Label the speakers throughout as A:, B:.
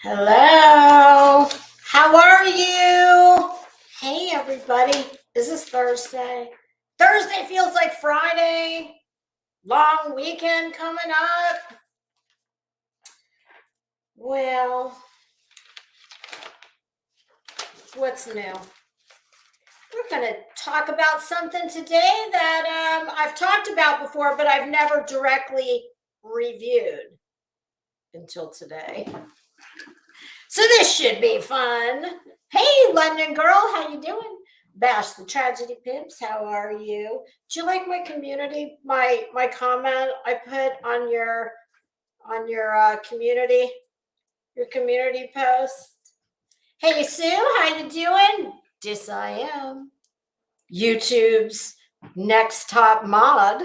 A: Hello, how are you? Hey everybody, is this Thursday? Thursday feels like Friday. Long weekend coming up. Well, what's new? We're going to talk about something today that I've talked about before, but I've never directly reviewed until today. So this should be fun. Hey, London girl, how you doing? Bash the Tragedy Pimps, how are you? Do you like my community, my comment I put on your community, your community post? Hey Sue, how you doing? Dis I am. YouTube's next top mod.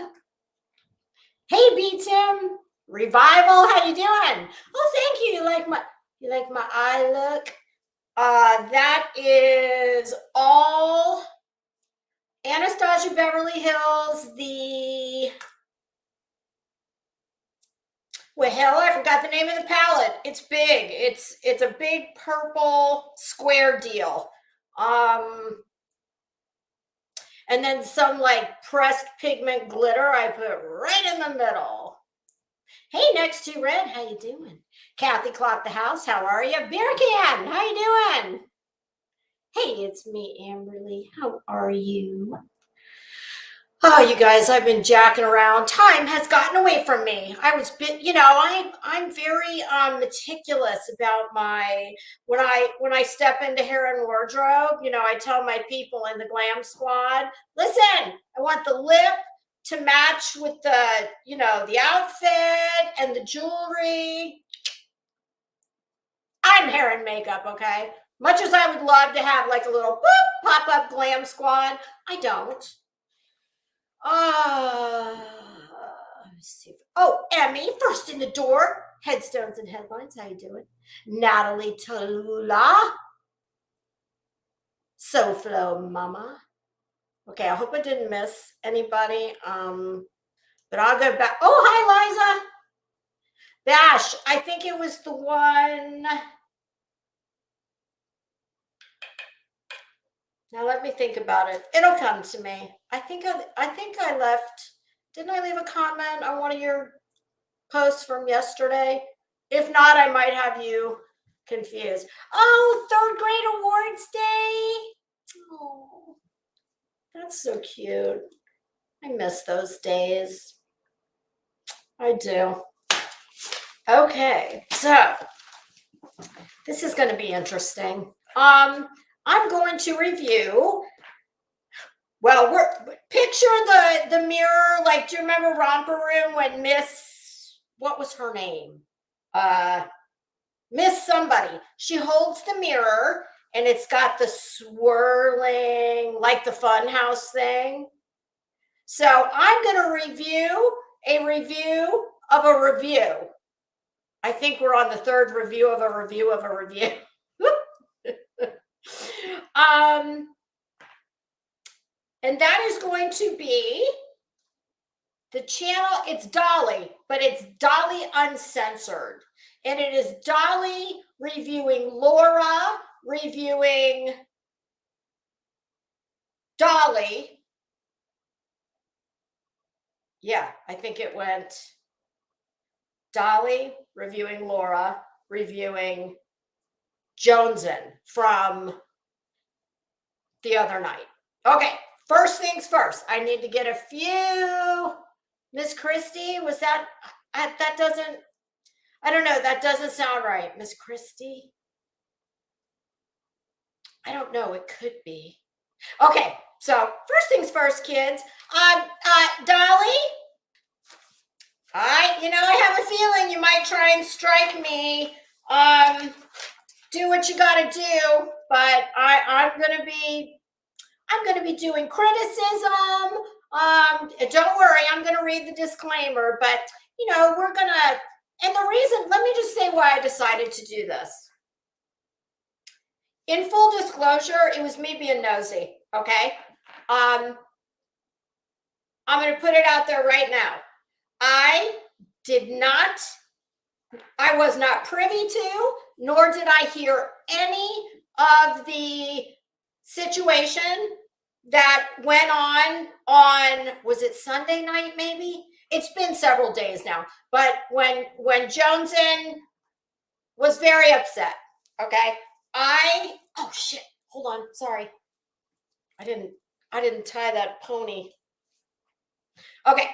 A: Hey B-Tim, Revival, how you doing? Oh, thank you. You like my eye look? That is all Anastasia Beverly Hills. Hell, I forgot the name of the palette. It's big. It's a big purple square deal. And then some like pressed pigment glitter I put right in the middle. Hey, next to Red, how you doing? Kathy Clock the House, how are you? Beer Can, how you doing? Hey, it's me, Amberly. How are you? Oh, you guys, I've been jacking around. Time has gotten away from me. I was, I'm very meticulous about when I step into hair and wardrobe. I tell my people in the glam squad, listen, I want the lip to match with the, the outfit and the jewelry. I'm hair and makeup, okay? Much as I would love to have like a little boop, pop-up glam squad, I don't. Let's see. Oh, Emmy, first in the door. Headstones and Headlines, how you doing? Natalie Tallulah. SoFlo Mama. Okay, I hope I didn't miss anybody. But I'll go back. Oh, hi, Liza. Bash, I think it was the one. Now let me think about it. It'll come to me. I think I left. Didn't I leave a comment on one of your posts from yesterday? If not, I might have you confused. Oh, third grade awards day. Oh, that's so cute. I miss those days. I do. Okay, so this is going to be interesting. I'm going to review. Well, picture the mirror. Like, do you remember Romper Room when what was her name? Miss somebody. She holds the mirror and it's got the swirling, like the Funhouse thing. So I'm going to review a review of a review. I think we're on the third review of a review of a review. And that is going to be the channel. It's Dolly, but it's Dolly Uncensored. And it is Dolly reviewing Laura, reviewing Dolly. Yeah, I think it went Dolly reviewing Laura, reviewing Joneson from the other night. Okay, first things first. I need to get a few. Miss Christie, was that doesn't, I don't know, that doesn't sound right. Miss Christie? I don't know, it could be. Okay, so first things first, kids. Dolly, I have a feeling you might try and strike me. Do what you got to do, but I'm gonna be doing criticism. Don't worry, I'm gonna read the disclaimer, but we're gonna. And the reason, let me just say why I decided to do this. In full disclosure, it was me being nosy. Okay, I'm gonna put it out there right now. I was not privy to, nor did I hear any of the situation that went on, was it Sunday night maybe? It's been several days now, but when Joneson was very upset, okay? Oh shit, hold on, sorry. I didn't tie that pony. Okay,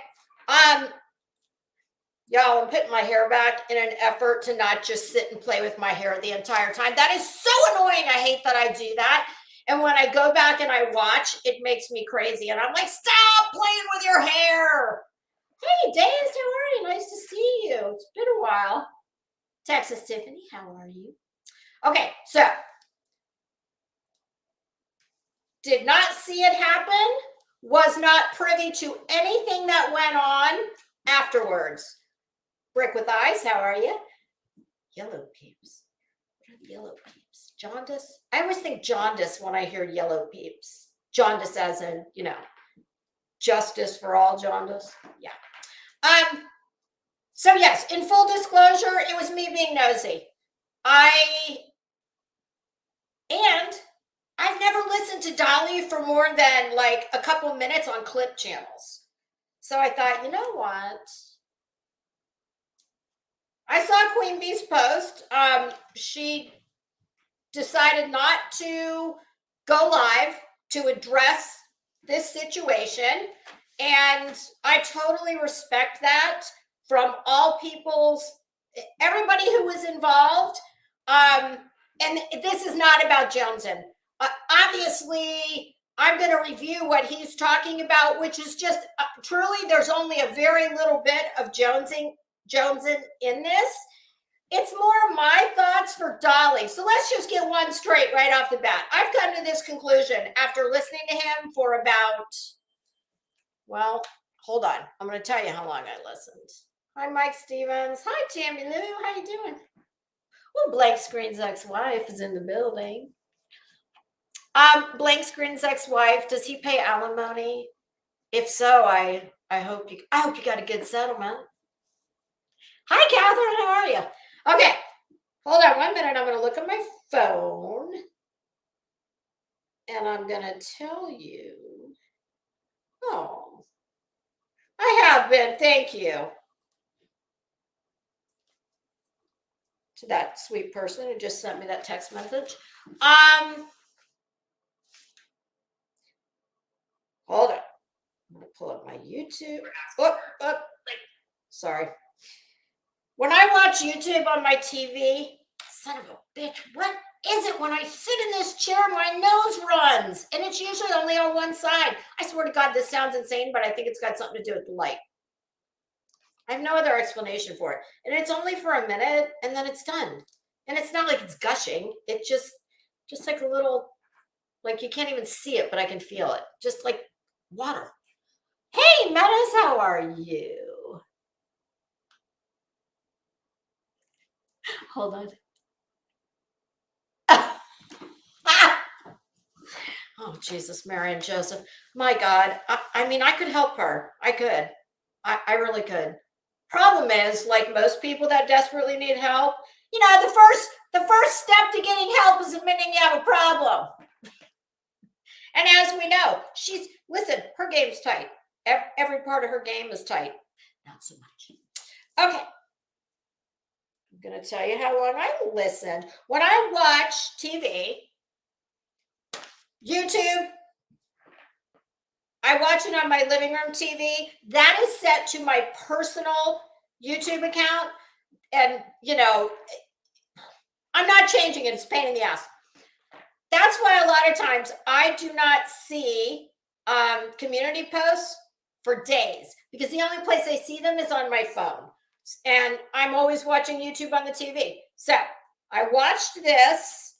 A: y'all, I'm putting my hair back in an effort to not just sit and play with my hair the entire time. That is so annoying. I hate that I do that. And when I go back and I watch, it makes me crazy. And I'm like, stop playing with your hair. Hey, Days, how are you? Nice to see you. It's been a while. Texas Tiffany, how are you? Okay, so did not see it happen. Was not privy to anything that went on afterwards. Brick with eyes, how are you? Yellow peeps. What are yellow peeps? Jaundice? I always think jaundice when I hear yellow peeps. Jaundice as in, justice for all jaundice. Yeah. So yes, in full disclosure, it was me being nosy. And I've never listened to Dolly for more than like a couple minutes on clip channels. So I thought, you know what? I saw Queen Bee's post. She decided not to go live to address this situation. And I totally respect that from all everybody who was involved. And this is not about Joneson. Obviously, I'm going to review what he's talking about, which is just truly, there's only a very little bit of Joneson in this. It's more my thoughts for Dolly. So let's just get one straight right off the bat. I've come to this conclusion after listening to him for about, well, hold on. I'm going to tell you how long I listened. Hi, Mike Stevens. Hi, Tammy Lou. How you doing? Well, Blank Screen's ex-wife is in the building. Blank Screen's ex-wife, does he pay alimony? If so, I hope you got a good settlement. Hi, Catherine. How are you? Okay, hold on 1 minute. I'm going to look at my phone, and I'm going to tell you. Oh, I have been. Thank you to that sweet person who just sent me that text message. Hold on. I'm going to pull up my YouTube. Sorry. When I watch YouTube on my TV, son of a bitch, what is it when I sit in this chair, my nose runs, and it's usually only on one side. I swear to God, this sounds insane, but I think it's got something to do with the light. I have no other explanation for it. And it's only for a minute, and then it's done. And it's not like it's gushing. It's just like a little, like you can't even see it, but I can feel it. Just like water. Hey, Metas, how are you? Hold on. Oh, Jesus, Mary and Joseph. My God. I mean, I could help her. I could. I really could. Problem is, like most people that desperately need help, the first step to getting help is admitting you have a problem. And as we know, listen, her game's tight. Every part of her game is tight. Not so much. Okay. I'm going to tell you how long I listened. When I watch TV, YouTube, I watch it on my living room TV. That is set to my personal YouTube account. And, I'm not changing it. It's a pain in the ass. That's why a lot of times I do not see community posts for days, because the only place I see them is on my phone. And I'm always watching YouTube on the TV. So I watched this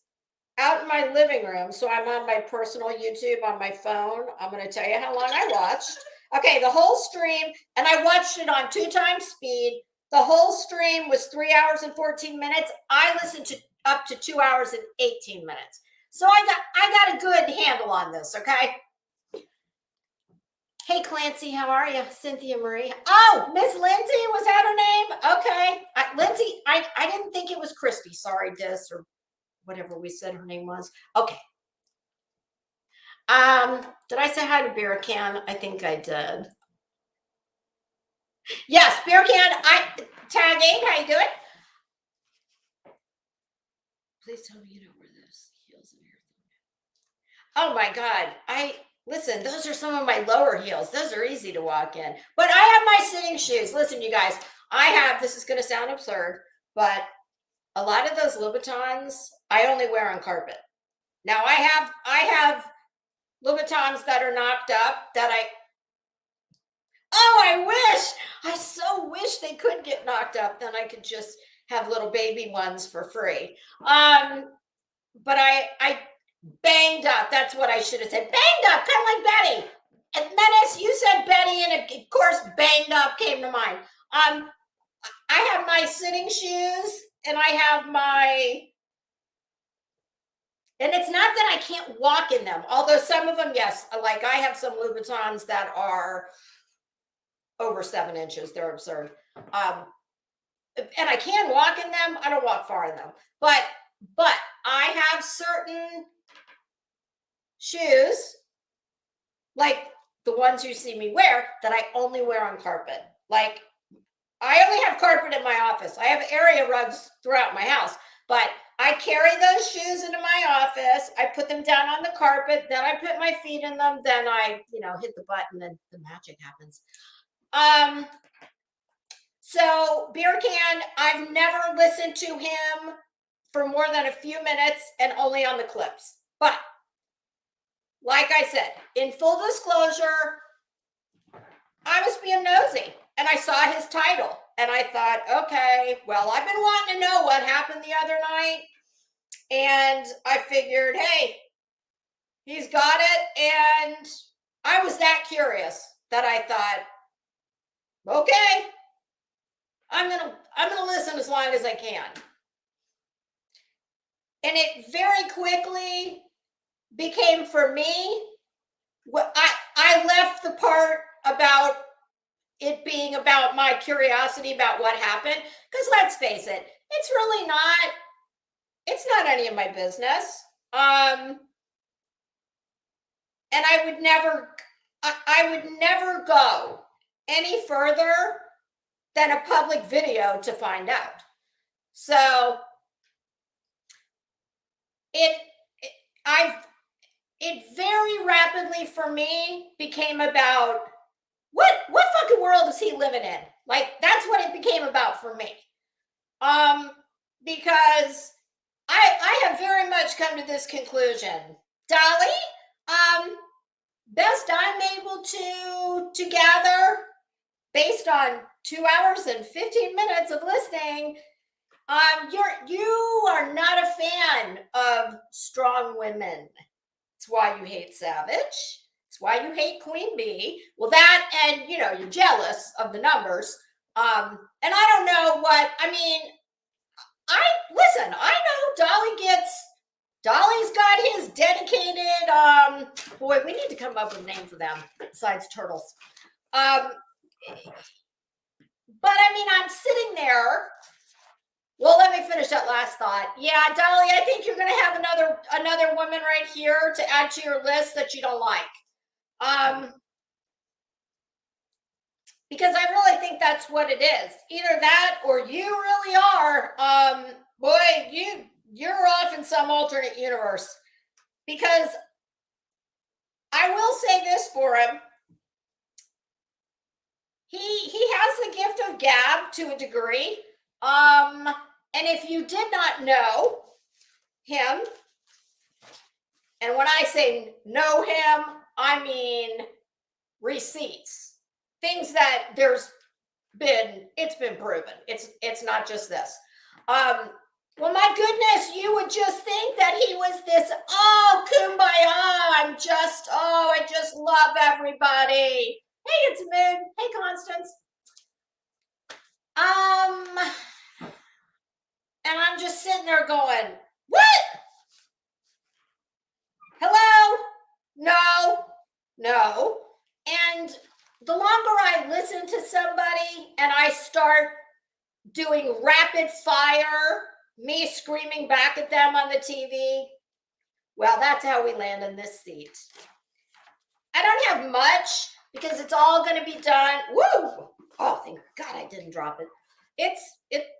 A: out in my living room. So I'm on my personal YouTube on my phone. I'm going to tell you how long I watched. Okay, the whole stream, and I watched it on 2x speed. The whole stream was 3 hours and 14 minutes. I listened to up to 2 hours and 18 minutes. So I got a good handle on this, okay? Hey, Clancy, how are you? Cynthia Marie. Oh, Miss Lindsay, was that her name? Okay. Lindsay, I didn't think it was Christy. Sorry, Dis, or whatever we said her name was. Okay. Did I say hi to Beer Can? I think I did. Yes, Beer Can. Tag 8, how you doing? Please tell me you know where this heels and hair. Oh my God. Listen, those are some of my lower heels. Those are easy to walk in. But I have my sitting shoes. Listen, you guys, this is going to sound absurd, but a lot of those Louboutins, I only wear on carpet. Now I have Louboutins that are knocked up that I so wish they could get knocked up. Then I could just have little baby ones for free. But I banged up. That's what I should have said. Banged up, kind of like Betty. And Menace, you said Betty, and of course, banged up came to mind. I have my sitting shoes, and I have and it's not that I can't walk in them, although some of them, yes, like I have some Louboutins that are over 7 inches. They're absurd. And I can walk in them. I don't walk far in them, but I have certain shoes, like the ones you see me wear, that I only wear on carpet. Like I only have carpet in my office. I have area rugs throughout my house, but I carry those shoes into my office. I put them down on the carpet. Then I put my feet in them. Then I, hit the button and the magic happens. So Beer Can, I've never listened to him for more than a few minutes and only on the clips. But like I said, in full disclosure, I was being nosy and I saw his title and I thought, okay, well, I've been wanting to know what happened the other night. And I figured, hey, he's got it. And I was that curious that I thought, okay, I'm gonna listen as long as I can. And it very quickly became, for me, what I left the part about it being about my curiosity about what happened, because let's face it, it's not any of my business. And I would never go any further than a public video to find out. So it very rapidly for me became about what fucking world is he living in? Like, that's what it became about for me. Because I have very much come to this conclusion. Dolly, best I'm able to gather, based on 2 hours and 15 minutes of listening, you are not a fan of strong women. It's why you hate Savage. It's why you hate Queen Bee. Well, that, and you're jealous of the numbers. And I don't know what, I mean, I know Dolly's got his dedicated, boy, we need to come up with a name for them besides turtles. But I mean, I'm sitting there. Well, let me finish that last thought. Yeah, Dolly, I think you're going to have another woman right here to add to your list that you don't like. Because I really think that's what it is. Either that or you really are, boy, you're off in some alternate universe. Because I will say this for him. He has the gift of gab to a degree. And if you did not know him, and when I say know him, I mean receipts, things that it's been proven. It's not just this. Well, my goodness, you would just think that he was this, kumbaya. I just love everybody. Hey, it's Moon. Hey, Constance. And I'm just sitting there going, what? Hello? No. And the longer I listen to somebody and I start doing rapid fire, me screaming back at them on the TV, well, that's how we land in this seat. I don't have much because it's all going to be done. Woo! Oh, thank God I didn't drop it.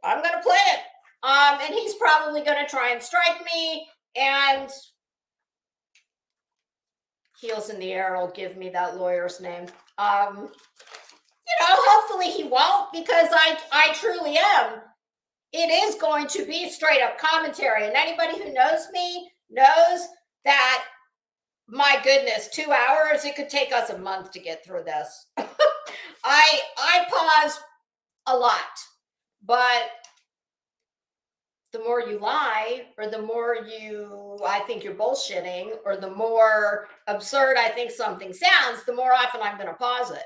A: I'm going to play it. And he's probably going to try and strike me, and Heels in the Air will give me that lawyer's name. Hopefully he won't, because I truly am. It is going to be straight up commentary. And anybody who knows me knows that, my goodness, 2 hours, it could take us a month to get through this. I pause a lot, but the more you lie, or the more I think you're bullshitting, or the more absurd I think something sounds, the more often I'm going to pause it.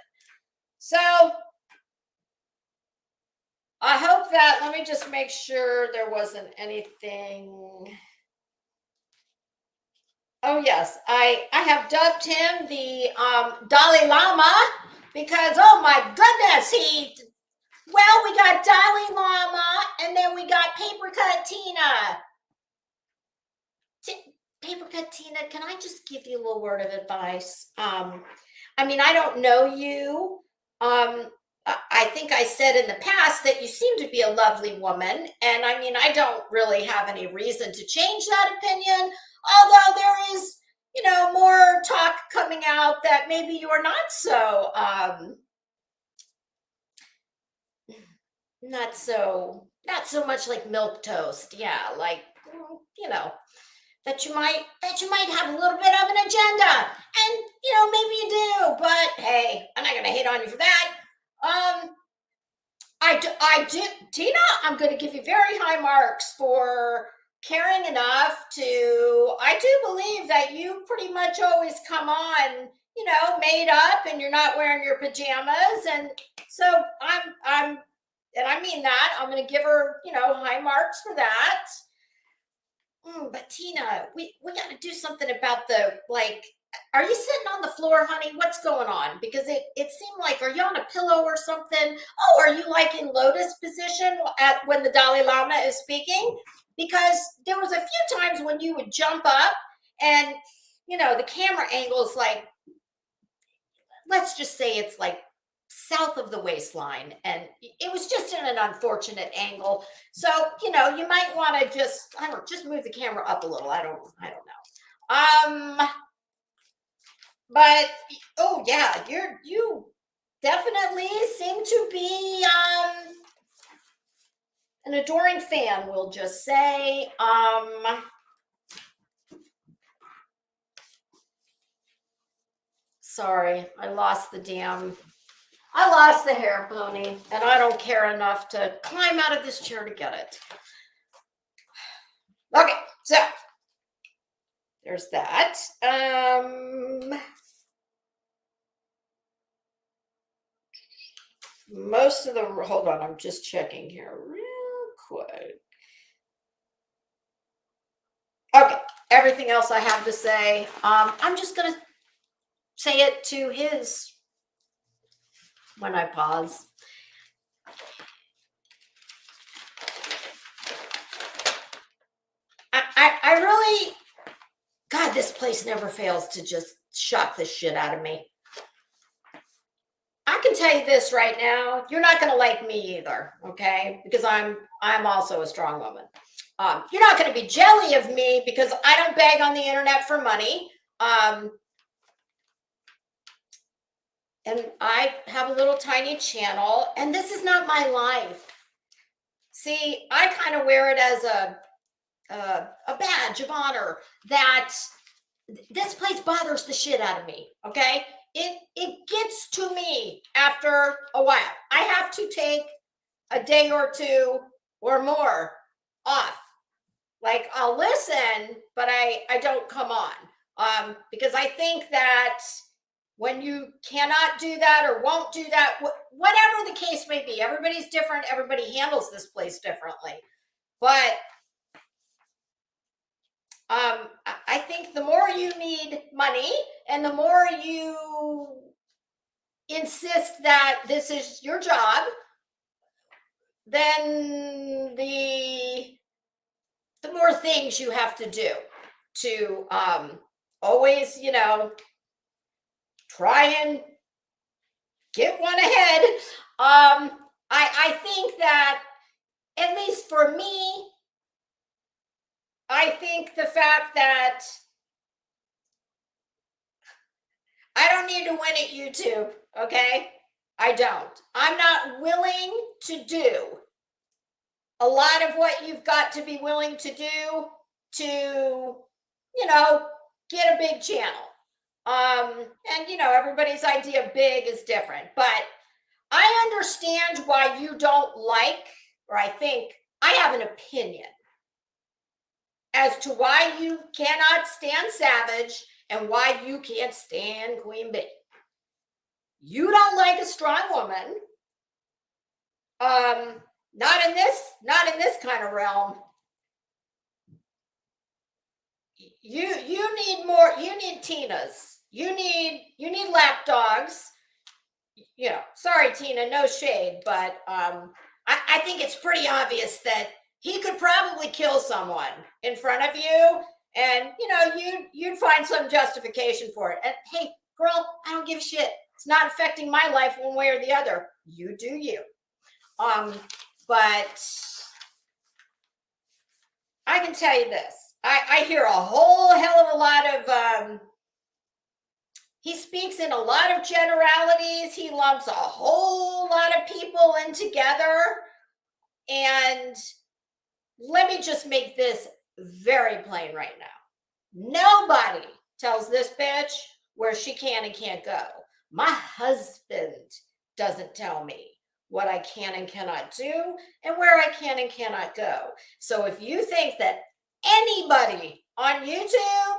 A: So I hope that, let me just make sure there wasn't anything. Oh, yes, I have dubbed him the Dalai Lama because, oh my goodness, we got Dalai Lama, and then we got Paper Cut Tina. Paper Cut Tina, can I just give you a little word of advice? I don't know you. I think I said in the past that you seem to be a lovely woman, and I don't really have any reason to change that opinion, although there is, more talk coming out that maybe you are not so not so much like milk toast. Yeah, like, that you might have a little bit of an agenda, and maybe you do, but hey, I'm not going to hate on you for that. I do, Tina, I'm going to give you very high marks for caring enough I do believe that you pretty much always come on, made up, and you're not wearing your pajamas. And so and I mean that, I'm going to give her, high marks for that. But Tina, we got to do something about are you sitting on the floor, honey? What's going on? Because it seemed like, are you on a pillow or something? Oh, are you like in lotus position when the Dalai Lama is speaking? Because there was a few times when you would jump up and, the camera angle is like, let's just say it's like south of the waistline, and it was just in an unfortunate angle. So, you might want to just move the camera up a little. I don't know. But oh yeah, you definitely seem to be an adoring fan, we'll just say. Sorry, I lost the hair pony, and I don't care enough to climb out of this chair to get it. Okay, so there's that. Hold on, I'm just checking here real quick. Okay, everything else I have to say, I'm just going to say it to his when I pause. I really, God, this place never fails to just shock the shit out of me. I can tell you this right now, you're not going to like me either, okay? Because I'm also a strong woman. You're not going to be jelly of me because I don't beg on the internet for money. And I have a little tiny channel, and this is not my life. See, I kind of wear it as a badge of honor that this place bothers the shit out of me, okay? It gets to me after a while. I have to take a day or two or more off. Like, I'll listen, but I don't come on. Because I think that when you cannot do that or won't do that, whatever the case may be, everybody's different. Everybody handles this place differently. But I think the more you need money and the more you insist that this is your job, then the more things you have to do to always, try and get one ahead. I think that, at least for me, I think the fact that I don't need to win at YouTube, okay? I don't. I'm not willing to do a lot of what you've got to be willing to do to, get a big channel. And, everybody's idea of big is different. But I understand why you don't like, or I think I have an opinion as to why you cannot stand Savage and why you can't stand Queen Bee. You don't like a strong woman. Not in this kind of realm. You need more. You need Tina's. You need lap dogs. Sorry, Tina, no shade, but I think it's pretty obvious that he could probably kill someone in front of you, and you'd find some justification for it. And hey, girl, I don't give a shit. It's not affecting my life one way or the other. You do you. But I can tell you this. I hear a whole hell of a lot of he speaks in a lot of generalities. He lumps a whole lot of people in together. And let me just make this very plain right now. Nobody tells this bitch where she can and can't go. My husband doesn't tell me what I can and cannot do and where I can and cannot go. So if you think that anybody on YouTube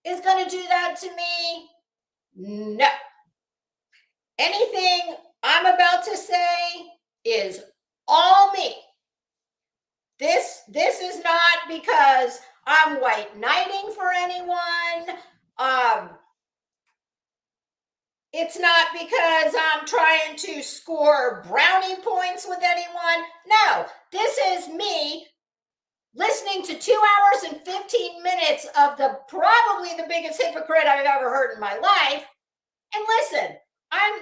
A: is going to do that to me, no. Anything I'm about to say is all me. This is not because I'm white knighting for anyone. It's not because I'm trying to score brownie points with anyone. No, this is me listening to 2 hours and 15 minutes of probably the biggest hypocrite I've ever heard in my life. And listen, I'm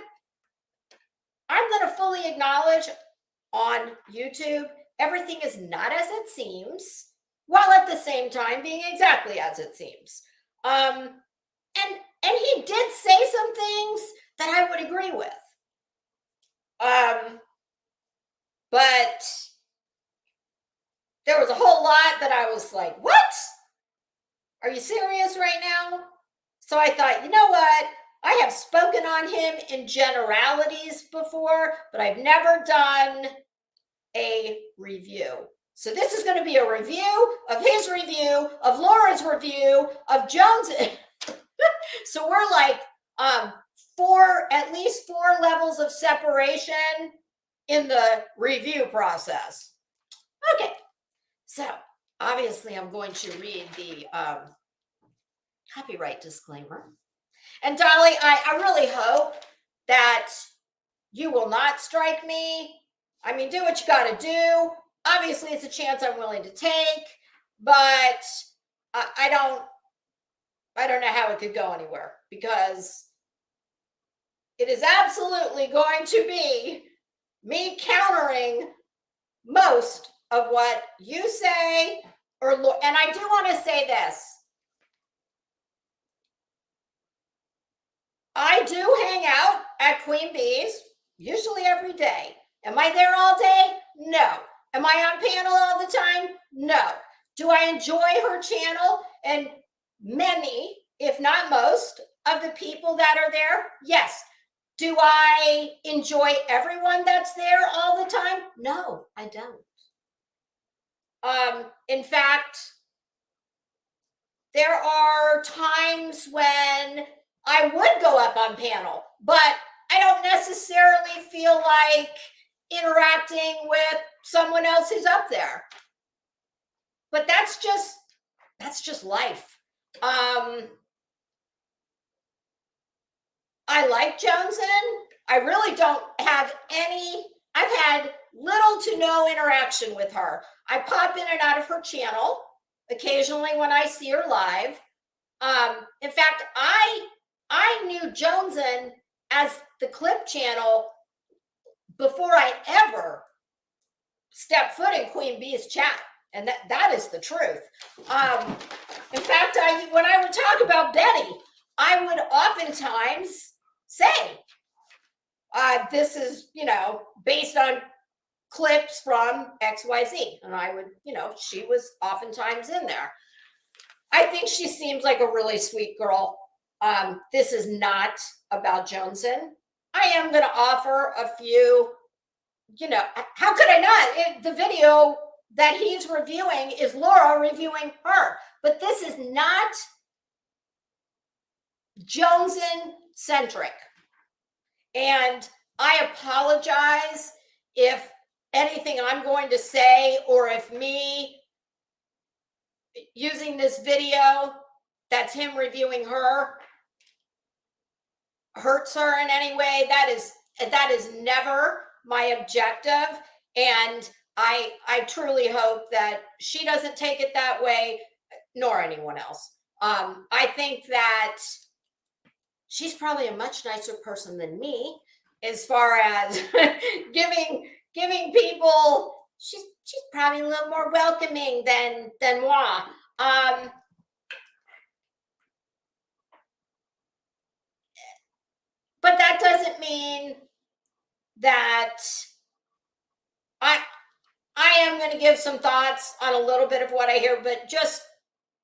A: going to fully acknowledge on YouTube, everything is not as it seems, while at the same time being exactly as it seems. And he did say some things that I would agree with. But there was a whole lot that I was like, what? Are you serious right now? So I thought, you know what? I have spoken on him in generalities before, but I've never done a review. So this is going to be a review of his review, of Laura's review, of Jones. So we're like at least 4 levels of separation in the review process. Okay. So obviously I'm going to read the copyright disclaimer. And Dolly, I really hope that you will not strike me. I mean, do what you got to do. Obviously, it's a chance I'm willing to take. but I don't know how it could go anywhere, because it is absolutely going to be me countering most of what you say. And I do want to say this. I do hang out at Queen Bee's usually every day. Am I there all day? No. Am I on panel all the time? No. Do I enjoy her channel and many, if not most, of the people that are there? Yes. Do I enjoy everyone that's there all the time? No, I don't. In fact, there are times when I would go up on panel, but I don't necessarily feel like interacting with someone else who's up there. But that's just life. I like Jonesin. I really don't have I've had little to no interaction with her. I pop in and out of her channel occasionally when I see her live. In fact, I knew Jonesin as the clip channel before I ever stepped foot in Queen Bee's chat. And that is the truth. In fact, when I would talk about Betty, I would oftentimes say, this is, based on clips from XYZ. And I would, she was oftentimes in there. I think she seems like a really sweet girl. This is not about Jonesin. I am going to offer a few, how could I not? The video that he's reviewing is Laura reviewing her. But this is not Jonesin-centric. And I apologize if anything I'm going to say, or if me using this video that's him reviewing her hurts her in any way. That is never my objective. And I truly hope that she doesn't take it that way, nor anyone else. I think that she's probably a much nicer person than me, as far as giving people. She's probably a little more welcoming than moi. But that doesn't mean that I am going to give some thoughts on a little bit of what I hear, but just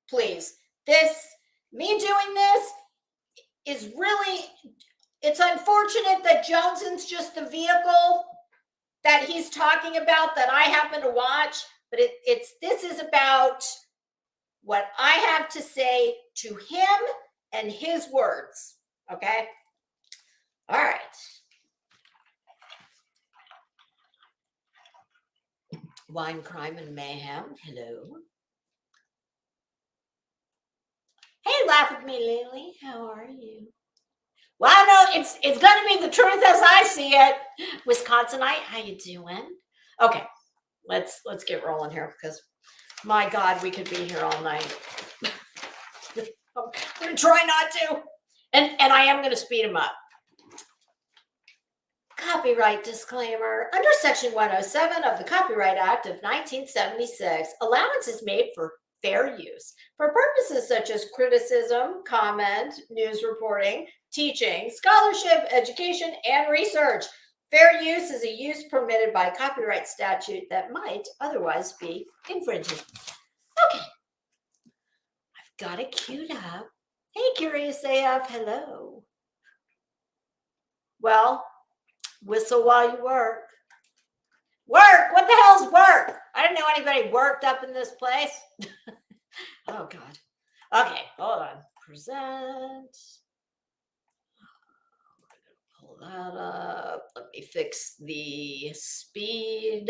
A: please, me doing this is really, it's unfortunate that Jonesin's just the vehicle that he's talking about that I happen to watch, but this is about what I have to say to him and his words. Okay? All right. Wine, Crime, and Mayhem. Hello. Hey, laugh at me, Lily. How are you? Well, I know it's going to be the truth as I see it. Wisconsinite, how you doing? Okay, let's get rolling here, because my God, we could be here all night. I'm going to try not to, and I am going to speed them up. Copyright disclaimer. Under Section 107 of the Copyright Act of 1976, allowance is made for fair use for purposes such as criticism, comment, news reporting, teaching, scholarship, education, and research. Fair use is a use permitted by copyright statute that might otherwise be infringing. Okay. I've got it queued up. Hey, Curious AF, hello. Well, whistle while you work. Work? What the hell's work? I didn't know anybody worked up in this place. Oh, God. Okay, hold on. Present. Pull that up. Let me fix the speed.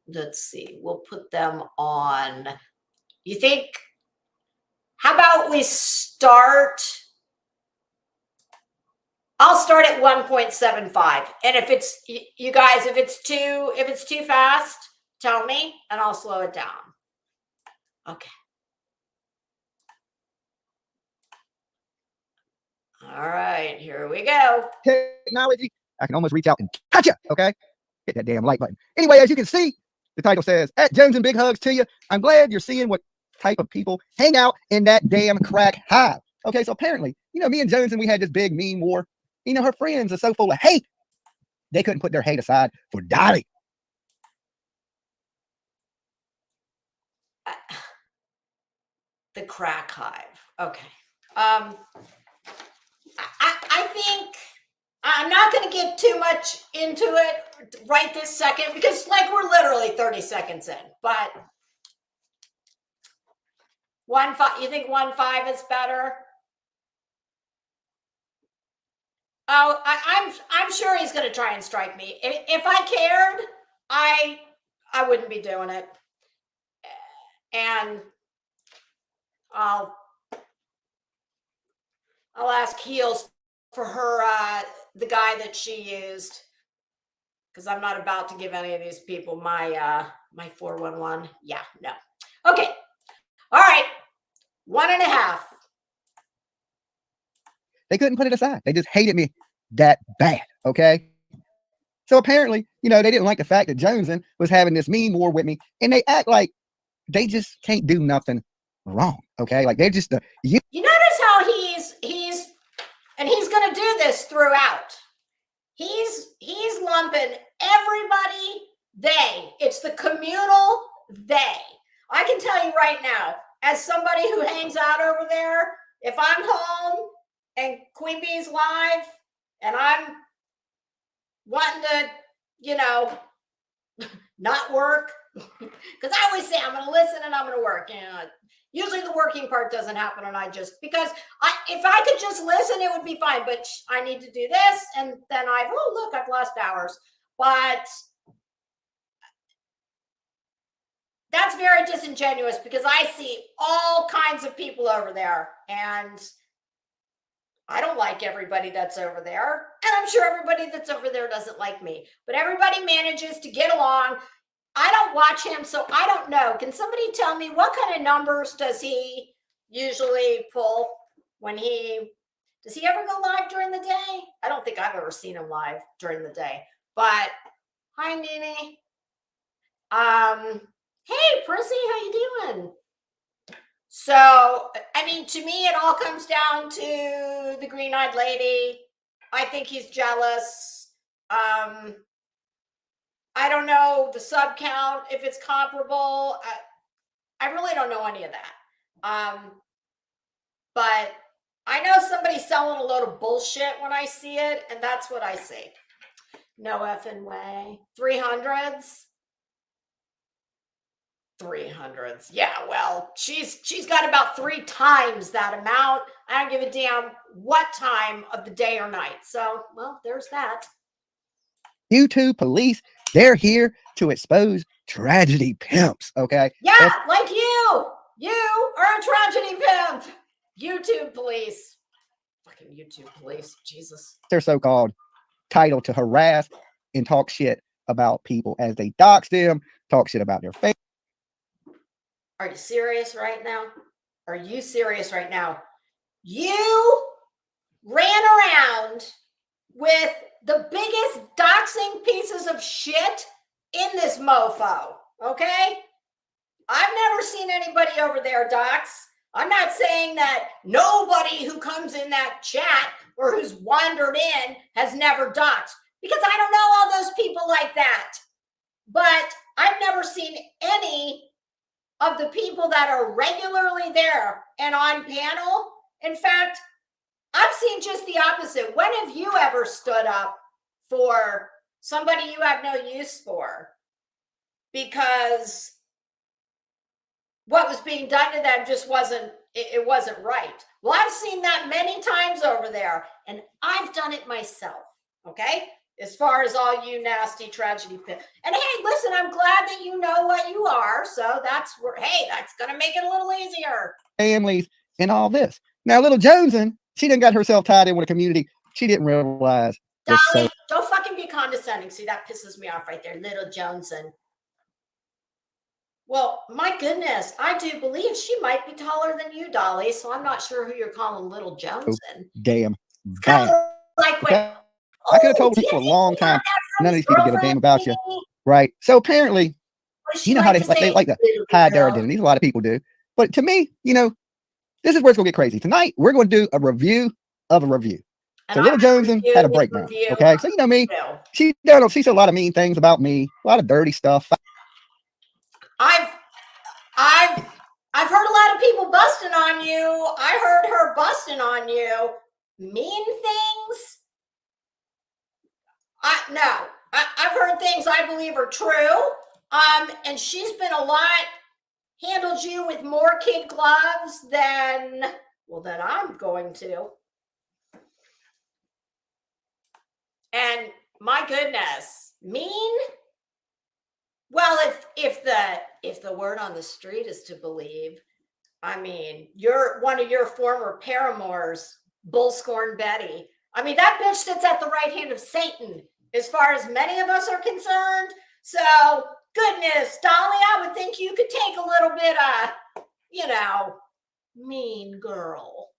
A: Let's see. We'll put them on. You think, how about we start? I'll start at 1.75. And if it's, you guys, if it's too fast, Tell me, and I'll slow it down. Okay. All right, here we go.
B: Technology, I can almost reach out and touch you, okay? Hit that damn like button. Anyway, as you can see, the title says, at Jones and big hugs to you. I'm glad you're seeing what type of people hang out in that damn crack hive. Okay, so apparently, me and Jones and we had this big meme war. Her friends are so full of hate, they couldn't put their hate aside for Dolly.
A: The crack hive. Okay. I think I'm not going to get too much into it right this second because, we're literally 30 seconds in. But 1.5. You think 1.5 is better? Oh, I'm sure he's going to try and strike me. If I cared, I wouldn't be doing it. And I'll ask Heels for her the guy that she used, because I'm not about to give any of these people my 411. Yeah, no. Okay. All right. 1.5.
B: They couldn't put it aside. They just hated me that bad. Okay. So apparently, they didn't like the fact that Joneson was having this meme war with me, and they act like they just can't do nothing wrong. Okay. Like they're just
A: you notice how he's and he's going to do this throughout. He's lumping everybody they. It's the communal they. I can tell you right now, as somebody who hangs out over there, if I'm home and Queen Bee's live and I'm wanting to, not work, because I always say I'm going to listen and I'm going to work. Usually the working part doesn't happen, and because if I could just listen, it would be fine. But I need to do this, and then I've lost hours. But that's very disingenuous because I see all kinds of people over there, and I don't like everybody that's over there, and I'm sure everybody that's over there doesn't like me. But everybody manages to get along. I don't watch him, so I don't know. Can somebody tell me what kind of numbers does he usually pull does he ever go live during the day? I don't think I've ever seen him live during the day. But hi, Nene. Hey, Prissy, how you doing? So, to me, it all comes down to the green-eyed lady. I think he's jealous. I don't know the sub count, if it's comparable. I really don't know any of that. But I know somebody's selling a load of bullshit when I see it, and that's what I see. No effing way. 300s? 300s. Yeah, well, she's got about 3 times that amount. I don't give a damn what time of the day or night. So, well, there's that.
B: YouTube police, they're here to expose tragedy pimps, okay?
A: Yeah, like you. You are a tragedy pimp. YouTube police. Fucking YouTube police. Jesus.
B: Their so-called title to harass and talk shit about people as they dox them, talk shit about their face.
A: Are you serious right now? Are you serious right now? You ran around with the biggest doxing pieces of shit in this mofo, okay? I've never seen anybody over there dox. I'm not saying that nobody who comes in that chat or who's wandered in has never doxed, because I don't know all those people like that. But I've never seen any of the people that are regularly there and on panel. In fact, I've seen just the opposite. When have you ever stood up for somebody you have no use for because what was being done to them just wasn't right? Well, I've seen that many times over there, and I've done it myself, okay? As far as all you nasty tragedy pit. And hey, listen, I'm glad that you know what you are. So that's going to make it a little easier.
B: Families and all this. Now, little Joneson, she done got herself tied in with a community she didn't realize.
A: Dolly, don't fucking be condescending. See, that pisses me off right there. Little Joneson. Well, my goodness, I do believe she might be taller than you, Dolly. So I'm not sure who you're calling Little Joneson.
B: Damn
A: It's kind
B: bad.
A: of like when,
B: Okay? I could have
A: oh,
B: told
A: do
B: you
A: you
B: for a
A: think
B: long
A: he got
B: time.
A: that from
B: None of
A: his
B: these people give a
A: girlfriend,
B: damn about you,
A: Minnie?
B: right? So apparently,
A: What does
B: you
A: she
B: know how
A: like to
B: they
A: say?
B: like to
A: Little
B: hide their
A: girl.
B: identities. A lot of people do. But to me, this is where it's going to get crazy. Tonight, we're going to do a review of a review.
A: And
B: So
A: I'm
B: Little
A: going to
B: Joneson
A: review
B: had a
A: his
B: breakdown.
A: review
B: Okay. So, me,
A: too.
B: she said a lot of mean things about me, a lot of dirty stuff.
A: I've heard a lot of people busting on you. I heard her busting on you. Mean things? I've heard things I believe are true. And she's been handled you with more kid gloves than I'm going to. And my goodness, mean? Well, if the word on the street is to believe, I mean, you're one of your former paramours, Bullscorn Betty. I mean, that bitch sits at the right hand of Satan, as far as many of us are concerned. So, goodness, Dolly, I would think you could take a little bit of, mean girl.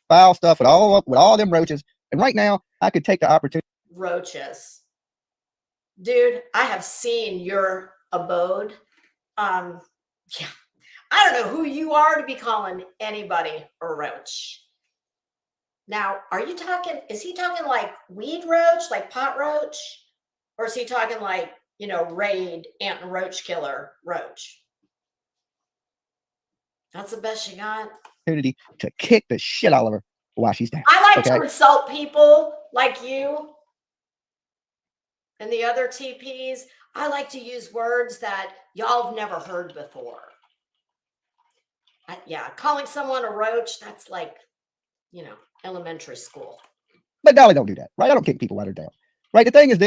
B: Foul stuff with all them roaches. And right now, I could take the opportunity.
A: Roaches. Dude, I have seen your abode. Yeah. I don't know who you are to be calling anybody a roach. Now, is he talking like weed roach, like pot roach? Or is he talking like, raid, ant and roach killer roach? That's the best you got?
B: To kick the shit out of her while she's down.
A: I like to insult people like you and the other TPs. I like to use words that y'all have never heard before. Calling someone a roach, that's like, elementary school.
B: But Dolly don't do that, right? I don't kick people while they're down. Right? The thing is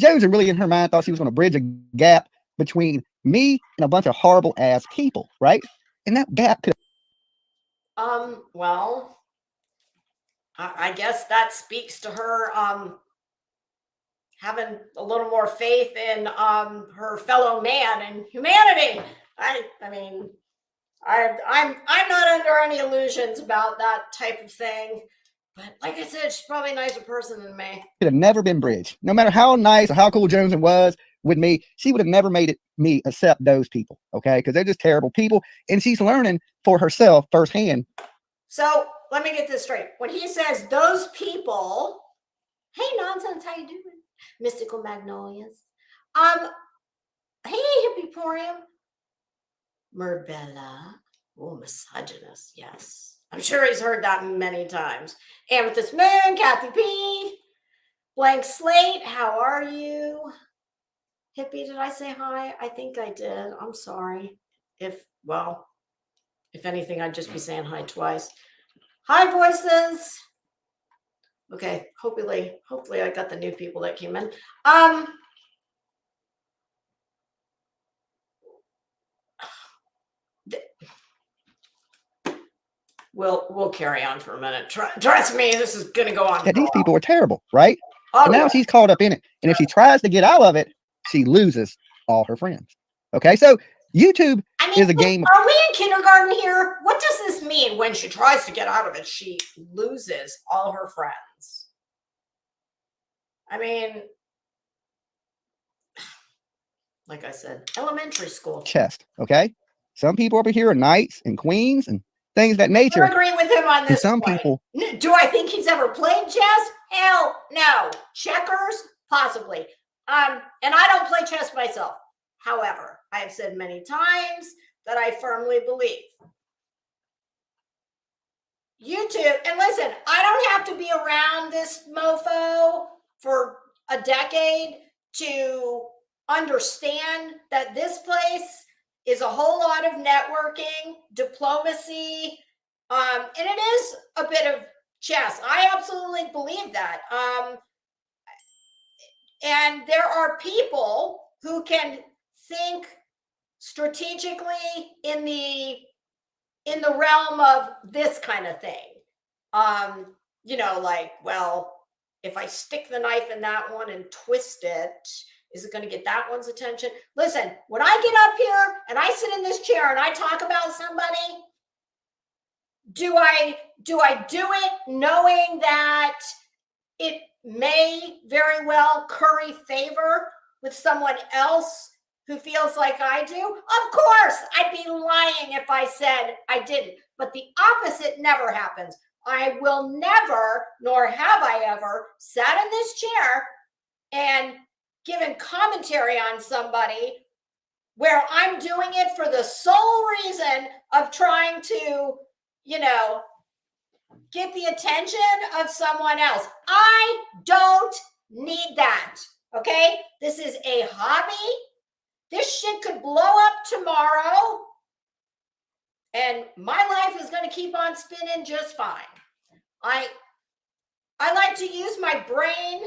B: Jones really in her mind thought she was going to bridge a gap between me and a bunch of horrible ass people, right? And that gap could.
A: Well, I guess that speaks to her having a little more faith in her fellow man and humanity. I mean, I'm not under any illusions about that type of thing. But like I said, she's probably a nicer person than me.
B: Could have never been bridged. No matter how nice or how cool Joneson was with me, she would have never made me accept those people, okay? Because they're just terrible people. And she's learning for herself firsthand.
A: So let me get this straight. When he says those people, hey, nonsense, how you doing? Mystical Magnolias. Hey, Hippiporium. Merbella. Oh, misogynist, yes. I'm sure he's heard that many times. Amethyst Moon, Kathy P. Blank Slate, how are you? Hippie, did I say hi? I think I did. I'm sorry. If anything, I'd just be saying hi twice. Hi, voices. Okay, hopefully I got the new people that came in. We'll carry on for a minute. Trust me, this is gonna go on.
B: These people are terrible, right?
A: Oh,
B: and now she's caught up in it. And if she tries to get out of it, she loses all her friends. Okay, so YouTube is a game.
A: Are we in kindergarten here? What does this mean? When she tries to get out of it, she loses all her friends. I mean, like I said, elementary school.
B: Chest, okay? Some people over here are knights and queens and things of that nature.
A: I agree with him on this.
B: Some people.
A: Do I think he's ever played chess? Hell no. Checkers? Possibly. And I don't play chess myself. However, I have said many times that I firmly believe YouTube, and listen, I don't have to be around this mofo for a decade to understand that this place is a whole lot of networking, diplomacy, and it is a bit of chess. I absolutely believe that. And there are people who can think strategically in the realm of this kind of thing. Like, well, if I stick the knife in that one and twist it, Is it going to get that one's attention? Listen, when I get up here and I sit in this chair and I talk about somebody, do I do it knowing that it may very well curry favor with someone else who feels like I do? Of course, I'd be lying if I said I didn't. But the opposite never happens. I will never, nor have I ever, sat in this chair and given commentary on somebody where I'm doing it for the sole reason of trying to, get the attention of someone else. I don't need that. Okay? This is a hobby. This shit could blow up tomorrow, and my life is going to keep on spinning just fine. I like to use my brain,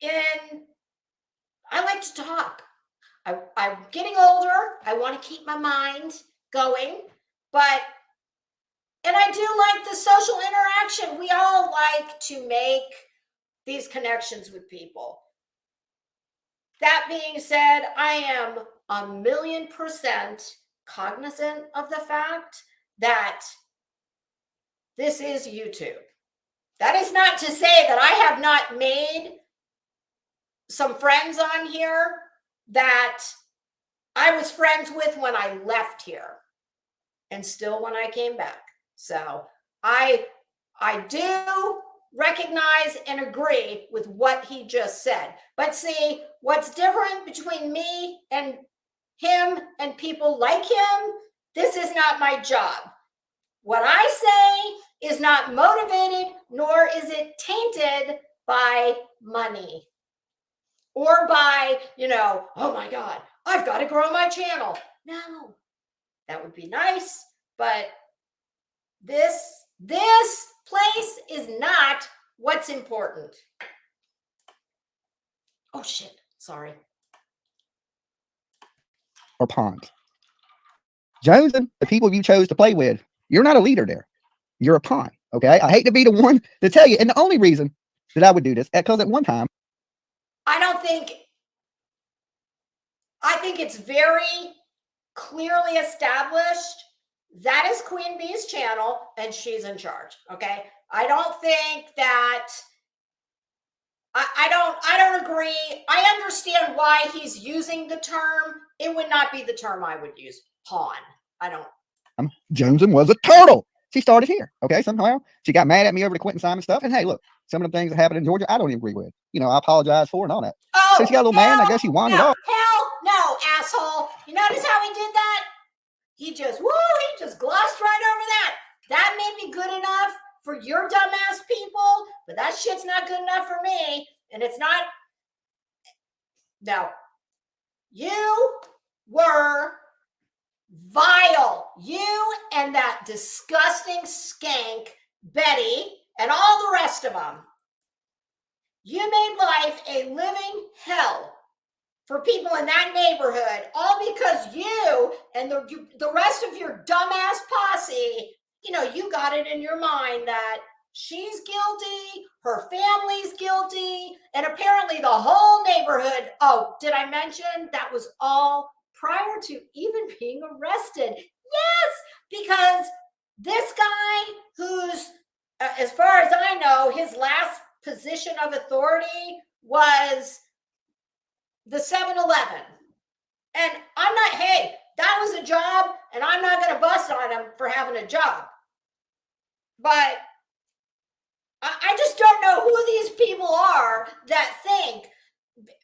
A: and I like to talk. I'm getting older. I want to keep my mind going, and I do like the social interaction. We all like to make these connections with people. That being said, I am 1,000,000% cognizant of the fact that this is YouTube. That is not to say that I have not made some friends on here that I was friends with when I left here and still when I came back. So I do recognize and agree with what he just said. But see, what's different between me and him and people like him, this is not my job. What I say is not motivated, nor is it tainted by money or by, oh my God, I've got to grow my channel. No, that would be nice, but this place is not what's important. Oh shit, sorry.
B: Or pawns. Jones and the people you chose to play with, you're not a leader there. You're a pawn. Okay. I hate to be the one to tell you. And the only reason that I would do this, because at one time,
A: I think it's very clearly established that is Queen Bee's channel and she's in charge. Okay. I don't think that I don't agree. I understand why he's using the term. It would not be the term I would use, pawn. I don't.
B: Joneson was a turtle. She started here. Okay. Somehow she got mad at me over the Quentin Simon stuff. And hey, look, some of the things that happened in Georgia, I don't even agree with. I apologize for and all that.
A: Oh,
B: so she got a little mad. I guess she wandered off.
A: Hell no, asshole. You notice how he did that? He just glossed right over that. That may be good enough for your dumbass people, but that shit's not good enough for me. And it's not. No. You were vile. You and that disgusting skank, Betty, and all the rest of them. You made life a living hell for people in that neighborhood, all because you and the rest of your dumbass posse, you got it in your mind that she's guilty, her family's guilty, and apparently the whole neighborhood. Oh, did I mention that was all prior to even being arrested? Yes, because this guy who's, as far as I know, his last position of authority was the 7-Eleven. And that was a job, and I'm not going to bust on him for having a job. But I just don't know who these people are that think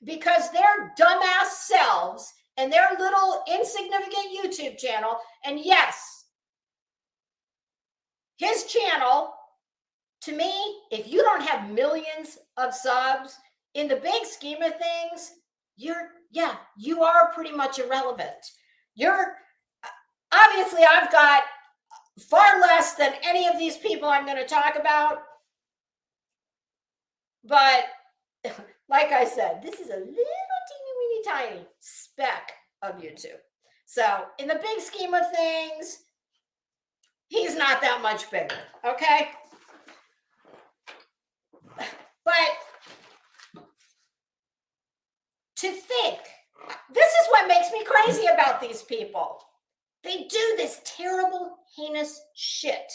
A: because their dumbass selves and their little insignificant YouTube channel, and yes, his channel, to me, if you don't have millions of subs, in the big scheme of things, you are pretty much irrelevant. Obviously, I've got far less than any of these people I'm going to talk about. But like I said, this is a little teeny tiny speck of YouTube. So in the big scheme of things, he's not that much bigger. Okay. But to think, this is what makes me crazy about these people. They do this terrible, heinous shit.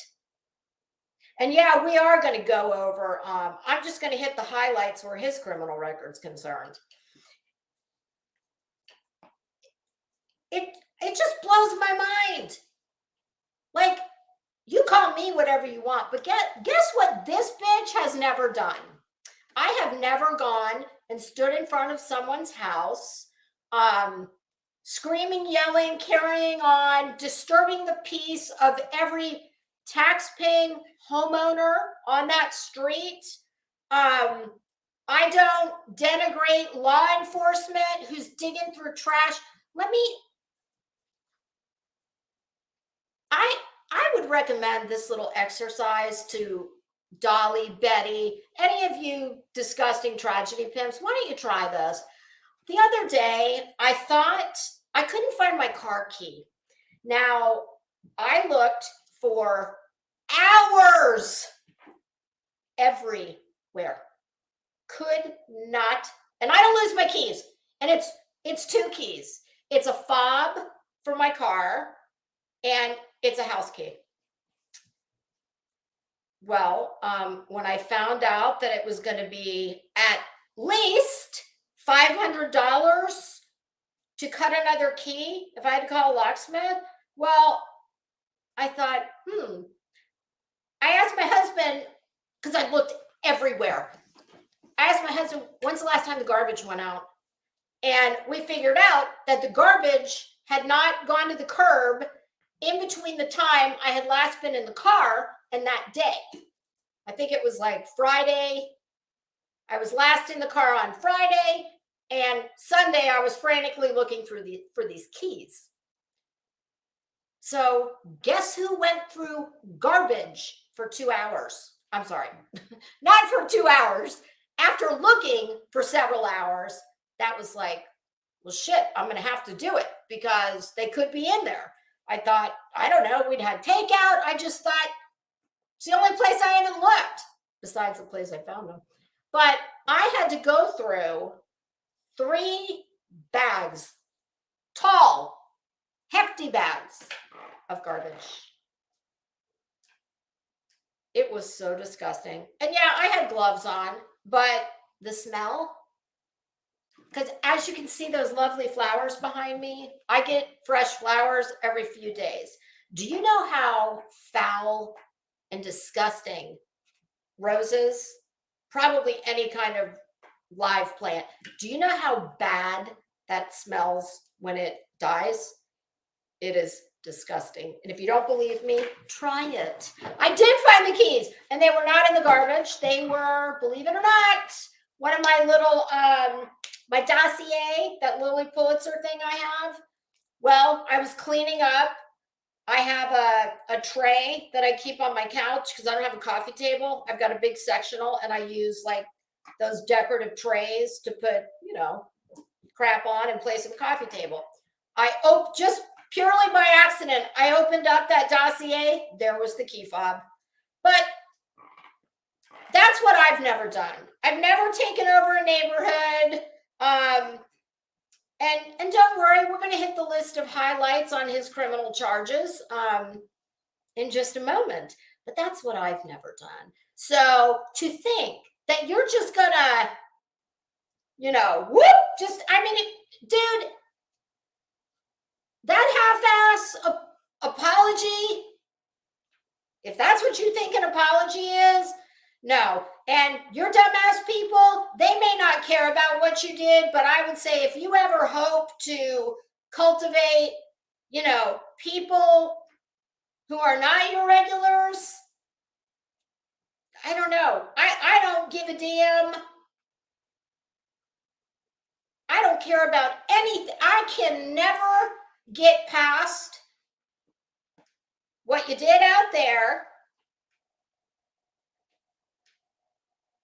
A: And yeah, we are going to go over, I'm just going to hit the highlights where his criminal record's concerned. It just blows my mind. Like, you call me whatever you want, but guess what this bitch has never done? I have never gone and stood in front of someone's house, screaming, yelling, carrying on, disturbing the peace of every tax-paying homeowner on that street. I don't denigrate law enforcement who's digging through trash. I would recommend this little exercise to Dolly, Betty, any of you disgusting tragedy pimps. Why don't you try this? The other day, I thought I couldn't find my car key. Now, I looked for hours everywhere. Could not, and I don't lose my keys. And it's two keys. It's a fob for my car, and it's a house key. Well, when I found out that it was going to be at least $500 to cut another key if I had to call a locksmith, well, I thought, I asked my husband, because I looked everywhere. I asked my husband, when's the last time the garbage went out? And we figured out that the garbage had not gone to the curb in between the time I had last been in the car and that day. I think it was like Friday. I was last in the car on Friday, and Sunday I was frantically looking for these keys. So guess who went through garbage for 2 hours? I'm sorry, not for 2 hours. After looking for several hours, that was like, well, shit, I'm going to have to do it because they could be in there. I thought, I don't know, we'd had takeout. I just thought it's the only place I haven't looked besides the place I found them. But I had to go through 3 bags, tall, hefty bags of garbage. It was so disgusting. And yeah, I had gloves on, but the smell, because as you can see those lovely flowers behind me, I get fresh flowers every few days. Do you know how foul and disgusting roses, probably any kind of live plant, do you know how bad that smells when it dies? It is disgusting. And if you don't believe me, try it. I did find the keys, and they were not in the garbage. They were, believe it or not, one of my little my dossier, that Lily Pulitzer thing I have. Well, I was cleaning up. I have a tray that I keep on my couch because I don't have a coffee table. I've got a big sectional, and I use like those decorative trays to put, crap on in place of a coffee table. Just purely by accident, I opened up that dossier. There was the key fob. But that's what I've never done. I've never taken over a neighborhood. And don't worry, we're going to hit the list of highlights on his criminal charges in just a moment. But that's what I've never done. So to think that you're just going to, dude, that half-ass apology, if that's what you think an apology is, no. And your dumbass people, they may not care about what you did, but I would say if you ever hope to cultivate, people who are not your regulars, I don't know. I don't give a damn. I don't care about anything. I can never get past what you did out there.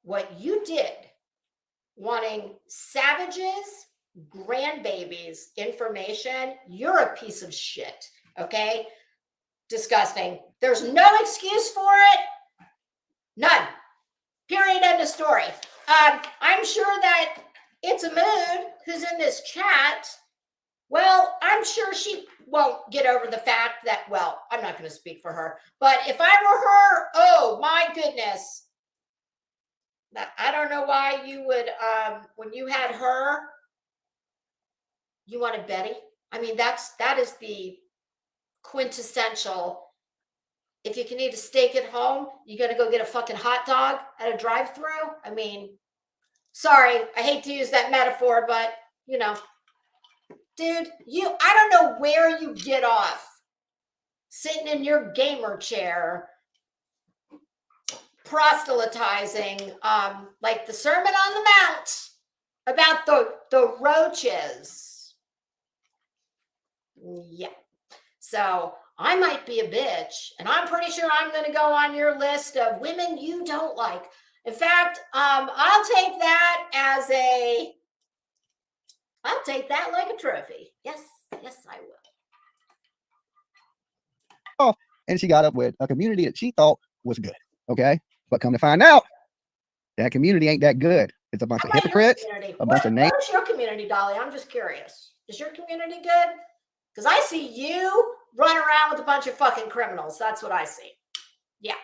A: What you did, wanting savages, grandbabies information, you're a piece of shit, okay? Disgusting. There's no excuse for it. None. Period. End of story. I'm sure that It's a Mood who's in this chat. Well, I'm sure she won't get over the fact that, well, I'm not going to speak for her, but if I were her, oh my goodness. I don't know why you would, when you had her, you wanted Betty. I mean, that is the quintessential. If you can eat a steak at home, you got to go get a fucking hot dog at a drive-through. I mean, sorry, I hate to use that metaphor, but you know, dude, I don't know where you get off sitting in your gamer chair proselytizing, like the Sermon on the Mount about the roaches. Yeah. So I might be a bitch, and I'm pretty sure I'm going to go on your list of women you don't like. In fact, I'll take that like a trophy. Yes, I will.
B: Oh, and she got up with a community that she thought was good. Okay. But come to find out, that community ain't that good. It's a bunch of hypocrites, a bunch of names.
A: Where's your community, Dolly? I'm just curious. Is your community good? Because I see you run around with a bunch of fucking criminals. That's what I see. Yeah.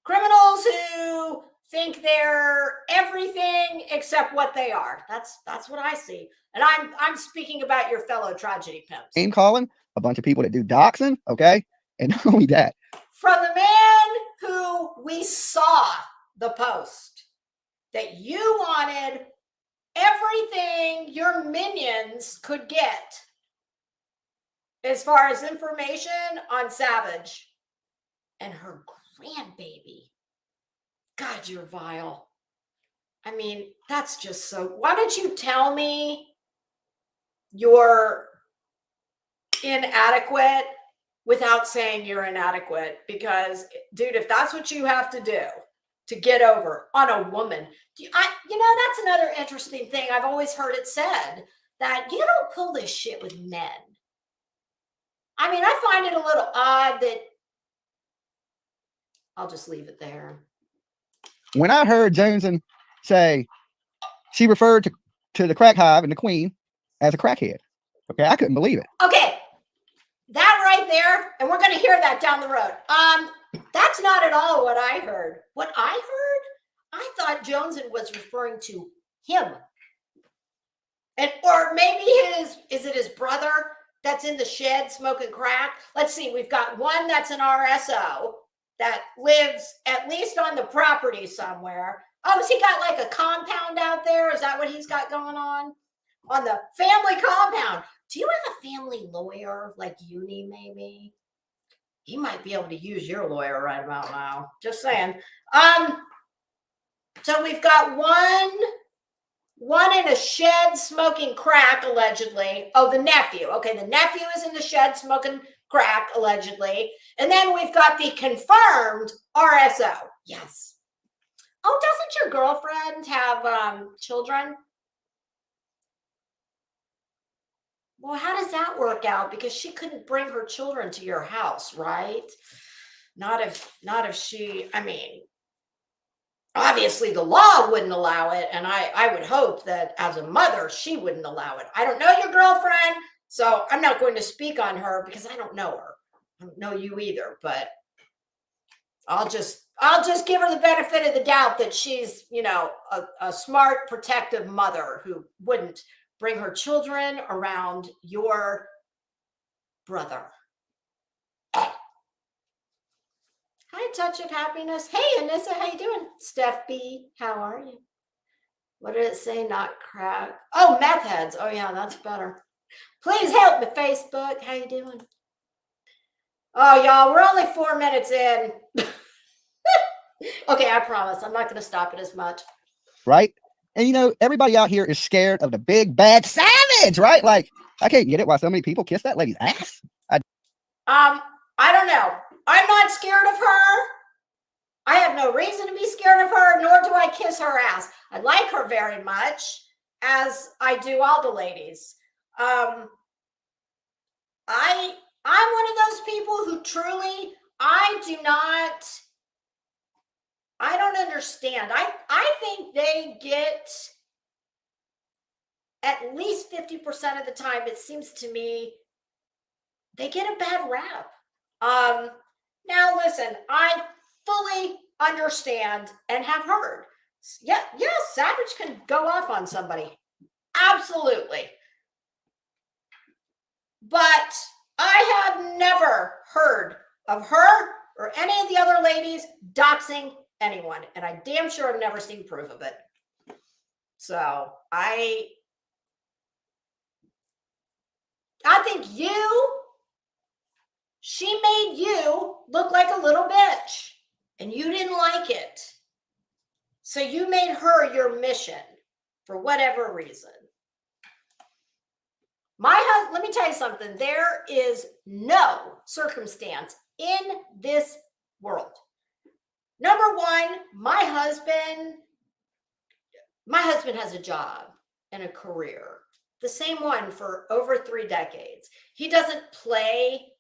A: Criminals who think they're everything except what they are. That's what I see. And I'm speaking about your fellow tragedy pimps.
B: Name calling, a bunch of people that do doxing, okay? And not only that.
A: From the man who we saw the post that you wanted everything your minions could get as far as information on Savage and her grandbaby. God, you're vile. I mean, that's just so. Why don't you tell me you're inadequate without saying you're inadequate? Because, dude, if that's what you have to do to get over on a woman, that's another interesting thing. I've always heard it said that you don't pull this shit with men. I mean, I find it a little odd that I'll just leave it there.
B: When I heard Joneson say she referred to the crack hive and the queen as a crackhead, okay, I couldn't believe it.
A: Okay, that right there, and we're going to hear that down the road. That's not at all what I heard. What I heard, I thought Joneson was referring to him, or maybe is it his brother that's in the shed smoking crack? Let's see. We've got one that's an RSO that lives at least on the property somewhere. Oh, has he got like a compound out there? Is that what he's got going on the family compound? Do you have a family lawyer like Uni, maybe? He might be able to use your lawyer right about now. Just saying. So we've got one in a shed smoking crack, allegedly. Oh, the nephew. Okay, the nephew is in the shed smoking crack, allegedly. And then we've got the confirmed RSO. Yes. Oh, doesn't your girlfriend have children? Well, how does that work out? Because she couldn't bring her children to your house, right? Not if she, I mean, obviously the law wouldn't allow it. And I would hope that as a mother, she wouldn't allow it. I don't know your girlfriend, so I'm not going to speak on her because I don't know her. I don't know you either, but I'll just give her the benefit of the doubt that she's, a smart, protective mother who wouldn't bring her children around your brother. Hi, Touch of Happiness. Hey, Anissa, how you doing? Steph B, how are you? What did it say? Not crack. Oh, meth heads. Oh, yeah, that's better. Please help me, Facebook. How you doing? Oh, y'all, we're only 4 minutes in. Okay, I promise. I'm not going to stop it as much.
B: Right? And, everybody out here is scared of the big, bad Savage, right? Like, I can't get it why so many people kiss that lady's ass.
A: I don't know. I'm not scared of her. I have no reason to be scared of her, nor do I kiss her ass. I like her very much, as I do all the ladies. I'm one of those people who truly, I don't understand. I think they get at least 50% of the time, it seems to me, they get a bad rap. Now listen, I fully understand and have heard. Yeah, Savage can go off on somebody. Absolutely. But I have never heard of her or any of the other ladies doxing anyone. And I damn sure have never seen proof of it. So I think she made you look like a little bitch and you didn't like it. So you made her your mission for whatever reason. My husband, let me tell you something. There is no circumstance in this world. Number one, my husband has a job and a career, the same one for over 3 decades. He doesn't play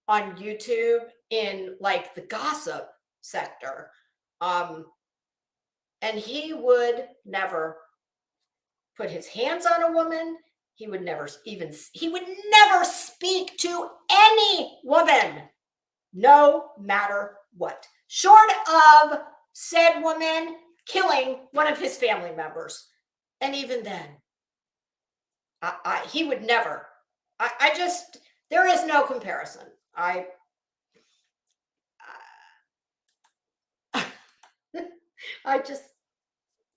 A: on YouTube in like the gossip sector. And he would never put his hands on a woman. He would never speak to any woman, no matter what, short of said woman killing one of his family members. And even then, he would never. There is no comparison.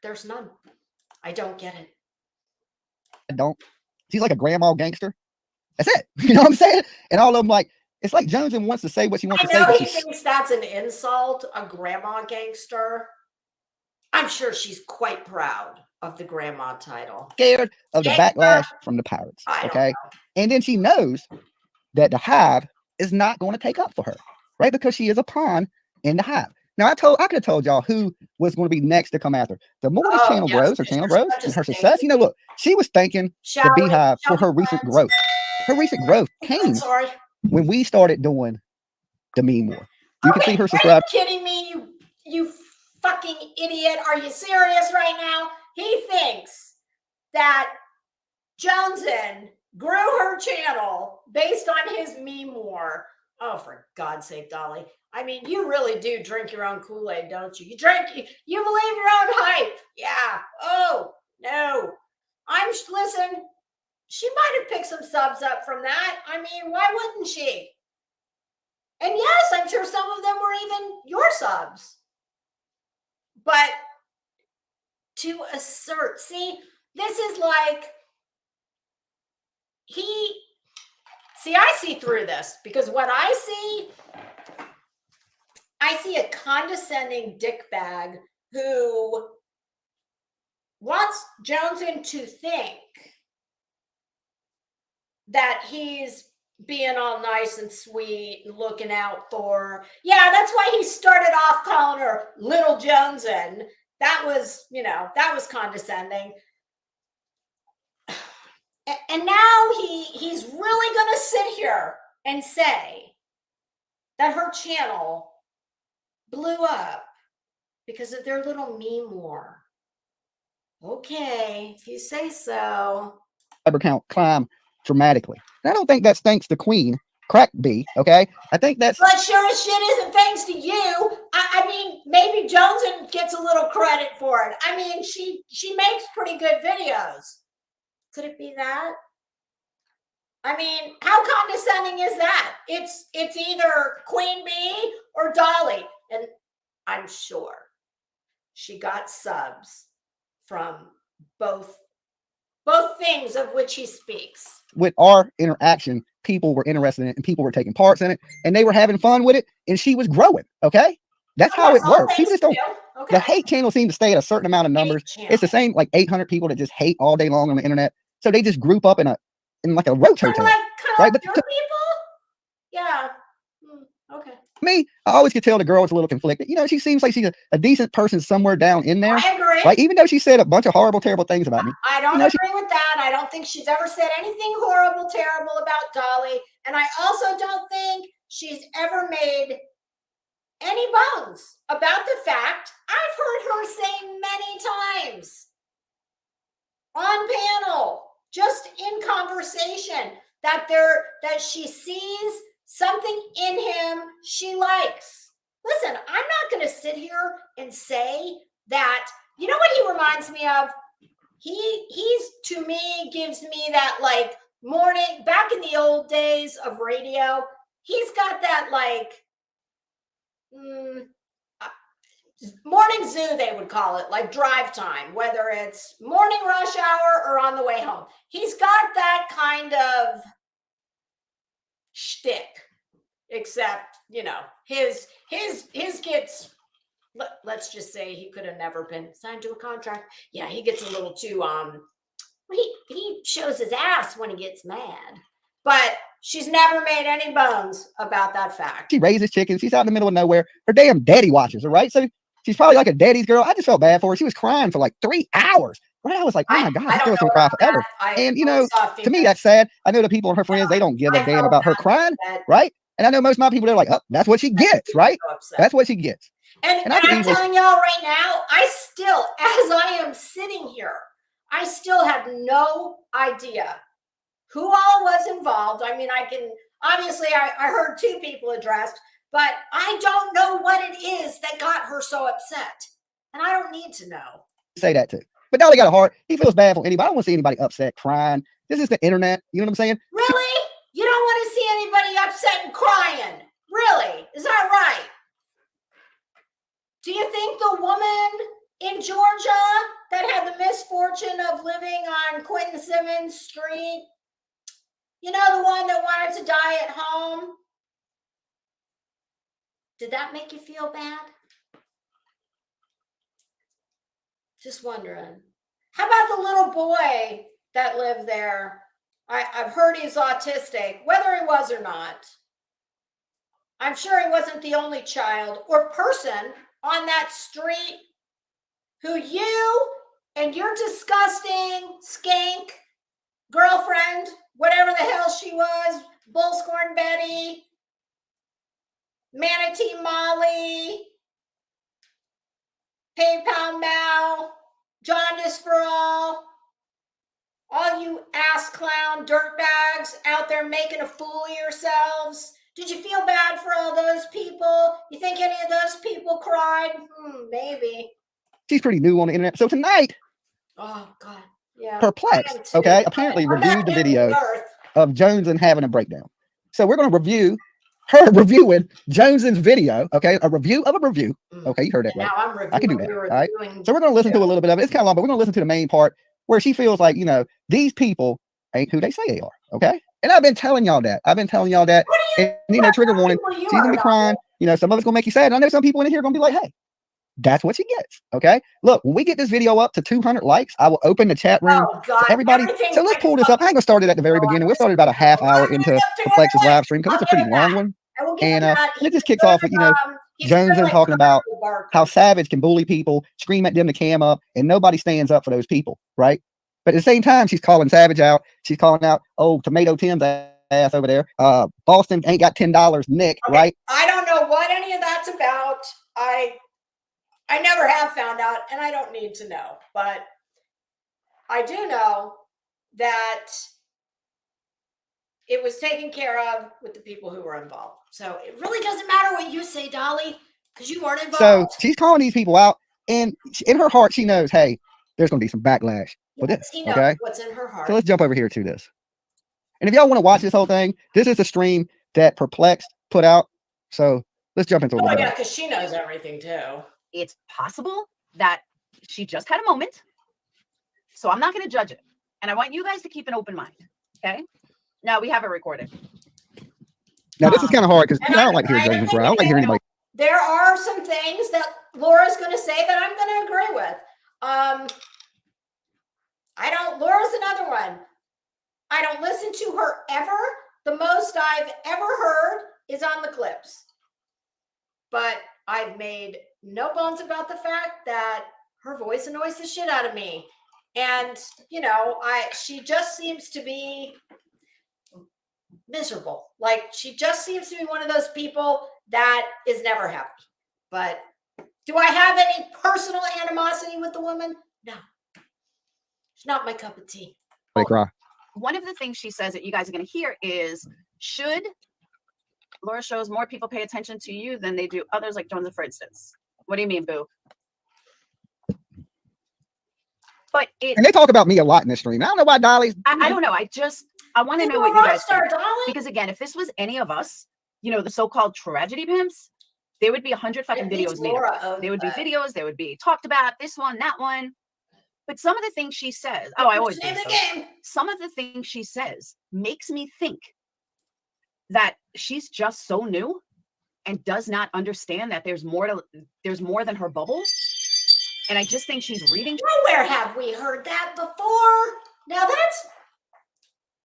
A: There's none. I don't get it.
B: I don't. She's like a grandma gangster. That's it. You know what I'm saying? And all of them, like, it's like Jones wants to say what she wants to say.
A: I know
B: But
A: he thinks that's an insult, a grandma gangster. I'm sure she's quite proud of the grandma title.
B: Scared of the backlash from the pirates. Okay. And then she knows that the Hive is not going to take up for her, right? Because she is a pawn in the Hive. Now, I could have told y'all who was going to be next to come after. The more this channel grows, her channel grows, and her success, you know, look, she was thanking the Beehive for her recent growth. Her recent growth came when we started doing the meme war. You can see her subscribe.
A: Are you kidding me? You fucking idiot. Are you serious right now? He thinks that Joneson grew her channel based on his meme war. Oh, for God's sake, Dolly. I mean, you really do drink your own Kool-Aid, don't you? You believe your own hype. Yeah. Oh, no. Listen, she might have picked some subs up from that. I mean, why wouldn't she? And yes, I'm sure some of them were even your subs. But to assert, see, this is like, I see through this, because what I see a condescending dickbag who wants Joneson to think that he's being all nice and sweet and looking out for her. Yeah, that's why he started off calling her Little Joneson. That was, that was condescending. And now he's really going to sit here and say that her channel blew up because of their little meme war. Okay, if you say so.
B: Subscriber count climb dramatically. And I don't think that's thanks to Queen Crack B. Okay, I think that's.
A: But sure as shit isn't thanks to you. I mean, maybe Joneson gets a little credit for it. I mean, she makes pretty good videos. Could it be that? I mean, how condescending is that? It's either Queen Bee or Dolly. And I'm sure she got subs from both things of which he speaks.
B: With our interaction, people were interested in it and people were taking parts in it and they were having fun with it and she was growing. Okay. That's how it works. People just don't. Okay. The hate channel seems to stay at a certain amount of numbers. It's the same, like 800 people that just hate all day long on the internet. So they just group up in like a roach hotel, right? But
A: people, yeah, okay.
B: Me, I always could tell the girl was a little conflicted. She seems like she's a decent person somewhere down in there.
A: I agree.
B: Right? Even though she said a bunch of horrible, terrible things about me.
A: I don't agree with that. I don't think she's ever said anything horrible, terrible about Dolly. And I also don't think she's ever made any bones about the fact I've heard her say many times on panel, just in conversation, that she sees something in him she likes. Listen, I'm not going to sit here and say that. You know what he reminds me of? He's to me, gives me that like morning, back in the old days of radio. He's got that like morning zoo, they would call it, like drive time, whether it's morning rush hour or on the way home. He's got that kind of shtick, except, you know, his gets, let's just say he could have never been signed to a contract. Yeah, he gets a little too, he shows his ass when he gets mad. But she's never made any bones about that fact.
B: She raises chickens. She's out in the middle of nowhere. Her damn daddy watches her, right? So she's probably like a daddy's girl. I just felt bad for her. She was crying for like 3 hours. Right? I was like, oh my God, this girl's gonna cry forever. And you know, to me, that's sad. I know the people and her friends, they don't give a damn about her crying, right? And I know most of my people, they're like, oh, that's what she gets, right? That's what she gets.
A: And I'm telling y'all right now, I still, as I am sitting here, I still have no idea who all was involved. I mean, I can, obviously, I heard 2 people addressed, but I don't know what it is that got her so upset. And I don't need to know.
B: Say that too. But Dolly got a heart. He feels bad for anybody. I don't want to see anybody upset, crying. This is the internet. You know what I'm saying?
A: Really? You don't want to see anybody upset and crying? Really? Is that right? Do you think the woman in Georgia that had the misfortune of living on Quentin Simmons Street, you know, the one that wanted to die at home, did that make you feel bad? Just wondering. How about the little boy that lived there? I've heard he's autistic, whether he was or not. I'm sure he wasn't the only child or person on that street who you and your disgusting skank girlfriend, whatever the hell she was, Bullscorn Betty, Manatee Molly, PayPal Mal, Jaundice for all you ass clown dirtbags out there making a fool of yourselves. Did you feel bad for all those people? You think any of those people cried? Maybe.
B: She's pretty new on the internet. So tonight,
A: oh God, yeah,
B: Perplexed, okay, apparently reviewed the video of Jones and having a breakdown. So we're going to review her reviewing Jones's video, okay, a review of a review. Okay, you heard that right.
A: Now I'm reviewing,
B: I can do that. All right. So we're going to listen to a little bit of it. It's kind of long, but we're going to listen to the main part where she feels like, you know, these people ain't who they say they are. Okay. And I've been telling y'all that. And, you know, trigger warning. She's going to be crying. You know, some of it's going to make you sad. And I know some people in here are going to be like, hey, that's what she gets. Okay. Look, when we get this video up to 200 likes, I will open the chat room to everybody. So let's pull this up. I ain't going to start it at the very beginning. We'll start it about a half hour into Perplex's live stream because it's a pretty long one. And it just kicks off with, you know, Jones and talking about how Savage can bully people, scream at them to cam up, and nobody stands up for those people, right? But at the same time, she's calling Savage out. She's calling out, oh, Tomato Tim's ass over there. Boston ain't got $10, Nick, right?
A: I don't know what any of that's about. I never have found out, and I don't need to know. But I do know that it was taken care of with the people who were involved. So it really doesn't matter what you say, Dolly, because you weren't involved.
B: So she's calling these people out, and in her heart, she knows, hey, there's going to be some backlash for this. Okay,
A: what's in her heart.
B: So let's jump over here to this. And if y'all want to watch this whole thing, this is a stream that Perplexed put out. So let's jump into it.
A: Oh, yeah, because she knows everything too.
C: It's possible that she just had a moment. So I'm not going to judge it. And I want you guys to keep an open mind. Okay. Now we have it recorded.
B: Now this is kind of hard because I don't like to hear Jones cry. I don't like hearing anybody.
A: There are some things that Laura's going to say that I'm going to agree with. Laura's another one. I don't listen to her ever. The most I've ever heard is on the clips. But I've made no bones about the fact that her voice annoys the shit out of me. And, you know, she just seems to be miserable. Like, she just seems to be one of those people that is never happy. But do I have any personal animosity with the woman? No. It's not my cup of tea.
B: They cry.
C: One of the things she says that you guys are going to hear is, should Laura shows more people pay attention to you than they do others, like Jones, for instance. What do you mean, boo? But
B: And they talk about me a lot in this stream. I don't know why Dolly's.
C: I don't know. I want to know what you guys think. Because again, if this was any of us, the so-called tragedy pimps, there would be 100 fucking videos made. There would be videos. There would be talked about this one, that one. But some of the things she says, I always do. Some of the things she says makes me think that she's just so new and does not understand that there's more than her bubble. And I just think she's reading.
A: Nowhere have we heard that before. Now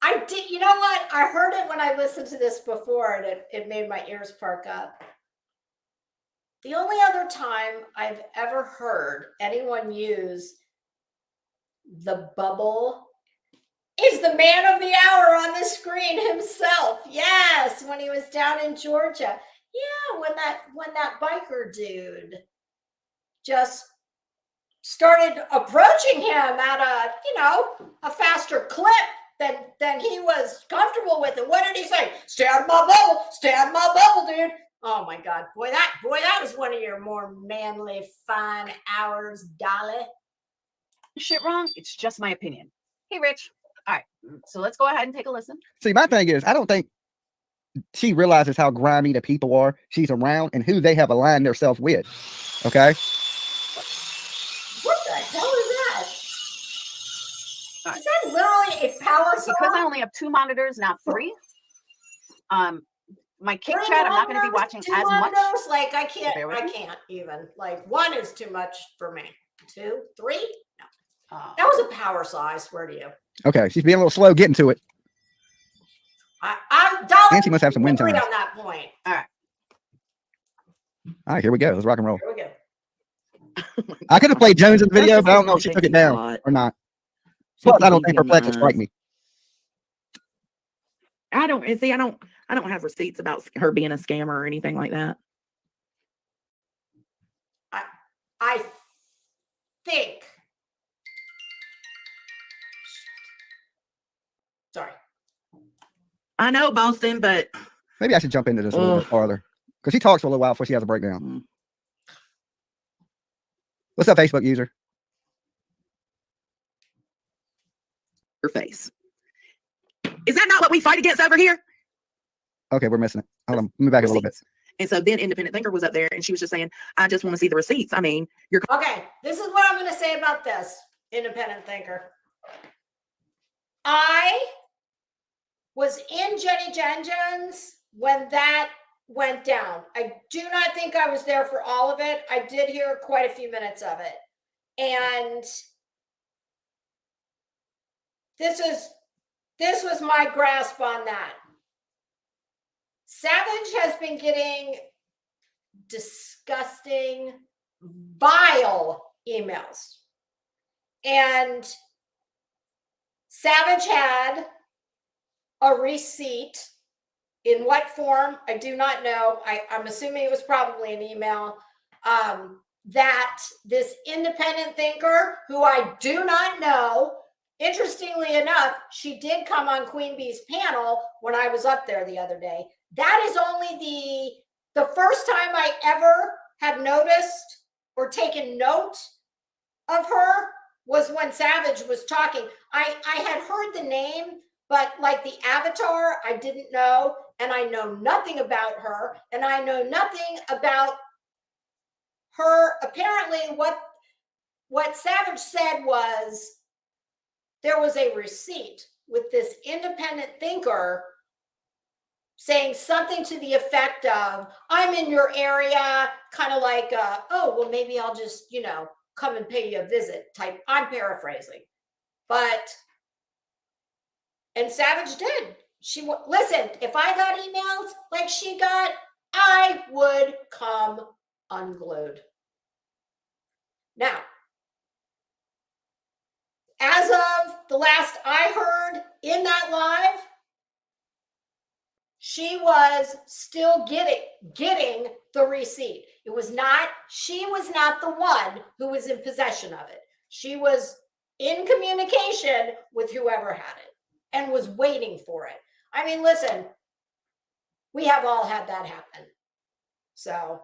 A: I did. You know what? I heard it when I listened to this before, and it made my ears perk up. The only other time I've ever heard anyone use the bubble is the man of the hour on the screen himself. Yes, when he was down in Georgia. Yeah, when that biker dude just started approaching him at a faster clip than he was comfortable with. And what did he say? Stay out of my bubble, dude. Oh my God, boy, that was one of your more manly, fine hours, Dolly.
C: Shit wrong. It's just my opinion. Hey, Rich. All right, so let's go ahead and take a listen.
B: See, my thing is, I don't think she realizes how grimy the people are she's around and who they have aligned themselves with. Okay.
A: What the hell is that? Is that literally a power saw?
C: Because I only have 2 monitors, not 3. My kick chat, I'm not going to be watching as much.
A: Like I can't even. Like 1 is too much for me. 2, 3? No. That was a power saw, I swear to you.
B: Okay, she's being a little slow getting to it.
A: And
B: she must have some wind time
A: on that point.
C: All
B: right, here we go. Let's rock and roll.
A: Here we go.
B: I could have played Jones in the video, but I don't know if she took it down or not. Plus, I don't think her pledge will strike me.
D: I don't have receipts about her being a scammer or anything like that.
A: I think. Sorry.
D: I know Boston, but
B: maybe I should jump into this a little bit farther because she talks for a little while before she has a breakdown. What's up, Facebook user?
D: Her face. Is that not what we fight against over here?
B: Okay, we're missing it. Hold on, let me back a little bit.
D: And so then Independent Thinker was up there and she was just saying, I just want to see the receipts. I mean, you're
A: okay. This is what I'm going to say about this, Independent Thinker. I was in Jenny Jenjins when that went down. I do not think I was there for all of it. I did hear quite a few minutes of it. And this was my grasp on that. Savage has been getting disgusting, vile emails. And Savage had a receipt. In what form? I do not know. I'm assuming it was probably an email. That this independent thinker, who I do not know, interestingly enough, she did come on Queen Bee's panel when I was up there the other day. That is only the first time I ever had noticed or taken note of her was when Savage was talking. I had heard the name, but like the avatar, I didn't know, and I know nothing about her, and I know nothing about her. Apparently, what Savage said was there was a receipt with this independent thinker saying something to the effect of, I'm in your area, kind of like, oh, well, maybe I'll just, come and pay you a visit type. I'm paraphrasing. And Savage did. Listen, if I got emails like she got, I would come unglued. Now, as of the last I heard in that live, she was still getting the receipt. She was not the one who was in possession of it. She was in communication with whoever had it and was waiting for it. I mean, listen, we have all had that happen. So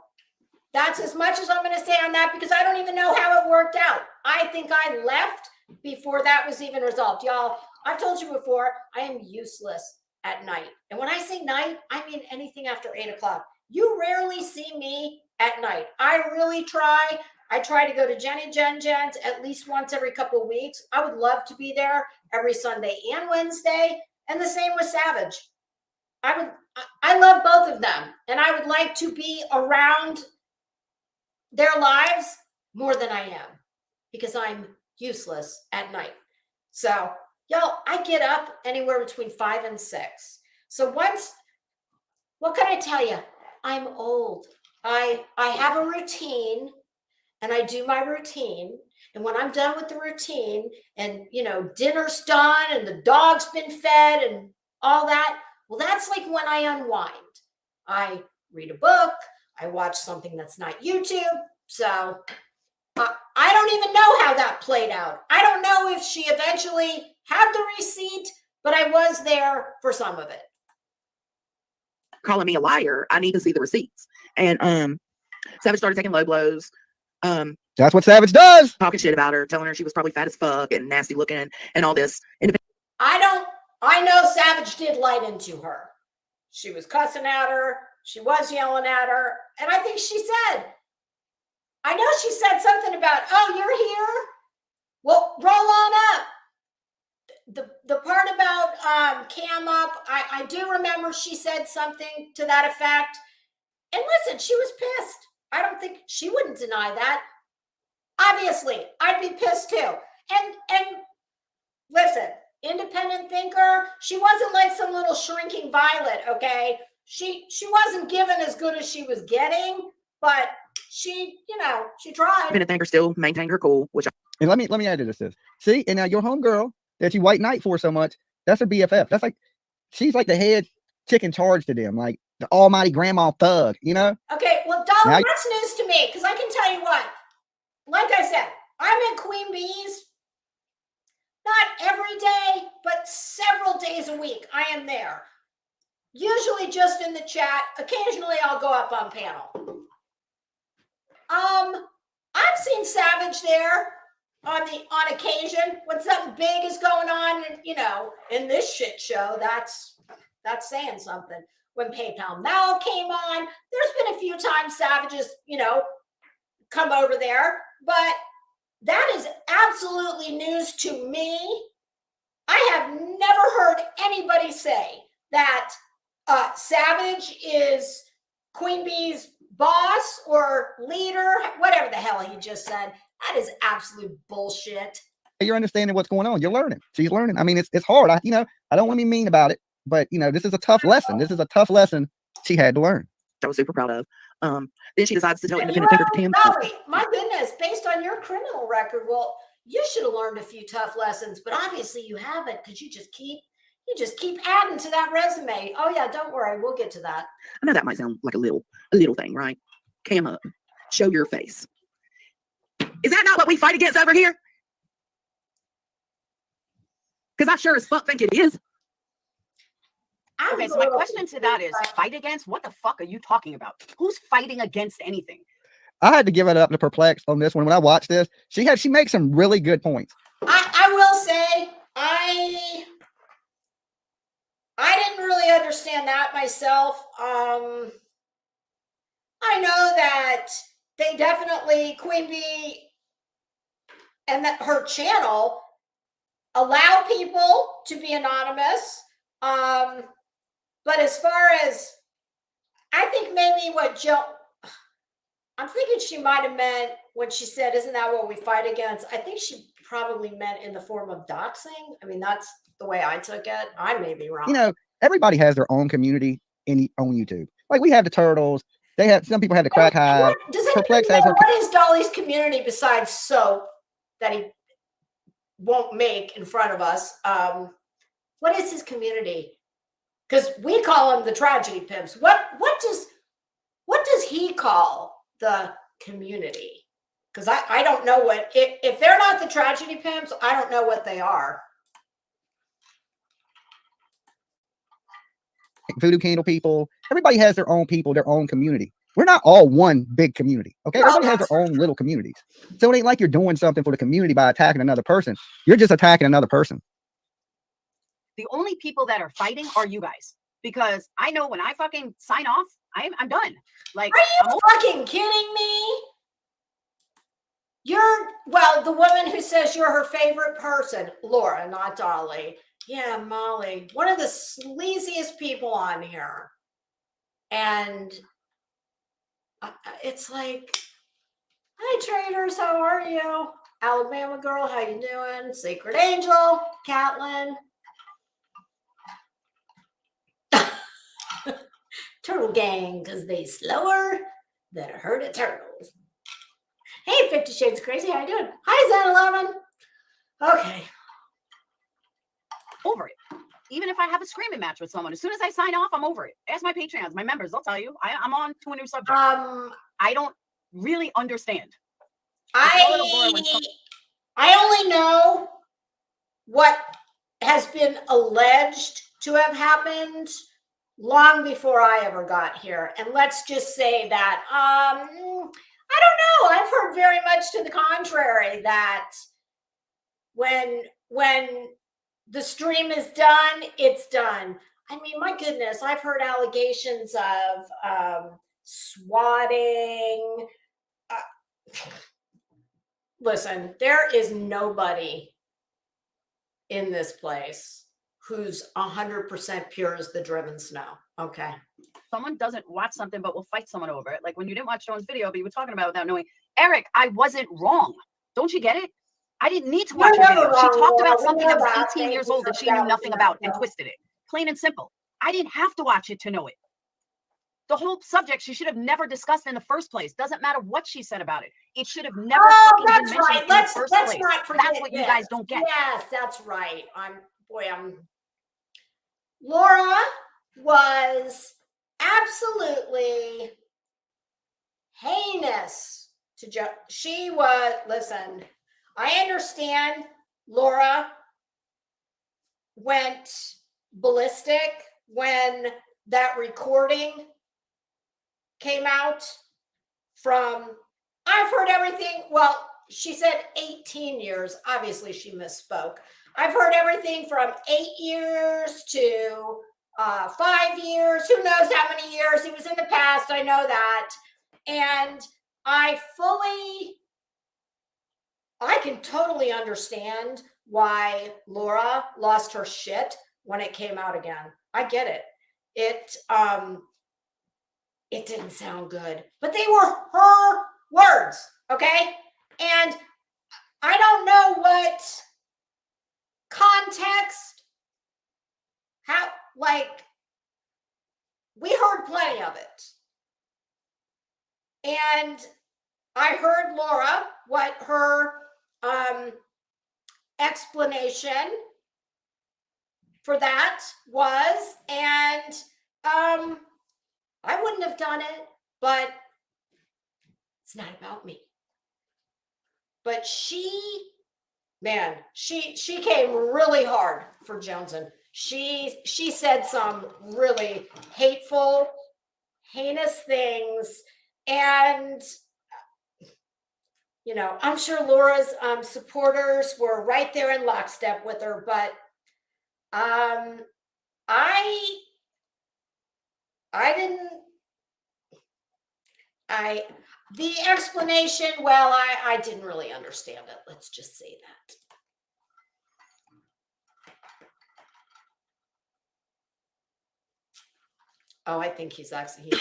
A: that's as much as I'm going to say on that, because I don't even know how it worked out. I think I left before that was even resolved. Y'all, I've told you before, I am useless at night. And when I say night, I mean anything after 8 o'clock. You rarely see me at night. I really try. I try to go to Jen's at least once every couple of weeks. I would love to be there every Sunday and Wednesday. And the same with Savage. I love both of them. And I would like to be around their lives more than I am, because I'm useless at night. So, y'all, I get up anywhere between 5 and 6. So what can I tell you? I'm old. I have a routine, and I do my routine. And when I'm done with the routine and, dinner's done and the dog's been fed and all that, well, that's like when I unwind. I read a book. I watch something that's not YouTube. So I don't even know how that played out. I don't know if she eventually had the receipt, but I was there for some of it.
D: Calling me a liar. I need to see the receipts. And Savage started taking low blows.
B: That's what Savage does.
D: Talking shit about her, telling her she was probably fat as fuck and nasty looking and all this.
A: I know Savage did light into her. She was cussing at her. She was yelling at her. And I think I know she said something about, oh, you're here? Well, roll on up. The part about cam up, I do remember she said something to that effect. And listen, she was pissed. I don't think she wouldn't deny that. Obviously, I'd be pissed too. And listen, independent thinker, she wasn't like some little shrinking violet, okay? She wasn't given as good as she was getting, but she tried.
D: Independent thinker still maintained her cool,
B: And let me add to this. See, and now your homegirl that you white knight for so much, that's her BFF. That's like, she's like the head chick in charge to them, like the almighty grandma thug,
A: Okay, well, Dolly, that's news to me, because I can tell you what, like I said, I'm in Queen Bee's not every day, but several days a week. I am there. Usually just in the chat. Occasionally I'll go up on panel. I've seen Savage there on occasion when something big is going on, and in this shit show, that's saying something. When PayPal Now came on, there's been a few times Savages, come over there, but that is absolutely news to me. I have never heard anybody say that Savage is Queen Bee's boss or leader, whatever the hell he just said. That is absolute bullshit.
B: You're understanding what's going on. You're learning. She's learning. I mean, it's hard. I don't want to be mean about it, but this is a tough lesson. This is a tough lesson she had to learn.
D: I was super proud of. Then she decides to tell independent thinker Tim.
A: My goodness, based on your criminal record, well, you should have learned a few tough lessons, but obviously you haven't, because you just keep adding to that resume. Oh yeah, don't worry, we'll get to that.
D: I know that might sound like a little thing, right? Cam up, show your face. Is that not what we fight against over here? Because I sure as fuck think it is.
C: Okay, so my question to that is, fight against? What the fuck are you talking about? Who's fighting against anything?
B: I had to give it up to Perplex on this one. When I watched this, she makes some really good points.
A: I will say, I didn't really understand that myself. I know that they definitely, Queen Bee and that her channel allow people to be anonymous. But as far as, I think maybe I'm thinking she might have meant when she said, isn't that what we fight against? I think she probably meant in the form of doxing. I mean, that's the way I took it. I may be wrong.
B: Everybody has their own community on YouTube. Like we have the turtles. Some people have the crack hive.
A: Perplex has her. What is Dolly's community besides soap that he won't make in front of us? What is his community? Because we call him the tragedy pimps. What does he call the community? Because I don't know what, if they're not the tragedy pimps, I don't know what they are.
B: Voodoo candle people. Everybody has their own people, their own community. We're not all one big community. Okay.
A: No,
B: Everybody has their own little communities. So it ain't like you're doing something for the community by attacking another person. You're just attacking another person.
C: The only people that are fighting are you guys. Because I know when I fucking sign off, I'm done. Like,
A: are you fucking kidding me? Well, the woman who says you're her favorite person, Laura, not Dolly. Yeah, Molly, one of the sleaziest people on here. And it's like, hi traders, how are you? Alabama girl, how you doing? Secret Angel, Catlin. Turtle gang, because they slower than a herd of turtles. Hey, 50 Shades Crazy, how you doing? Hi, Zen11. Okay.
C: Over it. Even if I have a screaming match with someone, as soon as I sign off, I'm over it. Ask my Patreons, my members, they'll tell you. I'm on to a new subject. I don't really understand.
A: I only know what has been alleged to have happened long before I ever got here. And let's just say that, I don't know. I've heard very much to the contrary that when the stream is done, it's done. I mean, my goodness, I've heard allegations of swatting. Listen, there is nobody in this place who's 100% pure as the driven snow. Okay.
C: Someone doesn't watch something, but will fight someone over it. Like when you didn't watch Joan's video, but you were talking about it without knowing, Eric, I wasn't wrong. Don't you get it? I didn't need to watch her video. She talked about something that was 18 years old that she knew nothing about and twisted it. Plain and simple. I didn't have to watch it to know it. The whole subject she should have never discussed in the first place. Doesn't matter what she said about it. It should have never fucking been mentioned in the first place. That's what you guys don't get.
A: Yes, that's right. Laura was absolutely heinous to she was, listen, I understand Laura went ballistic when that recording came out from, I've heard everything. Well, she said 18 years. Obviously, she misspoke. I've heard everything from 8 years to 5 years. Who knows how many years? It was in the past. I know that. And I can totally understand why Laura lost her shit when it came out again. I get it. It didn't sound good, but they were her words, okay? And I don't know what context, how, like, we heard plenty of it. And I heard Laura, what her explanation for that was, and I wouldn't have done it, but it's not about me. But she came really hard for Joneson. She said some really hateful, heinous things, and you know, I'm sure Laura's supporters were right there in lockstep with her, but the explanation, well, I didn't really understand it. Let's just say that. Oh, I think he's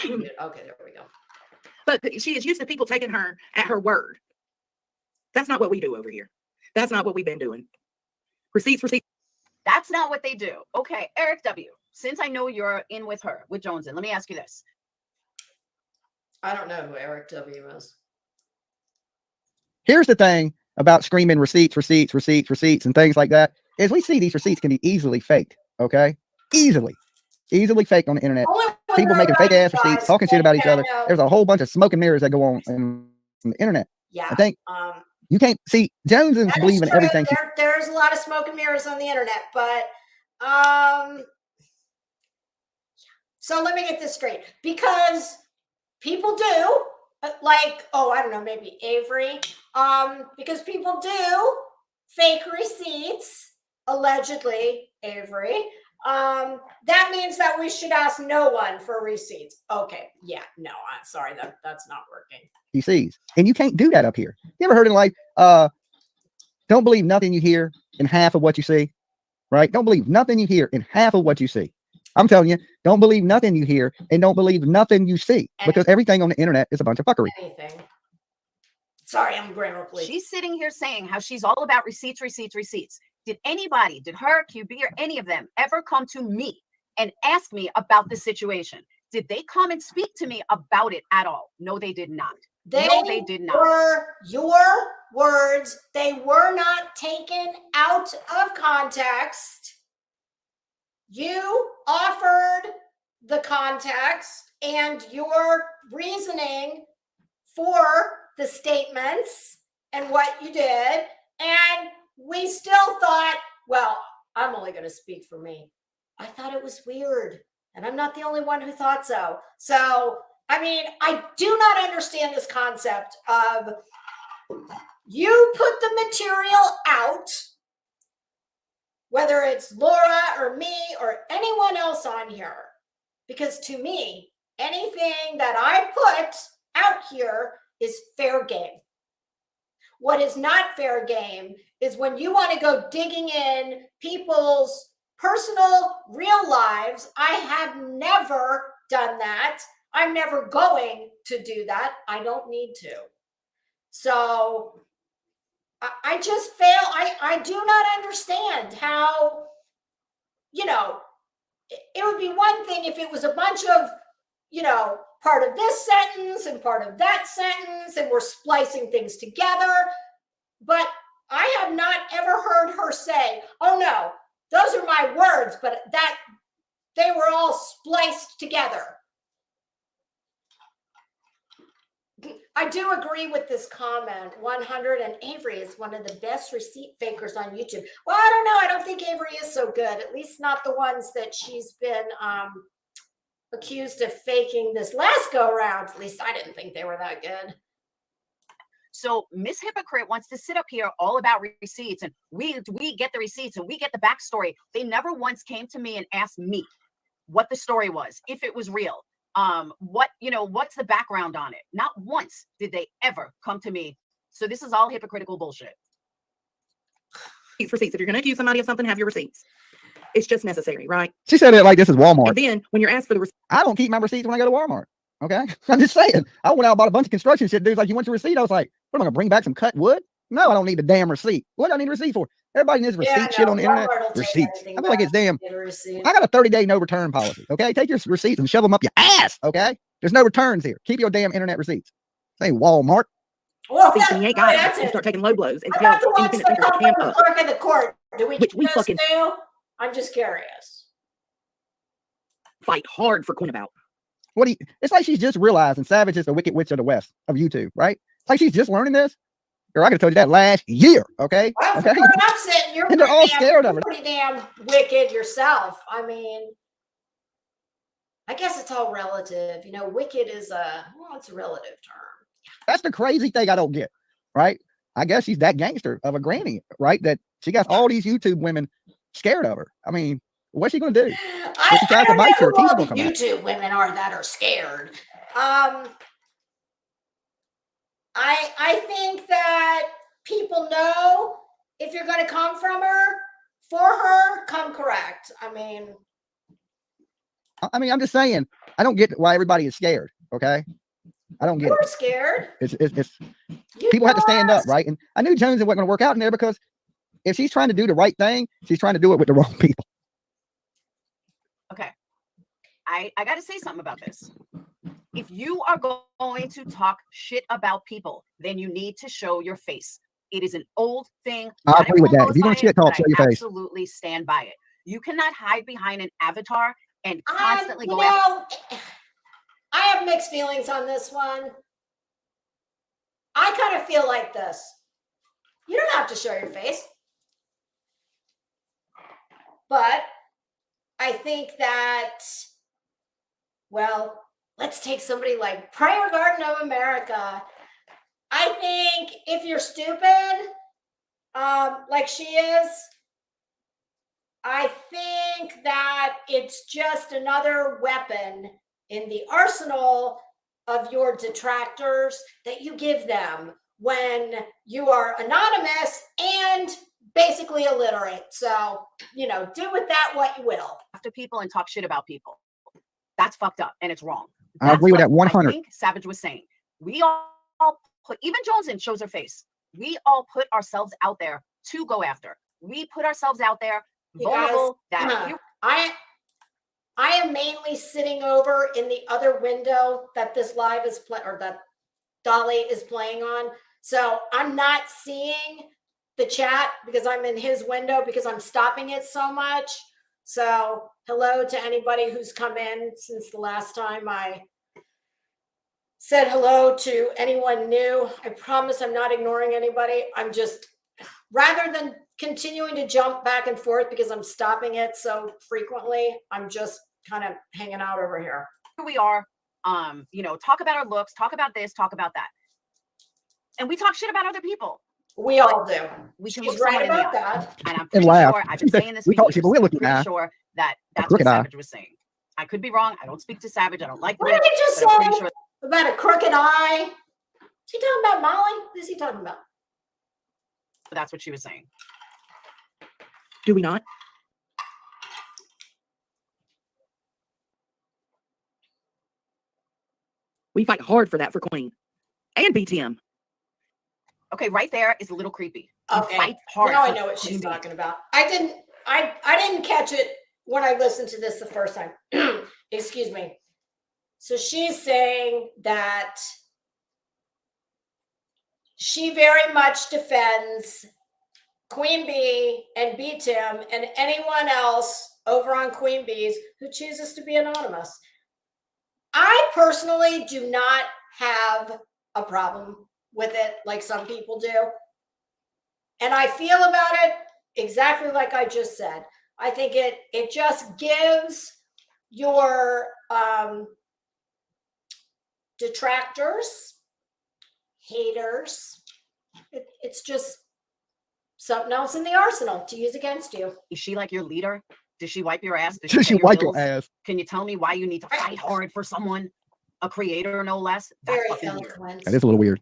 A: muted. Okay, there we go.
D: But she is used to people taking her at her word. That's not what we do over here. That's not what we've been doing. Receipts.
C: That's not what they do. Okay, Eric W., since I know you're in with her, with Joneson, let me ask you this.
A: I don't know who Eric W. is.
B: Here's the thing about screaming receipts and things like that, is we see these receipts can be easily faked, okay? Easily faked on the internet. People making fake ass receipts, talking shit about each other. There's a whole bunch of smoke and mirrors that go on the internet.
A: Yeah.
B: I think you can't see Jonesans believe in everything.
A: There's a lot of smoke and mirrors on the internet, but so let me get this straight, because people do like, oh, I don't know, maybe Avery, because people do fake receipts, allegedly, Avery. That means that we should ask no one for receipts. Okay, yeah, no, I'm sorry, that's not working.
B: He sees, and you can't do that up here. You ever heard in life, don't believe nothing you hear in half of what you see, right? Don't believe nothing you hear in half of what you see. I'm telling you, don't believe nothing you hear, and don't believe nothing you see, because everything on the internet is a bunch of fuckery.
A: Anything. Sorry, I'm grammar, please.
C: She's sitting here saying how she's all about receipts. Did her, QB, or any of them ever come to me and ask me about the situation? Did they come and speak to me about it at all? No, they did not. They did not.
A: Were your words. They were not taken out of context. You offered the context and your reasoning for the statements and what you did. And we still thought, well, I'm only going to speak for me. I thought it was weird. And I'm not the only one who thought so. So, I mean, I do not understand this concept of you put the material out, whether it's Laura or me or anyone else on here, because to me, anything that I put out here is fair game. What is not fair game is when you want to go digging in people's personal, real lives. I have never done that. I'm never going to do that. I don't need to. So I just fail. I do not understand how, you know, it would be one thing if it was a bunch of, you know, part of this sentence and part of that sentence, and we're splicing things together. But I have not ever heard her say, oh no, those are my words, but that they were all spliced together. I do agree with this comment. 100, and Avery is one of the best receipt fakers on YouTube. Well, I don't know. I don't think Avery is so good, at least not the ones that she's been accused of faking this last go around. At least I didn't think they were that good.
C: So Miss Hypocrite wants to sit up here all about receipts, and we get the receipts and we get the backstory. They never once came to me and asked me what the story was, if it was real. What's the background on it? Not once did they ever come to me. So this is all hypocritical bullshit.
D: These receipts. If you're going to accuse somebody of something, have your receipts. It's just necessary, right?
B: She said it like this is Walmart.
D: And then when you're asked for the receipts,
B: I don't keep my receipts when I go to Walmart. Okay, I'm just saying. I went out and bought a bunch of construction shit. Dude's like, you want your receipt? I was like, what am I gonna bring back some cut wood? No, I don't need the damn receipt. What do I need a receipt for? Everybody needs receipt shit on the internet. Receipts. I feel like it's damn. I got a 30-day no return policy. Okay, take your receipts and shove them up your ass. Okay, there's no returns here. Keep your damn internet receipts. Say Walmart.
A: Well,
D: you ain't got it. You start taking low blows and
A: tell independent thinkers to camp up. Clerk of the court. Do we
D: Which we fucking
A: do? I'm just curious.
D: Fight hard for Quinn about.
B: It's like she's just realizing Savage is the wicked witch of the West of YouTube, right? It's like she's just learning this. Girl, I could have told you that last year, okay?
A: Well,
B: okay?
A: You're
B: and they're all scared of it.
A: Pretty damn wicked yourself. I mean, I guess it's all relative. You know, wicked is it's a relative term.
B: That's the crazy thing I don't get, right? I guess she's that gangster of a granny, right? That she got all these YouTube women scared of her. I mean, what's she gonna do?
A: I don't know who all the YouTube women are that are scared. I think that people know if you're going to come from her, for her, come correct. I mean,
B: I'm just saying, I don't get why everybody is scared. Okay, I don't get it.
A: You're scared.
B: It's people have to stand up, right? And I knew Jones wasn't going to work out in there because if she's trying to do the right thing, she's trying to do it with the wrong people.
C: Okay. I got to say something about this. If you are going to talk shit about people, then you need to show your face. It is an old thing.
B: I agree with that. If you're going to shit talk, show your face.
C: Absolutely stand by it. You cannot hide behind an avatar and constantly go after.
A: I have mixed feelings on this one. I kind of feel like this. You don't have to show your face. But I think that, well, let's take somebody like Prayer Garden of America. I think if you're stupid, like she is, I think that it's just another weapon in the arsenal of your detractors that you give them when you are anonymous and basically illiterate. So, you know, do with that what you will.
C: After people and talk shit about people. That's fucked up and it's wrong.
B: I agree with that 100.
C: I think Savage was saying. We all put, even Johnson shows her face. We all put ourselves out there to go after. We put ourselves out there vulnerable.
A: I am mainly sitting over in the other window that this live is or that Dolly is playing on. So I'm not seeing the chat because I'm in his window because I'm stopping it so much. So hello to anybody who's come in since the last time I said hello to anyone new. I promise I'm not ignoring anybody. I'm just, rather than continuing to jump back and forth because I'm stopping it so frequently, I'm just kind of hanging out over here.
C: Here we are, you know, talk about our looks, talk about this, talk about that. And we talk shit about other people.
A: We all do.
C: She's right about that. And I'm pretty sure, I've been saying this
B: we
C: for
B: talk shit, but we're looking
C: pretty sure that that's what Savage was saying. I could be wrong. I don't speak to Savage. I don't like
A: what did he just say about a crooked eye? Is he talking about Molly? What is he talking about?
C: But that's what she was saying.
D: Do we not? We fight hard for that for Queen and BTM.
C: Okay, right there is a little creepy.
A: Okay.
C: Fight hard.
A: Now I know what she's talking about. I didn't catch it when I listened to this the first time. Excuse me. So she's saying that she very much defends Queen Bee and BTM and anyone else over on Queen Bee's who chooses to be anonymous. I personally do not have a problem with it like some people do. And I feel about it exactly like I just said. I think it just gives your detractors, haters, it's just something else in the arsenal to use against you.
C: Is she like your leader? Does she wipe your ass?
B: Does she wipe your ass?
C: Can you tell me why you need to fight hard for someone? A creator, no less?
A: That's very eloquent.
B: That is a little weird.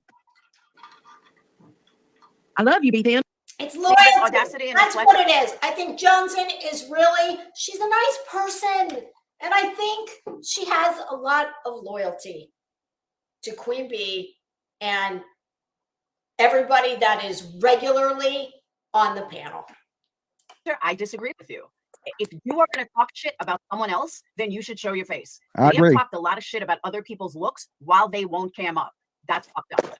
D: I love you, BTM.
A: It's loyalty.
C: Audacity.
A: That's what it is. I think Johnson is really, she's a nice person. And I think she has a lot of loyalty to Queen Bee and everybody that is regularly on the panel.
C: I disagree with you. If you are going to talk shit about someone else, then you should show your face.
B: I agree.
C: They have talked a lot of shit about other people's looks while they won't cam up. That's fucked up.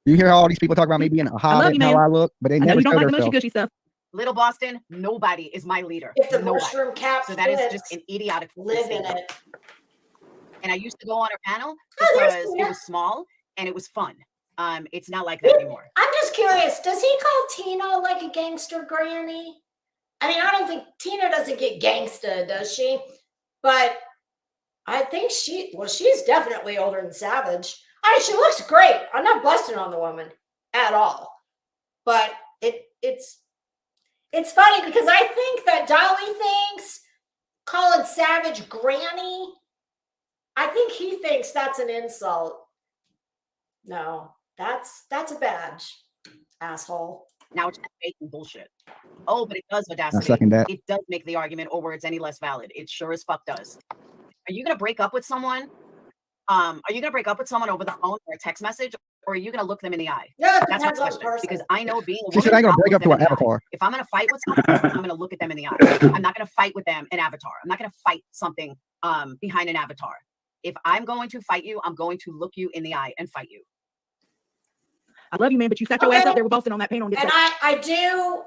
B: You hear all these people talk about me being a hobbit and how I look, but they never
D: you don't
B: show
D: like the
B: themselves.
D: mushy stuff.
C: Little Boston, nobody is my leader.
A: If the
C: Nobody.
A: mushroom cap
C: So that is just an idiotic
A: live in it.
C: And I used to go on her panel because it was small and it was fun. It's not like that anymore.
A: I'm just curious, does he call Tina like a gangster granny? I mean, I don't think Tina doesn't get gangsta, does she? But I think she's definitely older than Savage. I mean, she looks great. I'm not busting on the woman at all. But it's funny because I think that Dolly thinks calling Savage granny, I think he thinks that's an insult. No, that's a badge, asshole.
C: Now it's making bullshit. Oh, but it does Audacity.
B: I second that.
C: It does make the argument or words any less valid. It sure as fuck does. Are you gonna break up with someone? Are you gonna break up with someone over the phone or a text message, or are you gonna look them in the eye?
A: Yeah,
C: that's my question. Because I know being a woman,
B: She said I ain't gonna break up to an avatar.
C: If I'm gonna fight with someone, I'm gonna look at them in the eye. I'm not gonna fight with them in avatar. I'm not gonna fight something behind an avatar. If I'm going to fight you, I'm going to look you in the eye and fight you.
D: I love you, man, but you sat your ass up there with Boston on that panel.
A: And I do.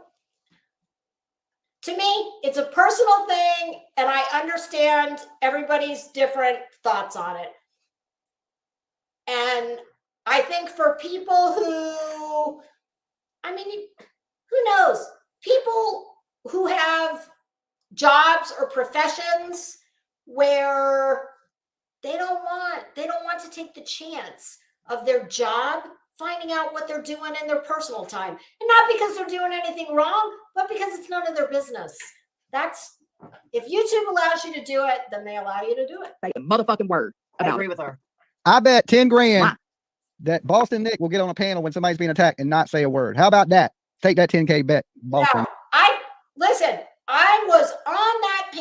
A: To me, it's a personal thing, and I understand everybody's different thoughts on it. And I think for people who, I mean, who knows? People who have jobs or professions where they don't want to take the chance of their job finding out what they're doing in their personal time. And not because they're doing anything wrong, but because it's none of their business. That's, if YouTube allows you to do it, then they allow you to do it.
D: Say a motherfucking word
C: I
D: about
C: agree
D: it.
C: with her.
B: I bet 10 grand
D: Why?
B: that Boston Nick will get on a panel when somebody's being attacked and not say a word. How about that? Take that 10K bet, Boston.
A: Now, I was on that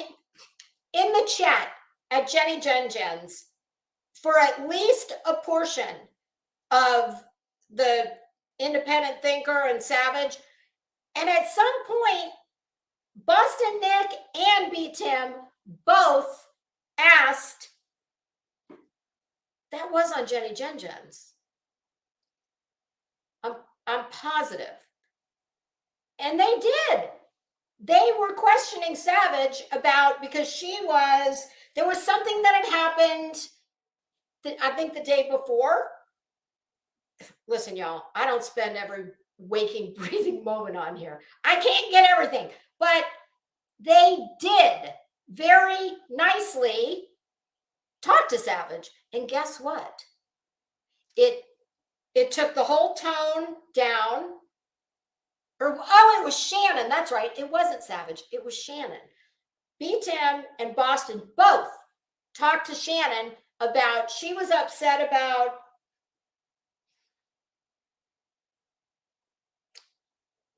A: in the chat at Jenny Jen's for at least a portion of the independent thinker and Savage. And at some point, Boston Nick and B. Tim both asked, that was on Jenny Jen's. I'm positive. And they did. They were questioning Savage about, because there was something that had happened, I think the day before. Listen, y'all, I don't spend every waking, breathing moment on here. I can't get everything, but they did very nicely talk to Savage. And guess what? It took the whole tone down. It was Shannon. That's right. It wasn't Savage. It was Shannon. B. Tim and Boston both talked to Shannon about, she was upset about,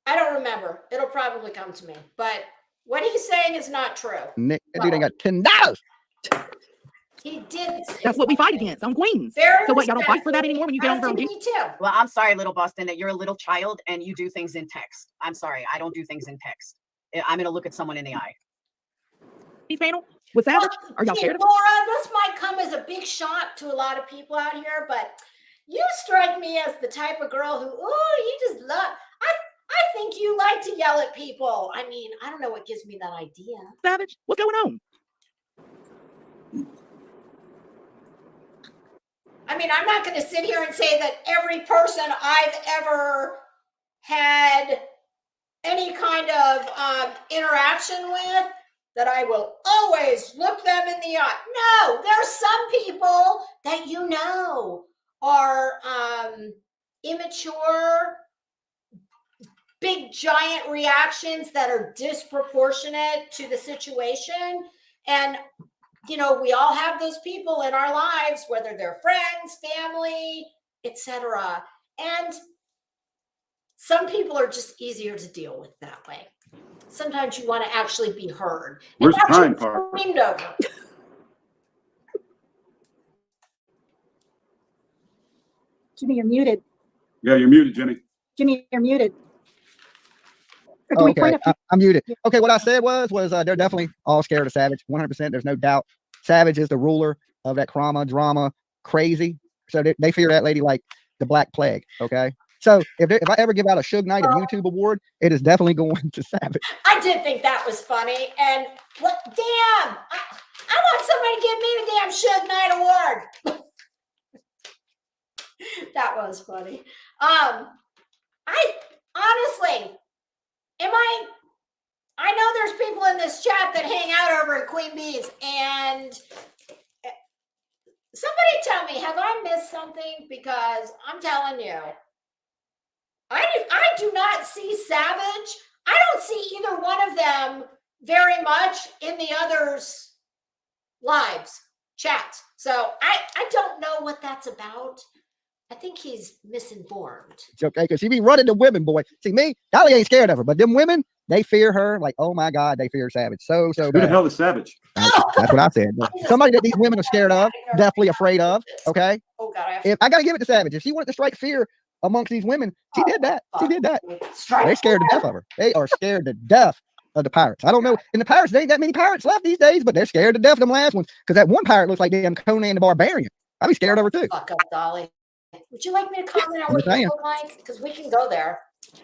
A: I don't remember. It'll probably come to me. But what he's saying is not true.
B: Nick, that dude ain't got $10.
A: He did.
D: That's what we fight against on Queens. So what, y'all don't fight for that anymore when you get on from
A: Me too.
C: Well, I'm sorry, little Boston, that you're a little child and you do things in text. I'm sorry. I don't do things in text. I'm going to look at someone in the eye.
D: These panel with Savage? Are y'all scared of
A: Laura, this might come as a big shock to a lot of people out here, but you strike me as the type of girl who, you just love, I think you like to yell at people. I mean, I don't know what gives me that idea.
D: Savage? What's going on?
A: I mean, I'm not going to sit here and say that every person I've ever had any kind of interaction with, that I will always look them in the eye. No, there's some people that you know are immature, big giant reactions that are disproportionate to the situation. And we all have those people in our lives, whether they're friends, family, etc. And some people are just easier to deal with that way. Sometimes you want to actually be heard.
E: Where's the crying part?
A: Screamed over.
F: Jimmy, you're muted.
E: Yeah, you're muted, Jenny.
F: Jimmy, you're muted.
B: Okay, I'm muted. Okay, what I said was they're definitely all scared of Savage. 100%. There's no doubt. Savage is the ruler of that drama, crazy. So they fear that lady like the Black Plague. Okay. So if I ever give out a Suge Knight of YouTube award, it is definitely going to Savage.
A: I did think that was funny. And what? Damn! I want somebody to give me the damn Suge Knight award. That was funny. I honestly, I know there's people in this chat that hang out over at Queen Bee's, and somebody tell me, have I missed something? Because I'm telling you, I do not see Savage. I don't see either one of them very much in the others' lives, chats. So I don't know what that's about. I think he's misinformed.
B: It's okay, because she be running to women, boy. See, me, Dolly ain't scared of her, but them women, they fear her like, oh my God, they fear Savage. So
E: Who
B: bad.
E: the hell is Savage?
B: That's what I said. Somebody that these women are scared of, definitely afraid of. Okay.
A: Oh God,
B: If I gotta give it to Savage, if she wanted to strike fear amongst these women, she did that. She did that. They're scared to death of her. They are scared to death of the pirates. I don't know. In the pirates, there ain't that many pirates left these days, but they're scared to death of them last ones. Because that one pirate looks like damn Conan the Barbarian. I'd be scared of her too.
A: Fuck up, Dolly. Would you like me to comment on what you look like? Because we can go there.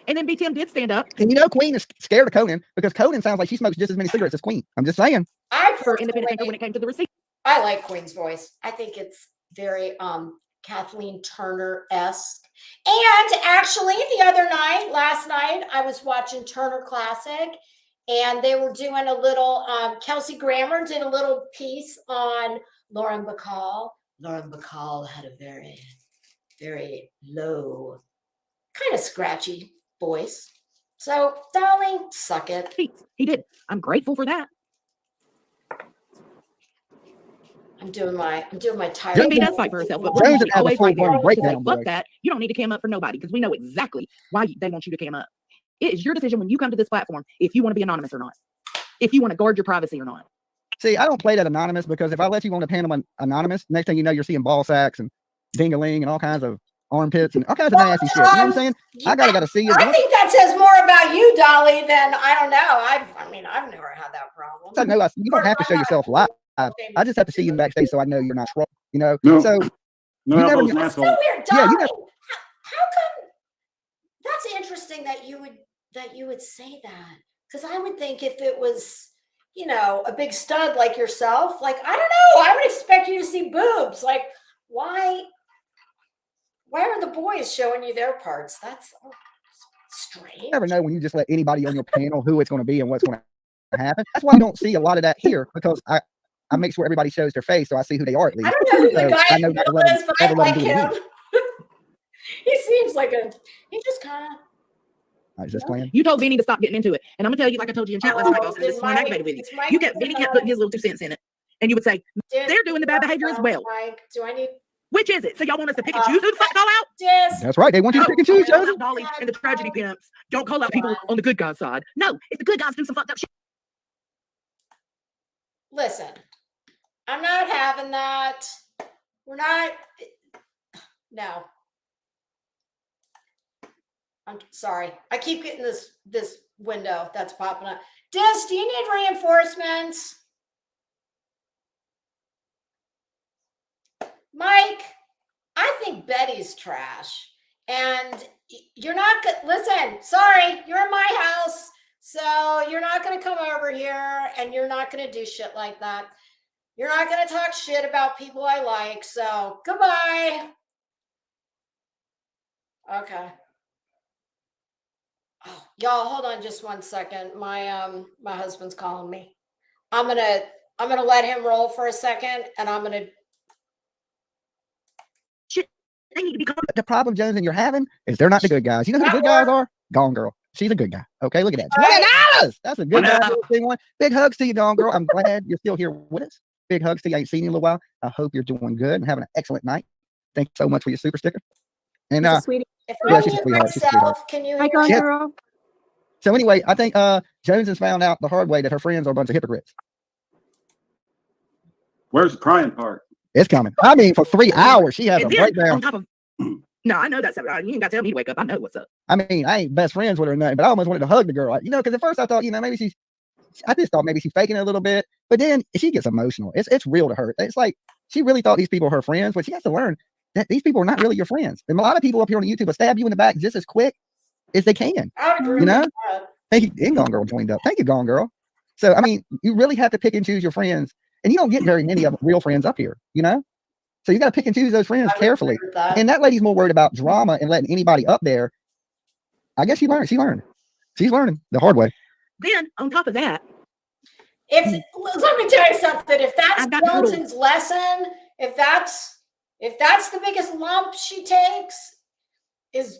D: And then BTM did stand up.
B: And Queen is scared of Conan because Conan sounds like she smokes just as many cigarettes as Queen. I'm just saying.
A: I
D: Her independent thinker when it came to the receipt.
A: I like Queen's voice. I think it's very Kathleen Turner-esque. And actually, last night, I was watching Turner Classic, and they were doing a little, Kelsey Grammer did a little piece on Lauren Bacall. Lauren Bacall had a very, very low, kind of scratchy voice. So, Dolly, suck it.
D: He did. I'm grateful for that.
A: I'm doing my tired.
D: Young B does fight for herself, but we're
B: Jones has a
D: always right there.
B: full-blown
D: To say,
B: breakdown,
D: fuck
B: boy.
D: that. You don't need to cam up for nobody because we know exactly why they want you to cam up. It is your decision when you come to this platform if you want to be anonymous or not, if you want to guard your privacy or not.
B: See, I don't play that anonymous because if I let you on the panel anonymous, next thing you know, you're seeing ball sacks and ding-a-ling and all kinds of armpits and all kinds of nasty shit. You know what I'm saying? I gotta see you.
A: I think that says more about you, Dolly, than I don't know. I've never had that problem.
B: I know you don't have to show yourself live. I just have to see you backstage so I know you're not troll. You know,
E: No.
B: so
E: No,
B: You never
E: elbows
B: knew-
E: and
A: That's so
E: asshole.
A: weird,
B: Yeah,
A: Dolly.
B: you never-
A: How come? That's interesting that you would say that, because I would think if it was, a big stud like yourself, like, I don't know, I would expect you to see boobs. Like, why are the boys showing you their parts? That's strange.
B: you never know when you just let anybody on your panel who it's going to be and what's going to happen. That's why I don't see a lot of that here because I make sure everybody shows their face so I see who they are at least.
A: I don't know who the
B: So
A: guy
B: I know not to let
A: is,
B: them-
A: but I
B: never let them
A: like
B: do it
A: him. He seems like he just kind of.
B: I was just playing.
D: You told Vinny to stop getting into it. And I'm going to tell you, like I told you in chat last night, boss, and this is why I aggravated with you. You kept, Vinny kept putting his little 2 cents in it. And you would say, they're doing the bad behavior as well.
A: Mike, do I need
D: Which is it? So y'all want us to pick and choose who the fuck call out?
A: this?
B: That's right. They want you to pick and choose,
D: Don't call
B: Joseph.
D: out Dolly and the tragedy pimps. Don't call out people on the good guy's side. No, if the good guys do some fucked up shit.
A: Listen, I'm not having that. We're not. No. I'm sorry. I keep getting this window that's popping up. Dis, do you need reinforcements? Mike, I think Betty's trash. And you're not good. Listen, sorry, you're in my house. So you're not going to come over here and you're not going to do shit like that. You're not going to talk shit about people I like. So goodbye. Okay. Oh, y'all, hold on just 1 second. My husband's calling me. I'm gonna let him roll for a second, and I'm gonna.
D: They need to be called.
B: The problem, Jones, and you're having is they're not the good guys. You know who the good guys are? Gone Girl. She's a good guy. Okay, look at that. $20. That's a good guy. One. Big hugs to you, Gone Girl. I'm glad you're still here with us. Big hugs to you. I ain't seen you in a little while. I hope you're doing good and having an excellent night. Thank you so much for your super sticker. And
F: She's a sweetie.
A: If
B: Yeah,
A: I
B: she's a
A: mute
B: sweetheart. She's a sweetheart.
A: myself, can you?
F: Hi,
A: hear
F: Gone
A: me?
B: Yeah.
F: Girl.
B: so anyway, I think Jones has found out the hard way that her friends are a bunch of hypocrites.
E: Where's the crying part?
B: It's coming. I mean, for 3 hours, she has a
D: And then
B: breakdown.
D: on top of, no, I know that's, you ain't got to tell me to wake up. I know what's up.
B: I mean, I ain't best friends with her or nothing, but I almost wanted to hug the girl. Because at first I thought, maybe I just thought maybe she's faking it a little bit. But then she gets emotional. It's real to her. It's like she really thought these people are her friends, but she has to learn that these people are not really your friends. And a lot of people up here on YouTube will stab you in the back just as quick as they can.
A: I would agree
B: You know?
A: with that.
B: Thank you. And Gone Girl joined up. Thank you, Gone Girl. So, I mean, you really have to pick and choose your friends. And you don't get very many of real friends up here, So you got to pick and choose those friends
A: I would
B: carefully.
A: agree with that.
B: And that lady's more worried about drama and letting anybody up there. I guess she learned. She's learning the hard way.
D: Then on top of that,
A: Let me tell you something. If that's
D: I've got this little-
A: Wilton's lesson, if that's the biggest lump she takes, is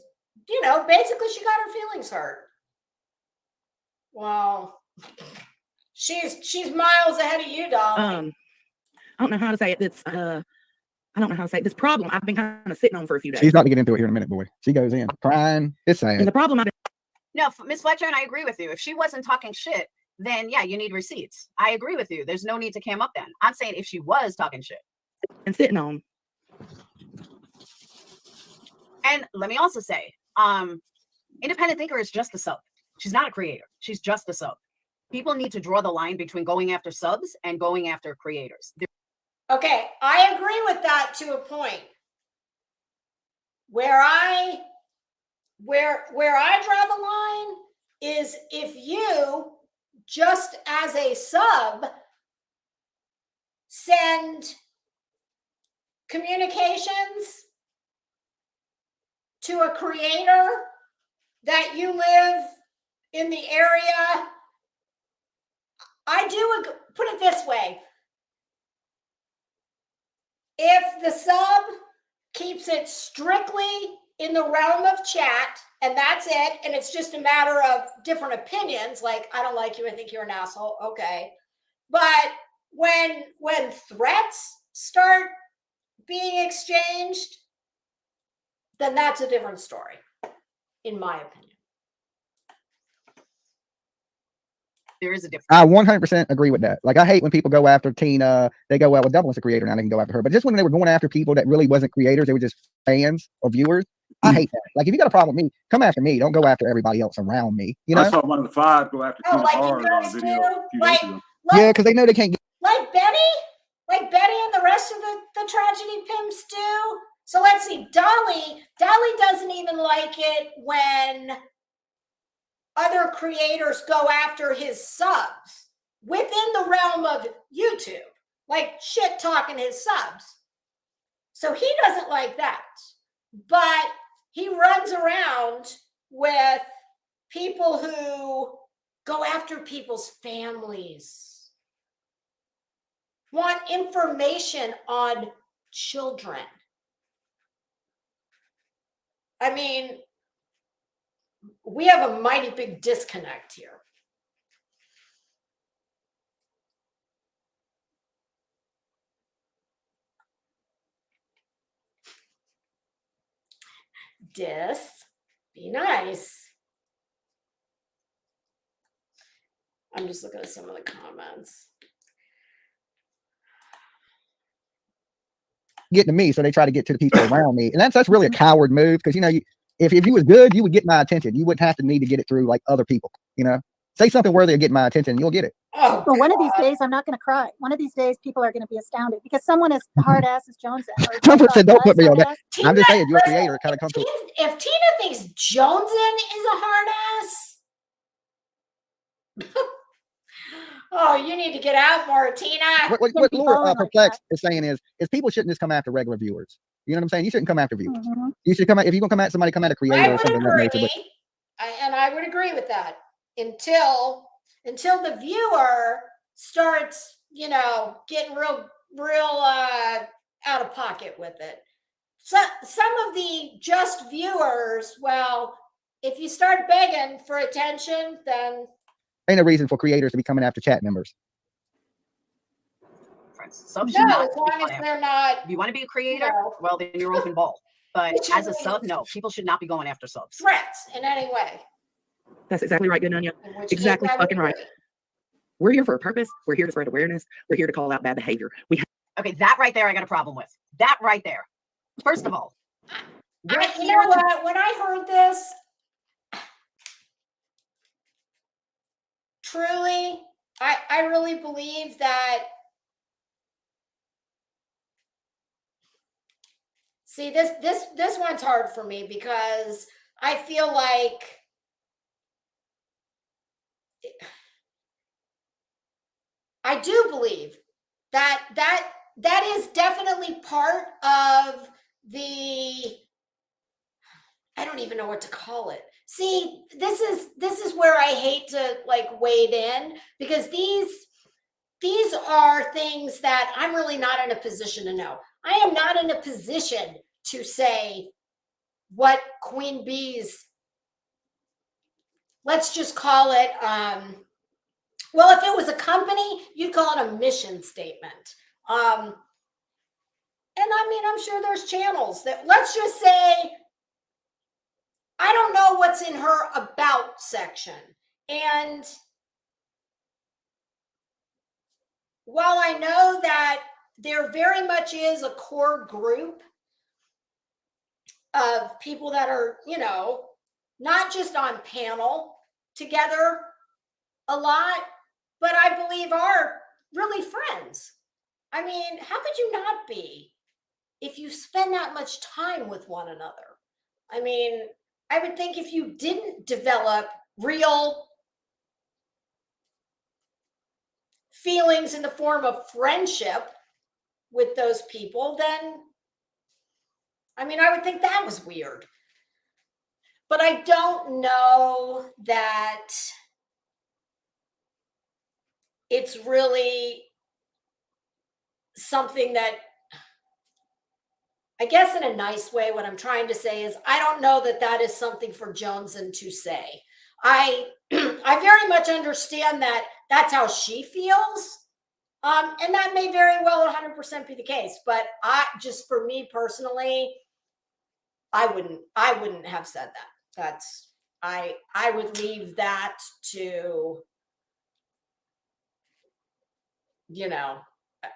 A: basically she got her feelings hurt. Well, she's miles ahead of you, Dolly.
D: I don't know how to say it. It's I don't know how to say it. This problem I've been kind of sitting on for a few days.
B: She's about to get into it here in a minute, boy. She goes in crying. It's
D: And
B: sad.
D: the problem I've
C: No, Miss Fletcher, and I agree with you. If she wasn't talking shit, then yeah, you need receipts. I agree with you. There's no need to cam up then. I'm saying if she was talking shit.
D: been sitting on.
C: And let me also say, independent thinker is just a sub. She's not a creator. She's just a sub. People need to draw the line between going after subs and going after creators.
A: Okay, I agree with that to a point. Where I draw the line is if you, just as a sub, send communications to a creator that you live in the area, I do put it this way. If the sub keeps it strictly in the realm of chat and that's it, and it's just a matter of different opinions, like, I don't like you, I think you're an asshole, okay. But when threats start being exchanged, then that's a different story, in my opinion.
C: There is a difference.
B: I 100% agree with that. Like, I hate when people go after Tina. They go, well, Double's a creator, now they can go after her. But just when they were going after people that really wasn't creators, they were just fans or viewers. I hate that. Like, if you got a problem with me, come after me. Don't go after everybody else around me. You know?
E: I saw one of the 5 go after Tina
A: like
E: Hard
A: you
E: on
A: guys
E: a video
A: do?
E: a few days ago.
B: Yeah, because they know they can't get.
A: Like Betty and the rest of the tragedy pimps do. So let's see, Dolly doesn't even like it when other creators go after his subs within the realm of YouTube, like shit talking his subs. So he doesn't like that, but he runs around with people who go after people's families, want information on children. I mean, we have a mighty big disconnect here. Be nice. I'm just looking at some of the comments.
B: Get to me, so they try to get to the people around me, and that's really a coward move, because, you know, if you was good, you would get my attention. You wouldn't have to need to get it through like other people. You know, say something worthy of getting my attention, you'll get it.
A: Oh,
F: Well, one of these days, I'm not going to cry. One of these days, people are going to be astounded because someone as hard ass as Jones.
B: Someone said, "Don't put me on that."
A: Tina,
B: I'm just saying, you're a creator. It kind of comes to.
A: If Tina thinks Joneson is a hard ass, oh, you need to get out more, Tina.
B: What Laura Perplex is saying is people shouldn't just come after regular viewers. You know what I'm saying? You shouldn't come after viewers.
F: Mm-hmm.
B: You should come at, if you're gonna come at somebody, come at a creator or something of that nature. But
A: I would agree with that until the viewer starts, you know, getting real out of pocket with it. So some of the just viewers, well, if you start begging for attention, then
B: ain't no reason for creators to be coming after chat members.
C: Subs
A: no,
C: should not
A: as long
C: be
A: as they're not.
C: If you want to be a creator,
A: No.
C: well, then you're open ball. But as a sub, no, people should not be going after subs.
A: Threats in any way.
D: That's exactly right, good Nunya.
A: In which
D: Exactly
A: case I would
D: fucking right.
A: agree.
D: We're here for a purpose. We're here to spread awareness. We're here to call out bad behavior.
C: Okay, that right there, I got a problem with. That right there. First of all,
A: You know what? When I heard this, truly, I really believe that. See, this one's hard for me because I feel like I do believe that is definitely part of the, I don't even know what to call it. See, this is where I hate to like wade in, because these are things that I'm really not in a position to know. I am not in a position to say what Queen Bee's, let's just call it, well, if it was a company, you'd call it a mission statement. And I mean, I'm sure there's channels that, let's just say, I don't know what's in her about section. And while I know that there very much is a core group of people that are, you know, not just on panel together a lot, but I believe are really friends. I mean, how could you not be if you spend that much time with one another? I mean, I would think if you didn't develop real feelings in the form of friendship with those people, then, I mean, I would think that was weird. But I don't know that it's really something that, I guess in a nice way, what I'm trying to say is I don't know that that is something for Joneson to say. I very much understand that that's how she feels. And that may very well 100% be the case, but just for me personally, I wouldn't have said that. I would leave that to,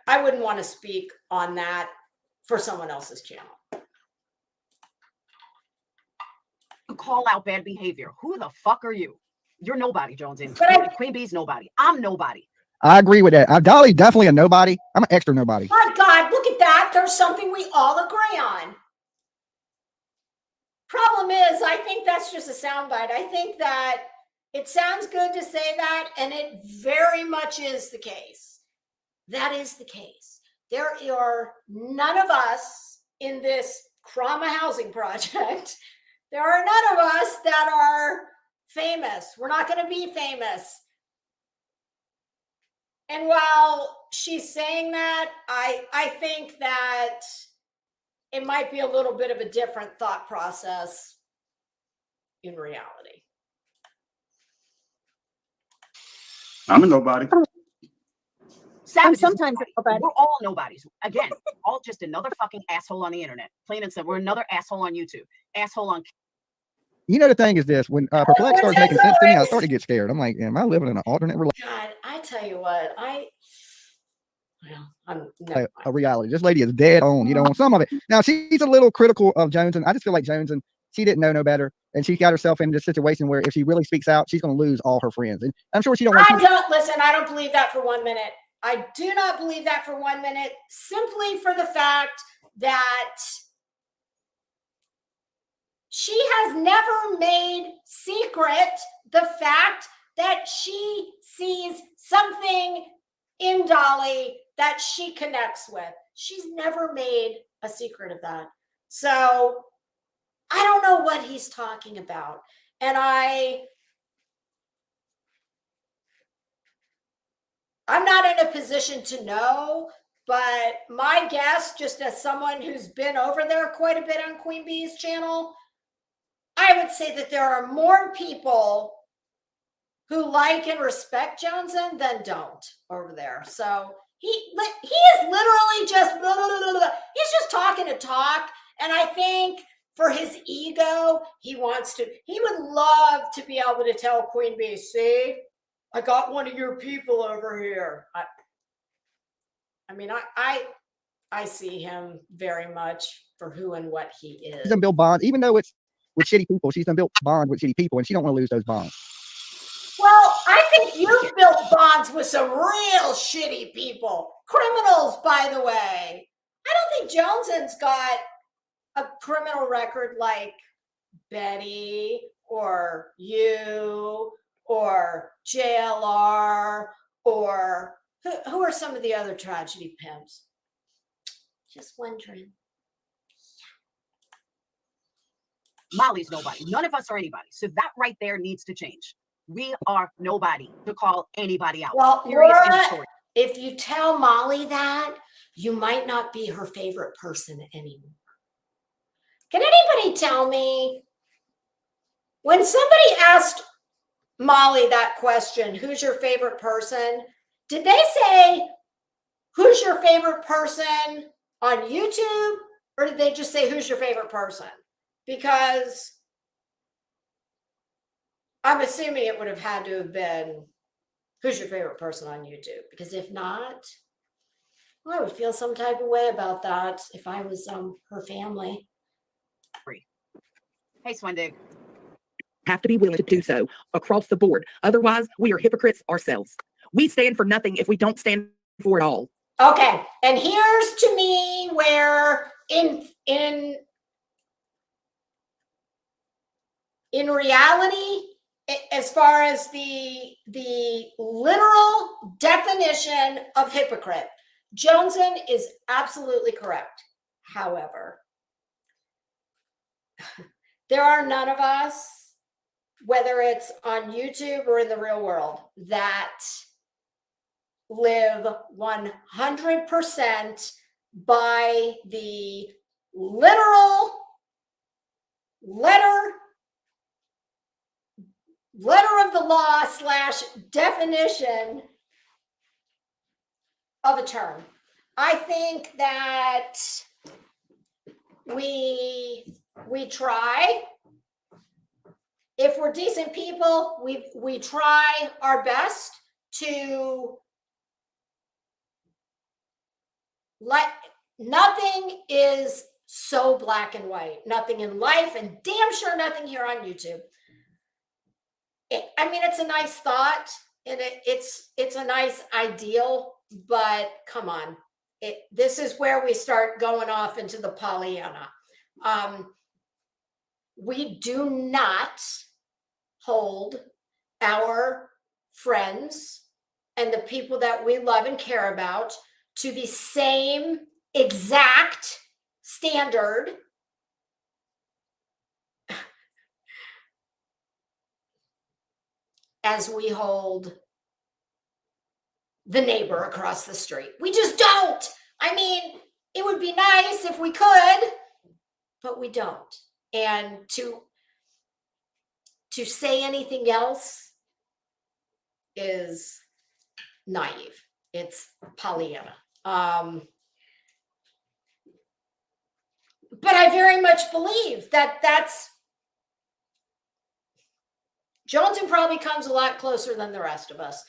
A: I wouldn't want to speak on that for someone else's channel.
C: Call out bad behavior. Who the fuck are you? You're nobody, Joneson. Queen Bee's nobody. I'm nobody.
B: I agree with that. Dolly definitely a nobody. I'm an extra nobody.
A: My God, look at that. There's something we all agree on. Problem is, I think that's just a soundbite. I think that it sounds good to say that, and it very much is the case. That is the case. There are none of us in this Krama housing project. There are none of us that are famous. We're not going to be famous. And while she's saying that, I think that it might be a little bit of a different thought process in reality.
E: I'm a nobody.
C: Savage
F: sometimes nobody.
C: We're all nobodies. Again, all just another fucking asshole on the internet. Plain and simple. We're another asshole on YouTube. Asshole on.
B: You know, the thing is this, when Perplex starts making sense to me, I start to get scared. I'm like, am I living in an alternate reality?
A: God, I tell you what, I'm
B: a reality. This lady is dead on, on some of it. Now, she's a little critical of Joneson. I just feel like Joneson, she didn't know no better. And she got herself into a situation where if she really speaks out, she's going to lose all her friends. And I'm sure she don't want
A: listen, I don't believe that for 1 minute. I do not believe that for 1 minute, simply for the fact that she has never made secret the fact that she sees something in Dolly that she connects with. She's never made a secret of that. So I don't know what he's talking about. And I'm not in a position to know, but my guess, just as someone who's been over there quite a bit on Queen Bee's channel, I would say that there are more people who like and respect Joneson than don't over there. So he is literally just, he's just talking to talk. And I think for his ego, he would love to be able to tell Queen Bee, see, I got one of your people over here. I see him very much for who and what he is.
B: She's done build bonds, even though it's with shitty people. She's done built bond with shitty people, and she don't want to lose those bonds.
A: Well, I think you've built bonds with some real shitty people. Criminals, by the way. I don't think Joneson's got a criminal record like Betty or you or JLR or who are some of the other tragedy pimps? Just wondering.
C: Molly's nobody. None of us are anybody. So that right there needs to change. We are nobody to call anybody out.
A: Well, Laura, if you tell Molly that, you might not be her favorite person anymore. Can anybody tell me, when somebody asked Molly that question, who's your favorite person? Did they say, who's your favorite person on YouTube? Or did they just say, who's your favorite person? Because I'm assuming it would have had to have been, who's your favorite person on YouTube? Because if not, well, I would feel some type of way about that if I was her family.
C: Hey, Swendig.
D: Have to be willing to do so across the board. Otherwise, we are hypocrites ourselves. We stand for nothing if we don't stand for it all.
A: Okay, and here's to me where in reality, as far as the literal definition of hypocrite, Joneson is absolutely correct. However, there are none of us, whether it's on YouTube or in the real world, that live 100% by the literal letter of the law / definition of a term. I think that we try. If we're decent people, we try our best to nothing is so black and white. Nothing in life, and damn sure nothing here on YouTube. I mean, it's a nice thought, and it's a nice ideal, but come on. This is where we start going off into the Pollyanna. We do not hold our friends and the people that we love and care about to the same exact standard as we hold the neighbor across the street. We just don't. I mean, it would be nice if we could, but we don't. And to say anything else is naive. It's Pollyanna. But I very much believe that's Johnson probably comes a lot closer than the rest of us,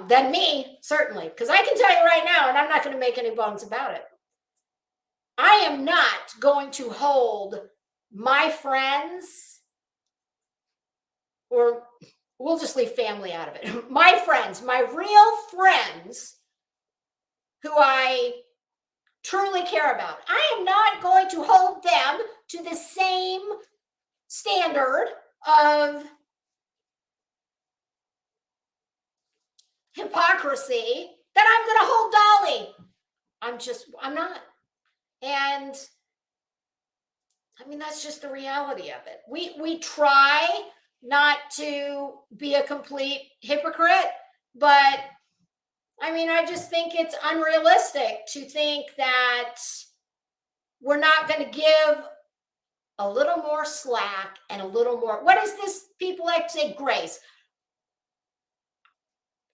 A: than me, certainly, because I can tell you right now, and I'm not going to make any bones about it, I am not going to hold my friends, or we'll just leave family out of it, my friends, my real friends who I truly care about, I am not going to hold them to the same standard of hypocrisy that I'm going to hold Dolly. I'm not. And I mean, that's just the reality of it. We try not to be a complete hypocrite, but I mean, I just think it's unrealistic to think that we're not going to give a little more slack and a little more, what is this people like to say, grace?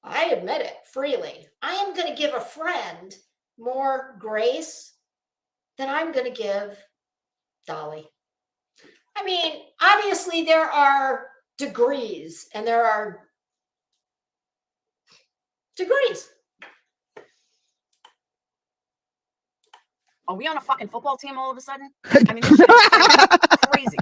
A: I admit it freely. I am going to give a friend more grace than I'm going to give Dolly. I mean, obviously there are degrees and there are degrees.
C: Are we on a fucking football team all of a sudden? I mean, this shit is crazy.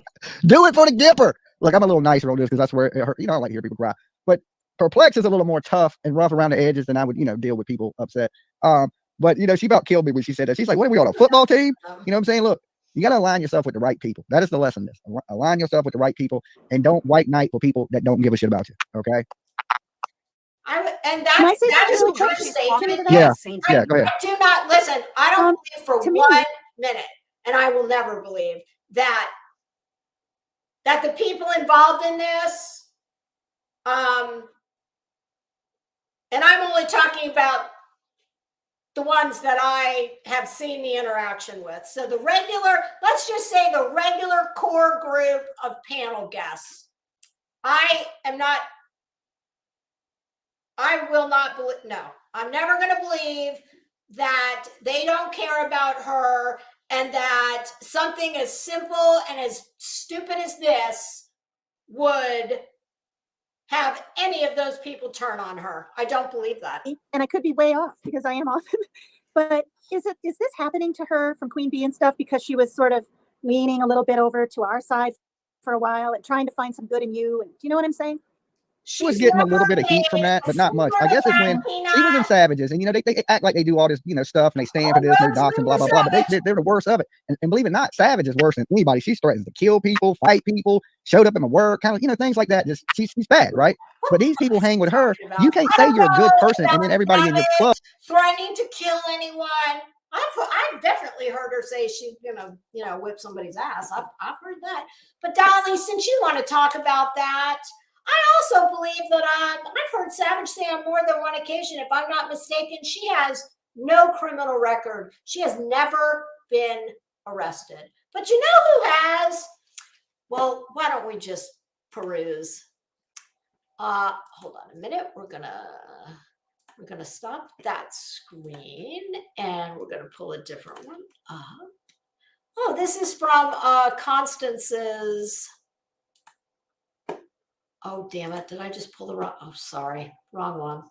B: Do it for the Gipper. Look, I'm a little nicer on this because that's where it hurt. You know, I like to hear people cry. But Perplex is a little more tough and rough around the edges than I would, deal with people upset. But she about killed me when she said that. She's like, what are we on, a football team? You know what I'm saying? Look, you got to align yourself with the right people. That is the lesson. Align yourself with the right people and don't white knight for people that don't give a shit about you. Okay.
A: That is a true statement.
B: Yeah, go ahead.
A: I do not listen. I don't believe for 1 minute, and I will never believe that the people involved in this, and I'm only talking about the ones that I have seen the interaction with. So let's just say the regular core group of panel guests. I will not believe, no, I'm never going to believe that they don't care about her and that something as simple and as stupid as this would have any of those people turn on her. I don't believe that.
F: And I could be way off because I am often, but is this happening to her from Queen Bee and stuff because she was sort of leaning a little bit over to our side for a while and trying to find some good in you? And do you know what I'm saying?
B: She was getting a little bit of heat from that, but not much. I guess it's when she was in Savages, and they act like they do all this stuff, and they stand for this, and they're doxing, blah blah blah. But they're the worst of it. And believe it or not, Savage is worse than anybody. She threatens to kill people, fight people, showed up in the work, kind of things like that. Just she's bad, right? But these people hang with her. You can't say you're a good person, and then everybody in your club
A: threatening to kill anyone. I've definitely heard her say she's gonna, whip somebody's ass. I've heard that. But Dolly, since you want to talk about that, I also believe that I've heard Savage say on more than one occasion, if I'm not mistaken, she has no criminal record. She has never been arrested. But you know who has? Well, why don't we just peruse? Hold on a minute. We're gonna stop that screen and we're gonna pull a different one up. Oh, this is from Constance's. Oh, damn it. Did I just pull the wrong? Oh, sorry. Wrong one.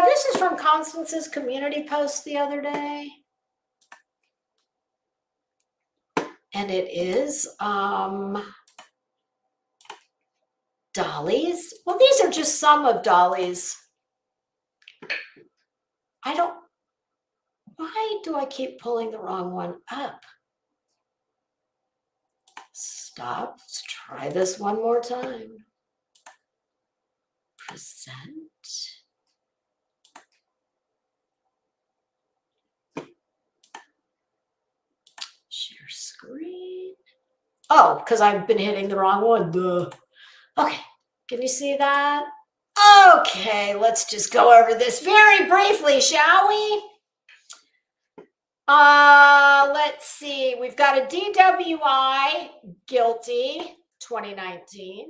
A: This is from Constance's community post the other day. And it is Dolly's. Well, these are just some of Dolly's. Why do I keep pulling the wrong one up? Stop. Let's try this one more time. Present. Share screen. Oh, because I've been hitting the wrong one. Duh. Okay. Can you see that? Okay, let's just go over this very briefly, shall we? Let's see. We've got a DWI, guilty, 2019.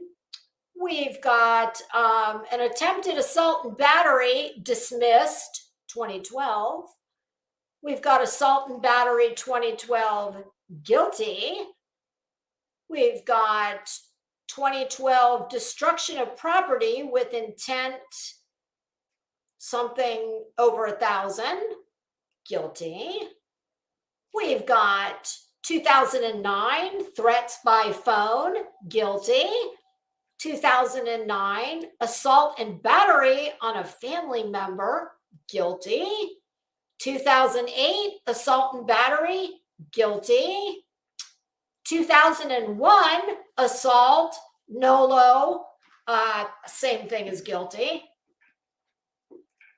A: We've got an attempted assault and battery, dismissed, 2012. We've got assault and battery, 2012, guilty. We've got 2012 destruction of property with intent, something over 1,000, guilty. We've got 2009 threats by phone, guilty. 2009 assault and battery on a family member, guilty. 2008 assault and battery, guilty. 2001 assault, NOLO, same thing as guilty.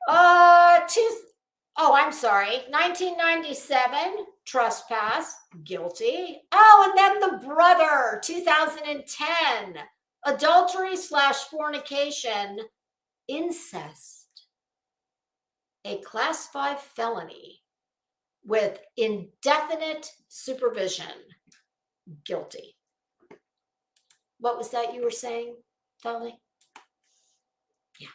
A: 1997 trespass, guilty. Oh, and then the brother, 2010 adultery/fornication, incest, a class 5 felony with indefinite supervision, guilty. What was that you were saying, Dolly? Yeah.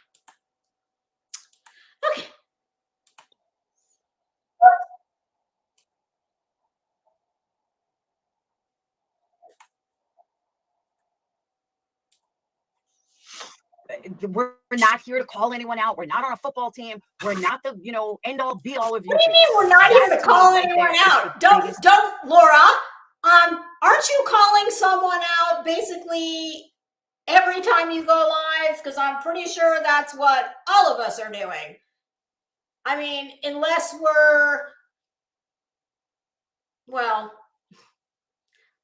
A: Okay.
C: We're not here to call anyone out. We're not on a football team. We're not the, end all be all of you.
A: What do you mean we're not here to call anyone out? Don't, Laura. Aren't you calling someone out basically every time you go live? Because I'm pretty sure that's what all of us are doing. I mean, unless well,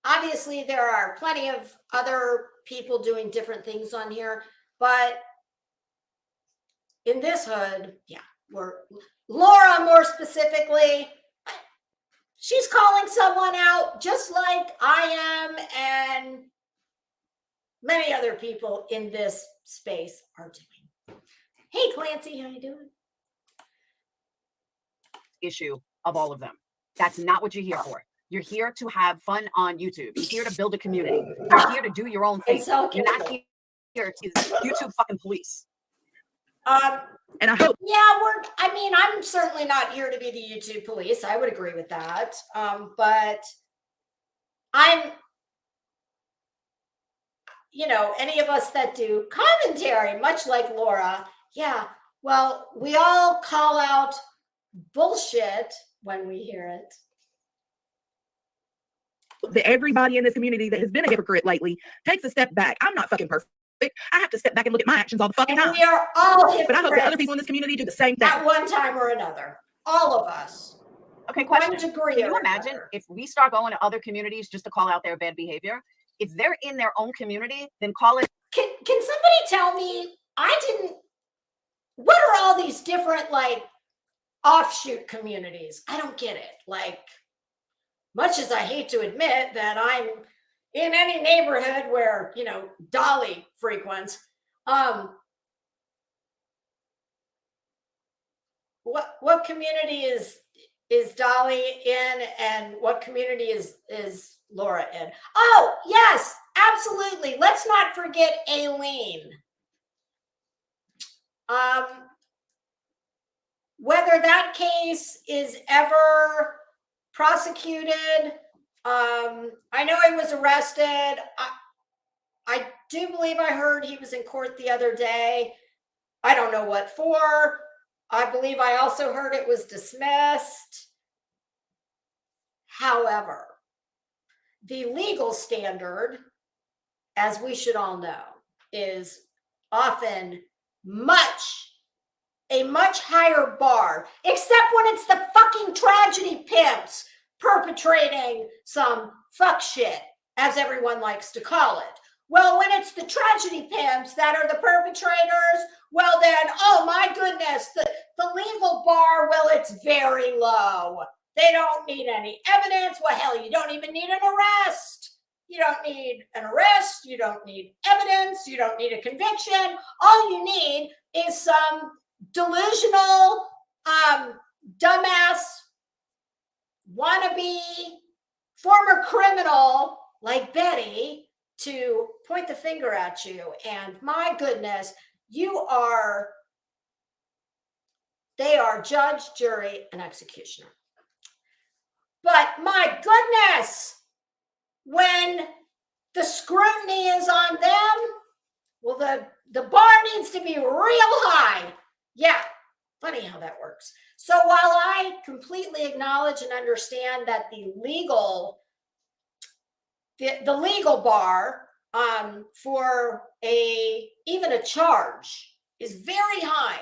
A: obviously there are plenty of other people doing different things on here, but in this hood, yeah, Laura more specifically, she's calling someone out just like I am and many other people in this space are doing. Hey, Clancy, how you doing?
C: Issue of all of them. That's not what you're here for. You're here to have fun on YouTube. You're here to build a community. You're here to do your own thing. You're not here to YouTube fucking police.
D: And I hope.
A: Yeah, I'm certainly not here to be the YouTube police. I would agree with that. But I'm, any of us that do commentary, much like Laura, yeah, well, we all call out bullshit when we hear it.
D: That everybody in this community that has been a hypocrite lately takes a step back. I'm not fucking perfect. I have to step back and look at my actions all the fucking time.
A: We are all hypocrites.
D: But I hope that other people in this community do the same thing.
A: At one time or another. All of us.
C: Okay, question.
A: One degree
C: Can you imagine if we start going to other communities just to call out their bad behavior? If they're in their own community, then call it.
A: Can somebody tell me, what are all these different, offshoot communities. I don't get it. Like, much as I hate to admit that I'm in any neighborhood where, you know, Dolly frequents, what community is Dolly in, and what community is Laura in? Oh, yes, absolutely. Let's not forget Aileen. Whether that case is ever prosecuted, I know he was arrested. I do believe I heard he was in court the other day. I don't know what for. I believe I also heard it was dismissed. However, the legal standard, as we should all know, is often a much higher bar, except when it's the fucking tragedy pimps perpetrating some fuck shit, as everyone likes to call it. Well, when it's the tragedy pimps that are the perpetrators, well then, oh my goodness, the legal bar, well, it's very low. They don't need any evidence. Well, hell, you don't even need an arrest. You don't need an arrest. You don't need evidence. You don't need a conviction. All you need is some delusional, dumbass, wannabe, former criminal like Betty to point the finger at you. And my goodness, they are judge, jury, and executioner. But my goodness, when the scrutiny is on them, well, the bar needs to be real high. Yeah, funny how that works. So while I completely acknowledge and understand that the legal bar for even a charge is very high.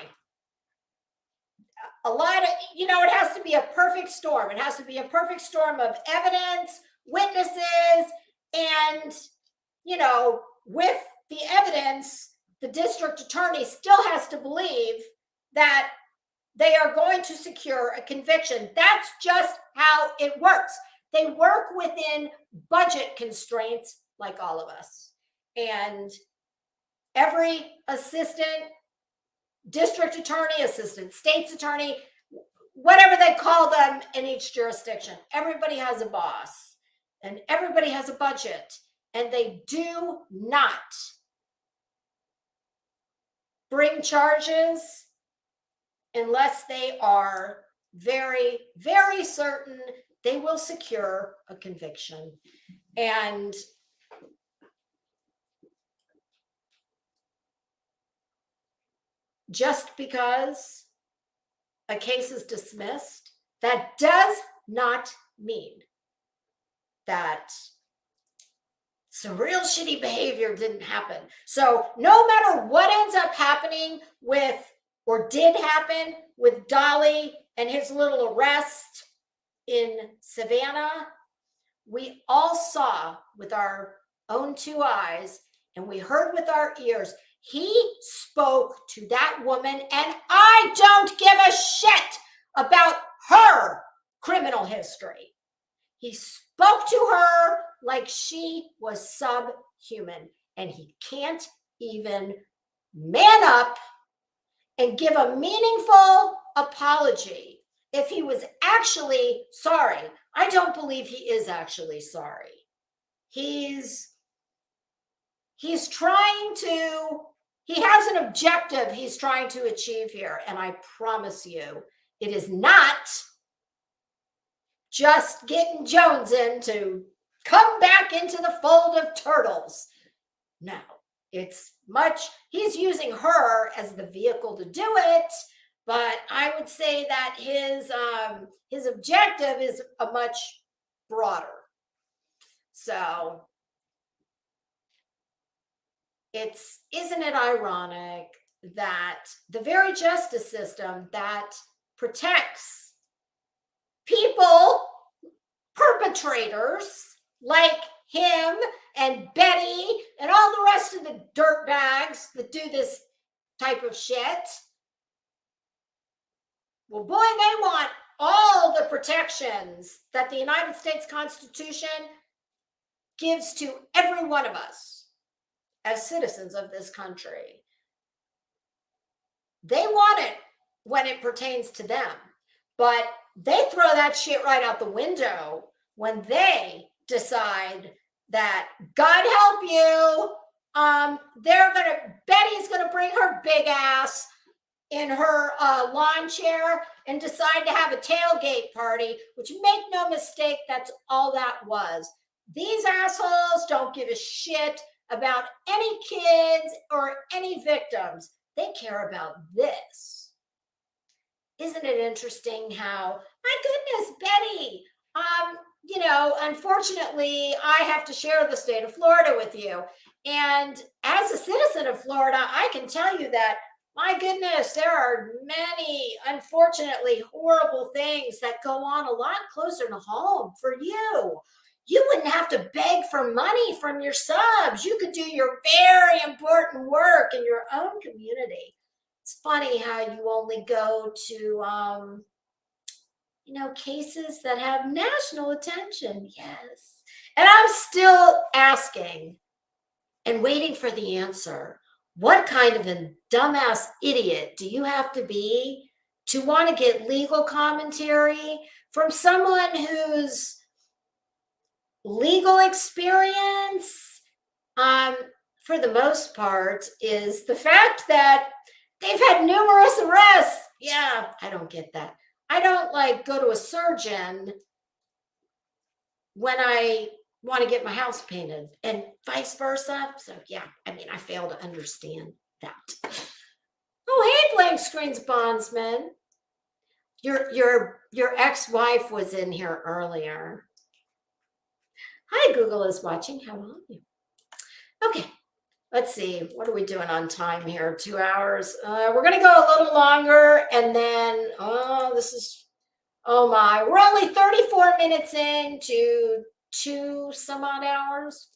A: A lot of, it has to be a perfect storm. It has to be a perfect storm of evidence, witnesses, and, with the evidence, the district attorney still has to believe that they are going to secure a conviction. That's just how it works. They work within budget constraints like all of us. And every assistant district attorney, assistant state's attorney, whatever they call them in each jurisdiction, everybody has a boss and everybody has a budget, and they do not bring charges unless they are very, very certain they will secure a conviction. And just because a case is dismissed, that does not mean that some real shitty behavior didn't happen. So no matter what ends up happening with, or did happen with Dolly and his little arrest in Savannah, we all saw with our own two eyes and we heard with our ears. He spoke to that woman, and I don't give a shit about her criminal history. He spoke to her like she was subhuman, and he can't even man up and give a meaningful apology if he was actually sorry. I don't believe he is actually sorry. He's trying to, he has an objective he's trying to achieve here. And I promise you, it is not just getting Jones in to come back into the fold of turtles. No, it's much, he's using her as the vehicle to do it. But I would say that his objective is a much broader. So isn't it ironic that the very justice system that protects people, perpetrators like him and Betty and all the rest of the dirt bags that do this type of shit, Well, boy, they want all the protections that the United States Constitution gives to every one of us as citizens of this country. They want it when it pertains to them, but they throw that shit right out the window when they decide that, God help you, Betty's gonna bring her big ass in her lawn chair and decide to have a tailgate party, which, make no mistake, that's all that was. These assholes don't give a shit about any kids or any victims. They care about this. Isn't it interesting how, my goodness, Betty, unfortunately, I have to share the state of Florida with you. And as a citizen of Florida, I can tell you that, my goodness, there are many, unfortunately, horrible things that go on a lot closer to home for you. You wouldn't have to beg for money from your subs. You could do your very important work in your own community. It's funny how you only go to, cases that have national attention. Yes. And I'm still asking and waiting for the answer. What kind of a dumbass idiot do you have to be to want to get legal commentary from someone whose legal experience, for the most part, is the fact that they've had numerous arrests? Yeah, I don't get that. I don't go to a surgeon when I want to get my house painted and vice versa. So yeah, I fail to understand that. Oh, hey, blank screens bondsman. Your ex-wife was in here earlier. Hi, Google is watching. How are you? Okay, let's see. What are we doing on time here? 2 hours. We're going to go a little longer, and then, oh my, we're only 34 minutes into 2 some odd hours.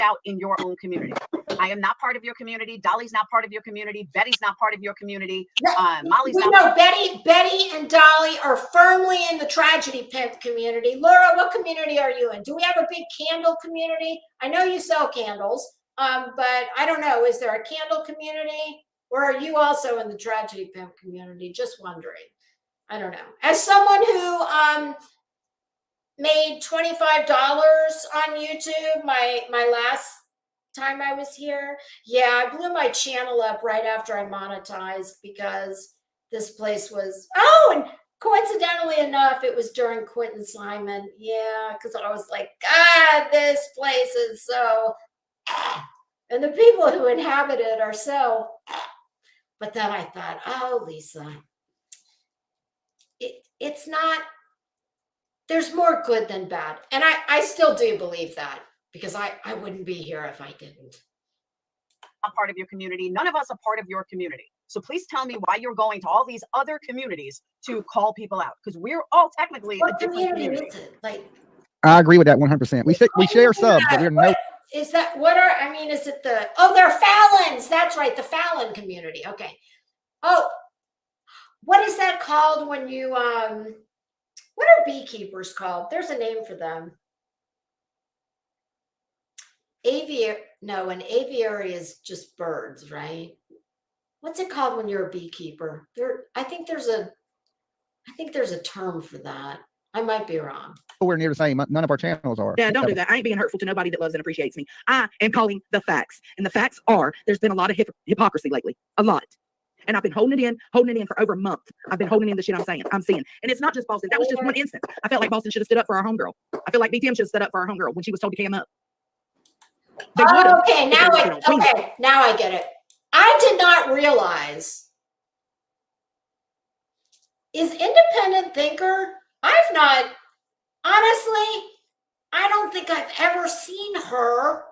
C: Out in your own community. I am not part of your community. Dolly's not part of your community. Betty's not part of your community. Molly's not.
A: No, Betty and Dolly are firmly in the tragedy pimp community. Laura, what community are you in? Do we have a big candle community? I know you sell candles, but I don't know. Is there a candle community, or are you also in the tragedy pimp community? Just wondering. I don't know. As someone who made $25 on YouTube my last time I was here. Yeah, I blew my channel up right after I monetized because this place was, and coincidentally enough, it was during Quentin Simon. Yeah, because I was like, God, this place is so, and the people who inhabit it are so, but then I thought, oh, Lisa, it's not, there's more good than bad. And I still do believe that, because I wouldn't be here if I didn't.
C: I'm part of your community. None of us are part of your community. So please tell me why you're going to all these other communities to call people out, because we're all technically a different community.
A: Is it?
B: I agree with that 100%. We share subs, but we're no.
A: Is that what are, is it they're Fallons. That's right. The Fallon community. Okay. Oh, what is that called when you, what are beekeepers called? There's a name for them. An aviary is just birds, right? What's it called when you're a beekeeper? I think there's a term for that. I might be wrong.
B: We're near the same. None of our channels are.
D: Yeah, don't do that. I ain't being hurtful to nobody that loves and appreciates me. I am calling the facts. And the facts are, there's been a lot of hypocrisy lately. A lot. And I've been holding it in for over a month. I've been holding in the shit I'm seeing. And it's not just Boston. That was just one instance. I felt like Boston should have stood up for our homegirl. I feel like BTM should have stood up for our homegirl when she was told to cam up.
A: Okay, now I get it. I did not realize, is independent thinker, honestly, I don't think I've ever seen her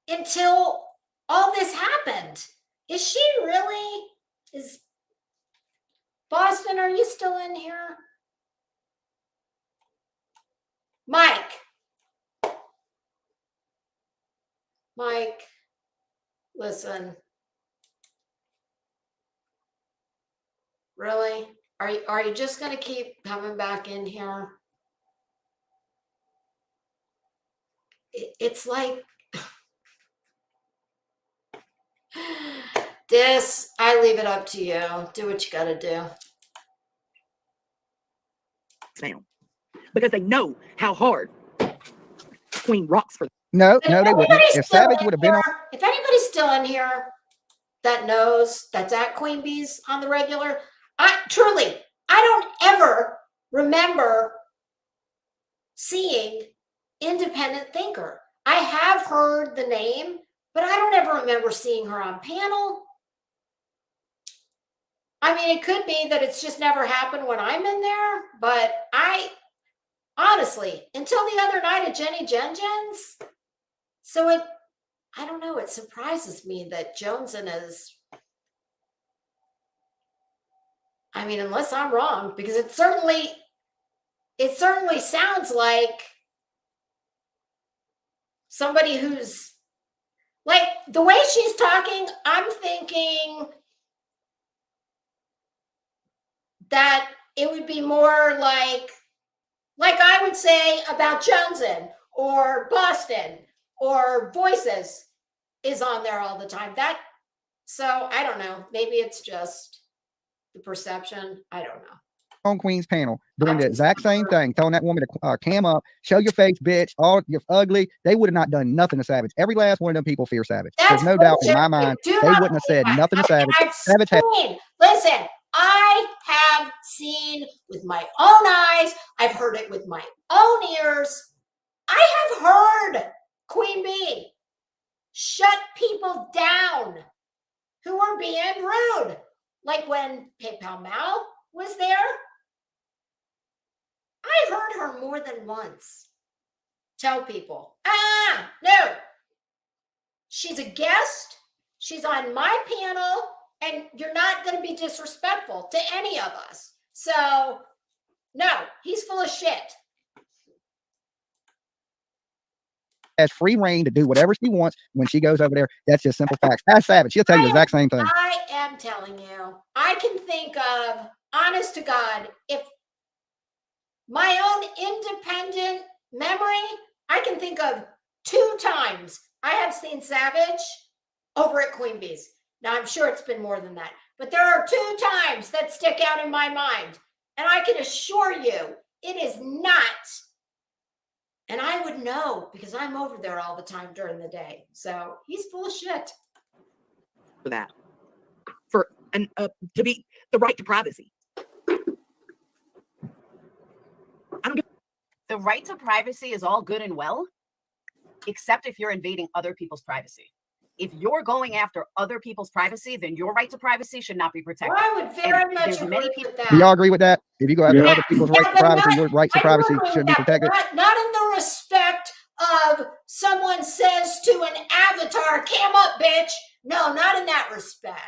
A: until all this happened. Is she really? Is Boston, are you still in here? Mike, listen. Really? Are you just going to keep coming back in here? It's like this. I leave it up to you. Do what you got to do.
D: Now, because they know how hard Queen rocks for them.
B: No, they wouldn't. If Savage would have been on,
A: if anybody's still in here that knows that's at Queen Bee's on the regular, I don't ever remember seeing Independent Thinker. I have heard the name, but I don't ever remember seeing her on panel. I mean, it could be that it's just never happened when I'm in there, but I honestly, until the other night at Jenny Jen's, so I don't know, it surprises me that Joneson is, I mean, unless I'm wrong, because it certainly sounds like somebody who's like, the way she's talking, I'm thinking that it would be more like I would say about Joneson or Boston or Voices is on there all the time. So I don't know. Maybe it's just the perception. I don't know.
B: on Queen's panel doing the exact same thing, telling that woman to cam up, show your face, bitch, all you're ugly. They would have not done nothing to Savage. Every last one of them people fear Savage. There's no doubt in my mind they wouldn't have said nothing to Savage. Savage had.
A: Listen, I have seen with my own eyes. I've heard it with my own ears. I have heard Queen Bee shut people down who were being rude. Like when PayPal Mal was there. I heard her more than once tell people, no, she's a guest. She's on my panel. And you're not going to be disrespectful to any of us. So, no, he's full of shit.
B: Has free reign to do whatever she wants when she goes over there. That's just simple facts. Ask Savage. She'll tell you the exact same thing.
A: I am telling you. I can think of, honest to God, if my own independent memory, I can think of 2 times I have seen Savage over at Queen Bee's. Now, I'm sure it's been more than that, but there are 2 times that stick out in my mind. And I can assure you, it is not. And I would know because I'm over there all the time during the day. So he's full of shit.
D: For that. To be the right to privacy.
C: The right to privacy is all good and well, except if you're invading other people's privacy. If you're going after other people's privacy, then your right to privacy should not be protected.
A: Well, I would very much agree with that.
B: Do y'all agree with that? If you go after other people's right to privacy, your rights to privacy should be protected.
A: Not in the respect of someone says to an avatar, "Cam up, bitch." No, not in that respect.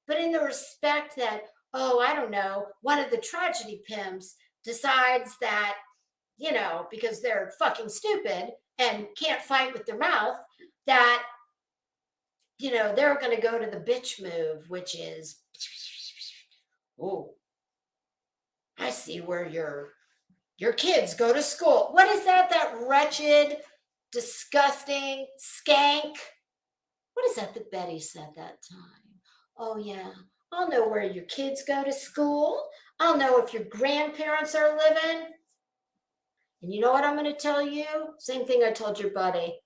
A: But in the respect that, I don't know, one of the tragedy pimps decides that, because they're fucking stupid and can't fight with their mouth, that they're going to go to the bitch move, which is, I see where your kids go to school. What is that? That wretched, disgusting skank? What is that Betty said that time? Oh, yeah. I'll know where your kids go to school. I'll know if your grandparents are living. And you know what I'm going to tell you? Same thing I told your buddy.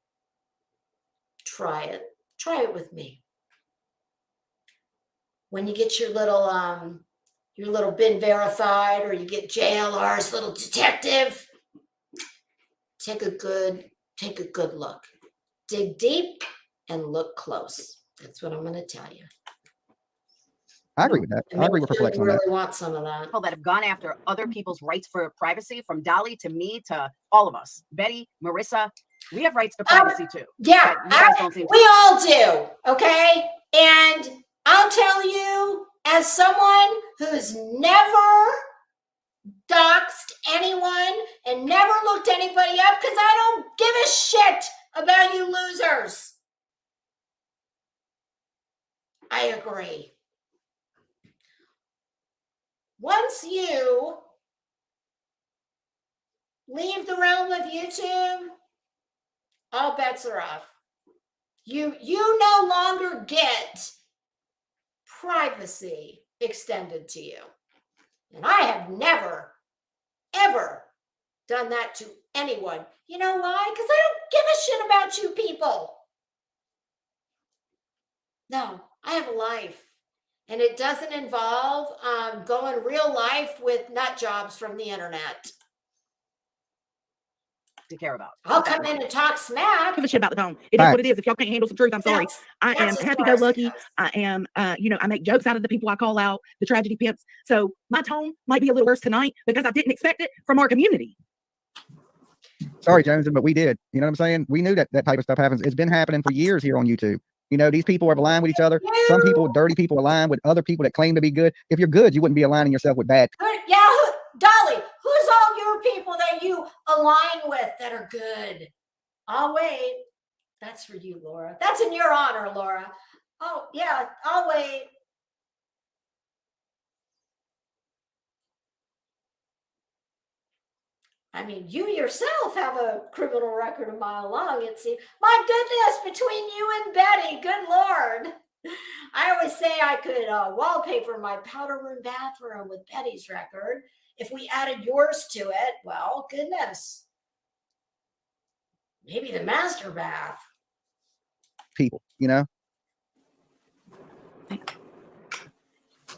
A: Try it. Try it with me. When you get your little been verified, or you get JLR's little detective, take a good look. Dig deep and look close. That's what I'm going to tell you.
B: I agree with that. I agree with Perplex on that.
A: Really want some of that.
C: People that have gone after other people's rights for privacy, from Dolly to me to all of us, Betty, Marissa, we have rights to privacy too.
A: Yeah, we all do. Okay, and I'll tell you, as someone who's never doxed anyone and never looked anybody up, because I don't give a shit about you losers. I agree. once you leave the realm of YouTube, all bets are off. You no longer get privacy extended to you. And I have never, ever done that to anyone. You know why? Because I don't give a shit about you people. No, I have a life. And it doesn't involve going real life with nut jobs from the internet.
C: To care about.
A: I'll come in and talk smack.
D: Give a shit about the tone. It is what it is. If y'all can't handle some truth, I'm sorry. I am
A: That's as
D: happy
A: far
D: go
A: as it
D: lucky.
A: goes.
D: I am, I make jokes out of the people I call out, the tragedy pimps. So my tone might be a little worse tonight because I didn't expect it from our community.
B: Sorry, Jones, but we did. You know what I'm saying? We knew that that type of stuff happens. It's been happening for years here on YouTube. You know, these people are aligned with each other. Some people, dirty people, align with other people that claim to be good. If you're good, you wouldn't be aligning yourself with bad.
A: Yeah, Dolly, who's all your people that you align with that are good? I'll wait. That's for you, Laura. That's in your honor, Laura. Oh, yeah, I'll wait. I mean, you yourself have a criminal record a mile long, it seems. My goodness, between you and Betty, good Lord. I always say I could wallpaper my powder room bathroom with Betty's record. If we added yours to it, well, goodness. Maybe the master bath.
B: People, you know?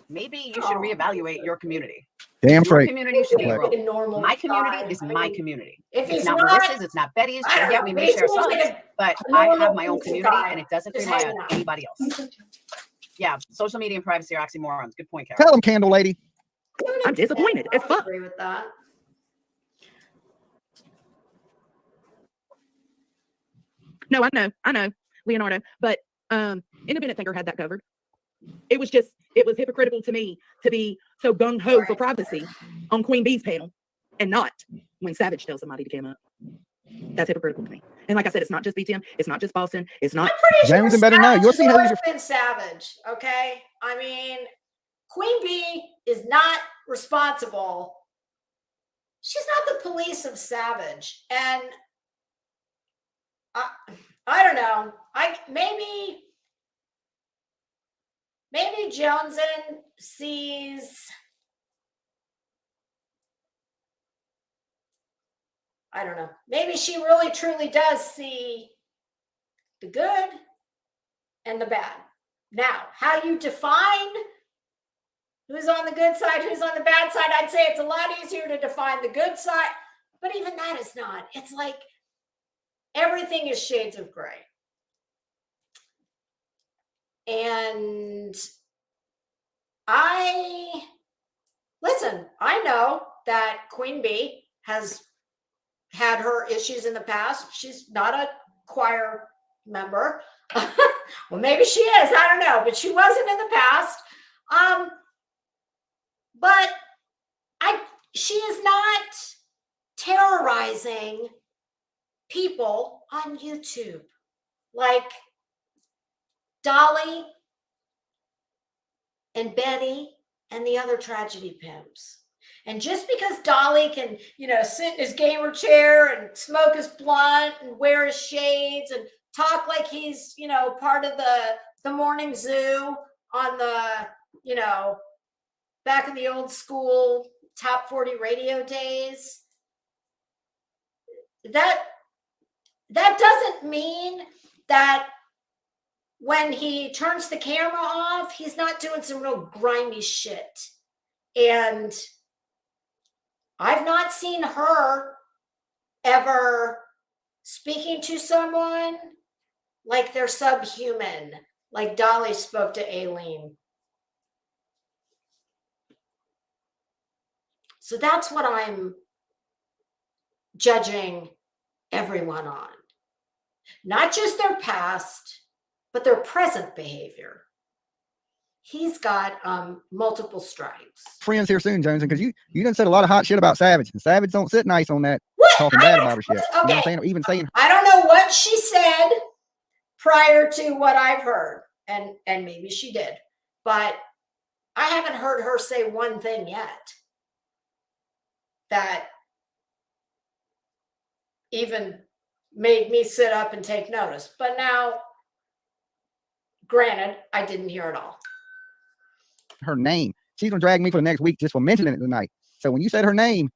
C: Maybe you should reevaluate your community.
B: Damn
C: Your
B: straight.
C: community should be
B: Right.
C: growing. My community is my community.
A: If
C: It's not Marissa's, it's not Betty's. Yeah, we may share songs, but I have my own community and it doesn't rely on anybody else. Yeah, social media and privacy are oxymorons. Good point, Carol.
B: Tell them, Candle Lady.
D: I'm disappointed as
A: I
D: fuck.
A: agree with that.
D: No, I know, Leonardo, but Independent Thinker had that covered. It was hypocritical to me to be so gung-ho for privacy on Queen Bee's panel and not when Savage tells somebody to come up. That's hypocritical to me. And like I said, it's not just BTM, it's not just Boston, it's not.
A: I'm pretty
B: James
A: sure
B: and better know. You'll see how
A: Savage been Savage, okay? I mean, Queen Bee is not responsible. She's not the police of Savage. And I don't know. Maybe Joneson sees, I don't know. Maybe she really truly does see the good and the bad. Now, how you define who's on the good side, who's on the bad side, I'd say it's a lot easier to define the good side, but even that is not. It's like everything is shades of gray. And I know that Queen Bee has had her issues in the past. She's not a choir member. Well, maybe she is. I don't know, but she wasn't in the past. But she is not terrorizing people on YouTube like Dolly and Betty and the other tragedy pimps. And just because Dolly can, sit in his gamer chair and smoke his blunt and wear his shades and talk like he's, part of the morning zoo on the, back in the old school top 40 radio days, that doesn't mean that when he turns the camera off, he's not doing some real grimy shit. And I've not seen her ever speaking to someone like they're subhuman, like Dolly spoke to Aileen. So that's what I'm judging everyone on. Not just their past, but their present behavior. He's got multiple stripes.
B: Friends here soon, Jones, because you done said a lot of hot shit about Savage, and Savage don't sit nice on that.
A: What?
B: Talking bad about her shit.
A: Okay.
B: You know what I'm saying? Or even saying,
A: I don't know what she said prior to what I've heard, and maybe she did, but I haven't heard her say one thing yet that even made me sit up and take notice. But now, granted, I didn't hear it all.
B: Her name. She's gonna drag me for the next week just for mentioning it tonight. So when you said her name,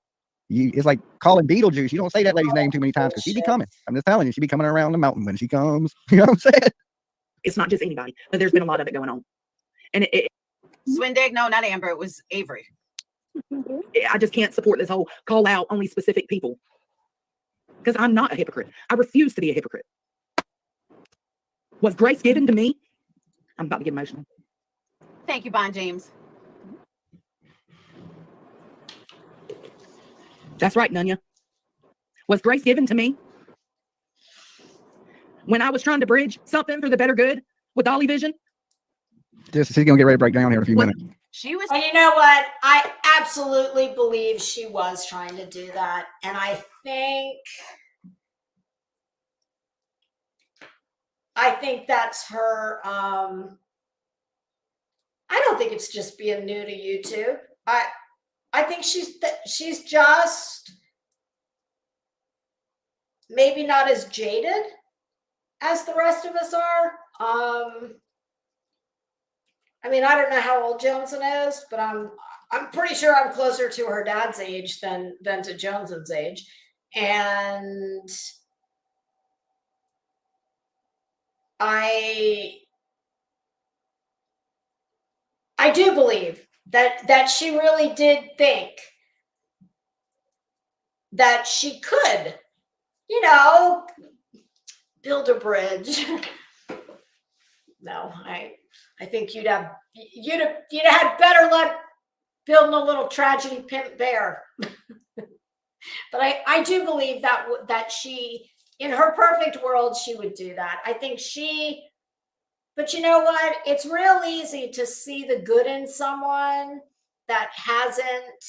B: it's like calling Beetlejuice. You don't say that lady's name too many times because she be coming. I'm just telling you, she be coming around the mountain when she comes. You know what I'm saying?
D: It's not just anybody, but there's been a lot of it going on. And
C: Swindig, no, not Amber. It was Avery.
D: I just can't support this whole call out only specific people. Because I'm not a hypocrite. I refuse to be a hypocrite. Was grace given to me? I'm about to get emotional.
C: Thank you, Bon James.
D: That's right, Nunya. Was grace given to me? When I was trying to bridge something for the better good with DollyVision?
B: She's gonna get ready to break down here in a few minutes.
C: She was.
A: And you know what? I absolutely believe she was trying to do that. And I think that's her. I don't think it's just being new to YouTube. I think she's just maybe not as jaded as the rest of us are. I mean, I don't know how old Johnson is, but I'm pretty sure I'm closer to her dad's age than to Johnson's age. And I do believe that she really did think that she could, build a bridge. No, I think you'd have had better luck building a little tragedy pimp bear. But I do believe that she, in her perfect world, she would do that. I think but you know what? It's real easy to see the good in someone that hasn't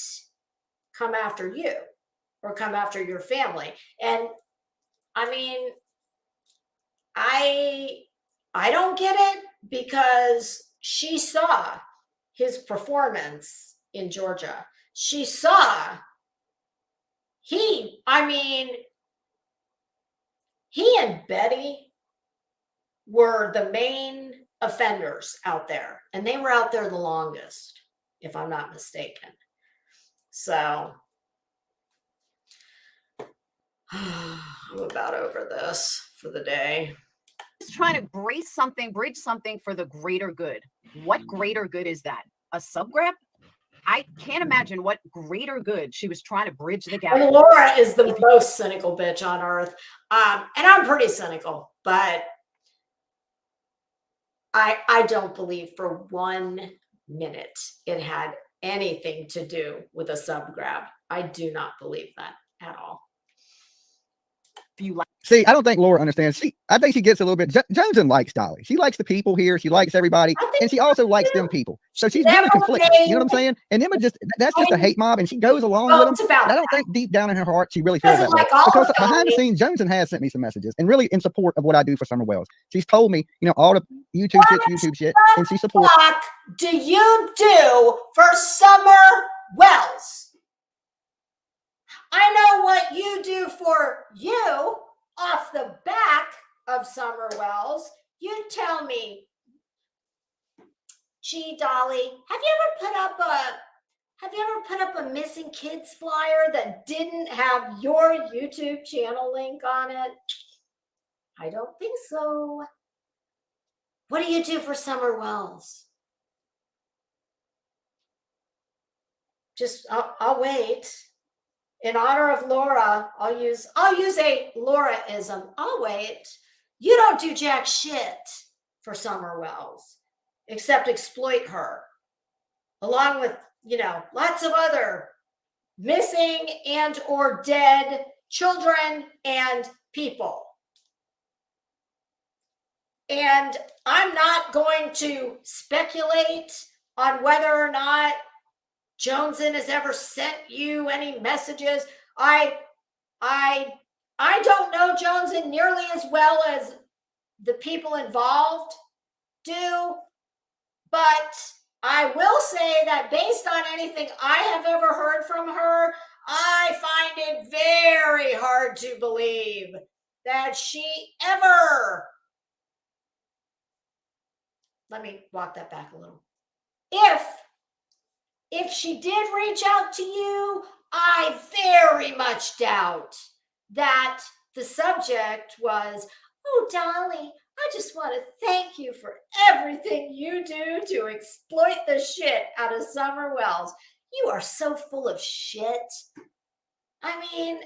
A: come after you or come after your family. And I mean, I don't get it because she saw his performance in Georgia. She saw he and Betty were the main offenders out there, and they were out there the longest, if I'm not mistaken. So I'm about over this for the day.
C: Just trying to bridge something for the greater good. What greater good is that? A sub grab? I can't imagine what greater good she was trying to bridge the gap.
A: And Laura is the most cynical bitch on earth. And I'm pretty cynical, but I don't believe for 1 minute it had anything to do with a sub grab. I do not believe that at all.
C: If you like.
B: See, I don't think Laura understands. I think she gets a little bit. Johnson likes Dolly. She likes the people here. She likes everybody, and she also likes them people. So she's really conflicted. You know what I'm saying? And them are that's just a hate mob, and she goes along with them. I don't think deep down in her heart she really feels that way. Because behind the scenes, Johnson has sent me some messages, and really in support of what I do for Summer Wells. She's told me, all the YouTube shit, and she supports.
A: What do you do for Summer Wells? I know what you do for you. Off the back of Summer Wells, you tell me, gee, Dolly, have you ever put up a missing kids flyer that didn't have your YouTube channel link on it? I don't think so. What do you do for Summer Wells? I'll wait. In honor of Laura, I'll use a Laura-ism. I'll wait. You don't do jack shit for Summer Wells, except exploit her, along with, lots of other missing and or dead children and people. And I'm not going to speculate on whether or not Johnson has ever sent you any messages. I don't know Johnson nearly as well as the people involved do, but I will say that based on anything I have ever heard from her, I find it very hard to believe that she ever, let me walk that back a little. If she did reach out to you, I very much doubt that the subject was, oh, Dolly, I just want to thank you for everything you do to exploit the shit out of Summer Wells. You are so full of shit. I mean,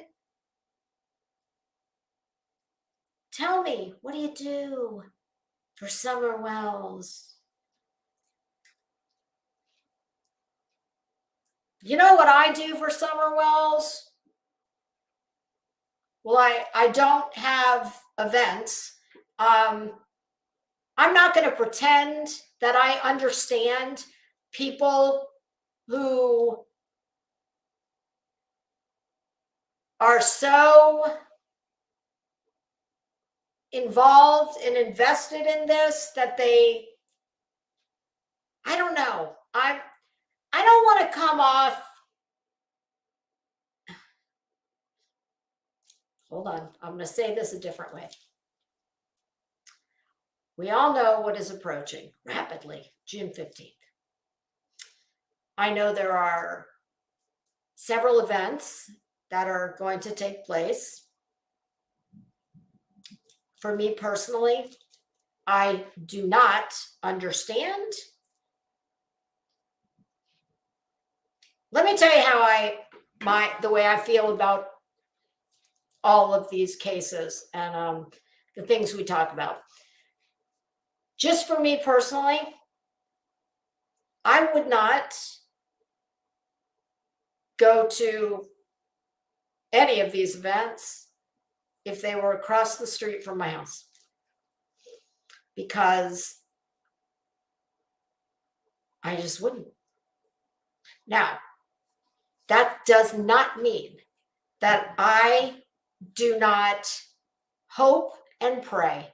A: tell me, what do you do for Summer Wells? You know what I do for Summer Wells? Well, I don't have events. I'm not going to pretend that I understand people who are so involved and invested in this that I don't know. I don't want to come off. Hold on. I'm going to say this a different way. We all know what is approaching rapidly, June 15th. I know there are several events that are going to take place. For me personally, I do not understand. Let me tell you how the way I feel about all of these cases and the things we talk about. Just for me personally, I would not go to any of these events if they were across the street from my house, because I just wouldn't. Now, that does not mean that I do not hope and pray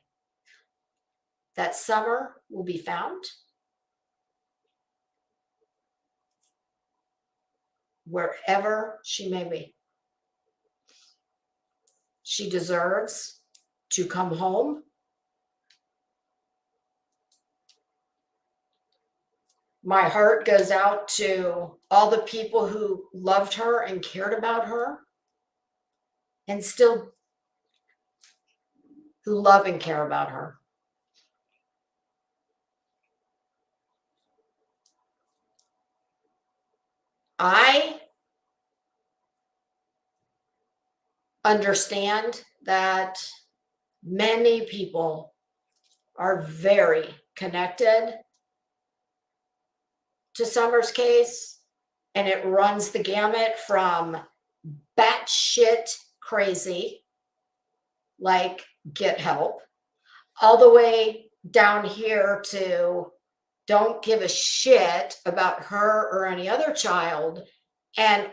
A: that Summer will be found wherever she may be. She deserves to come home. My heart goes out to all the people who loved her and cared about her, and still who love and care about her. I understand that many people are very connected to Summer's case, and it runs the gamut from batshit crazy, like get help, all the way down here to don't give a shit about her or any other child, and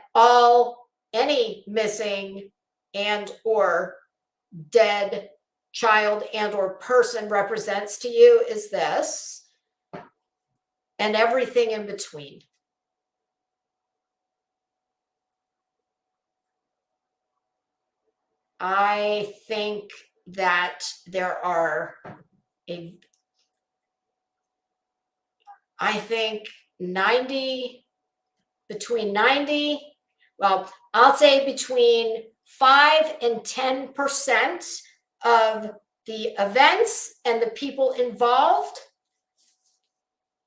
A: any missing and or dead child and or person represents to you is this, and everything in between. I think that there are I'll say between 5 and 10% of the events and the people involved,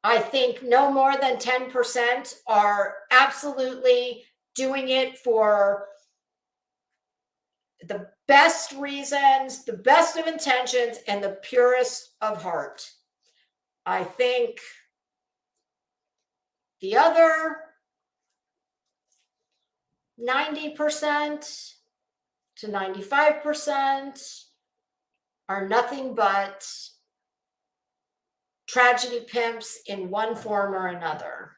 A: I think no more than 10% are absolutely doing it for the best reasons, the best of intentions, and the purest of heart. I think the other 90% to 95% are nothing but tragedy pimps in one form or another.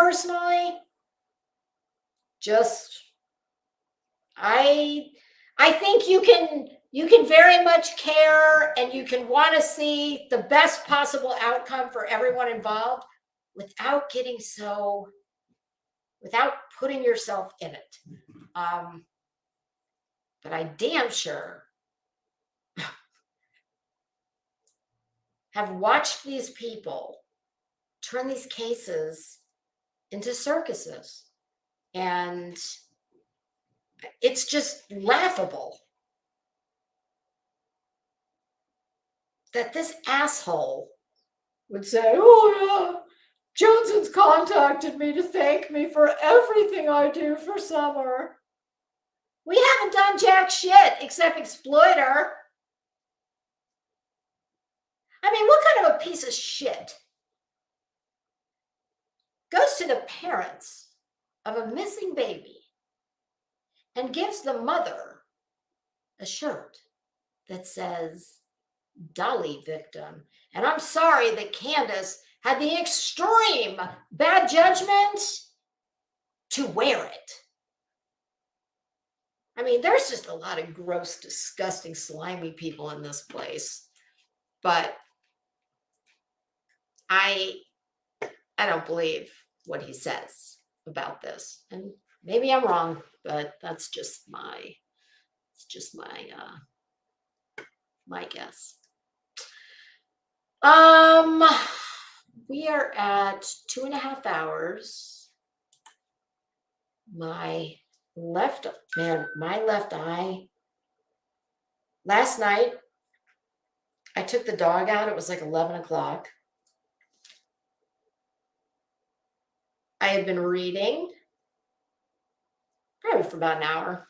A: personally, just I think you can very much care and you can want to see the best possible outcome for everyone involved without putting yourself in it. But I damn sure have watched these people turn these cases into circuses. And it's just laughable that this asshole would say, oh yeah, Johnson's contacted me to thank me for everything I do for Summer. We haven't done jack shit except exploit her. I mean, what kind of a piece of shit goes to the parents of a missing baby and gives the mother a shirt that says Dolly victim? And I'm sorry that Candace had the extreme bad judgment to wear it. I mean, there's just a lot of gross, disgusting, slimy people in this place. But I don't believe what he says about this. And maybe I'm wrong, but that's just my guess. We are at 2.5 hours. My left eye. Last night, I took the dog out. It was like 11 o'clock. I had been reading probably for about an hour.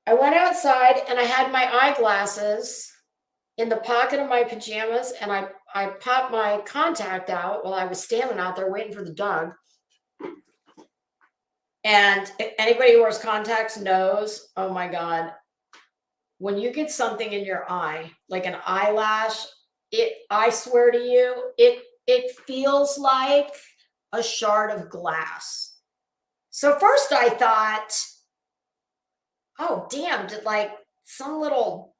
A: I went outside and I had my eyeglasses in the pocket of my pajamas, and I popped my contact out while I was standing out there waiting for the dog. And if anybody who wears contacts knows, oh my God, when you get something in your eye, like an eyelash, I swear to you, it feels like a shard of glass. So first I thought, oh damn, did like some little,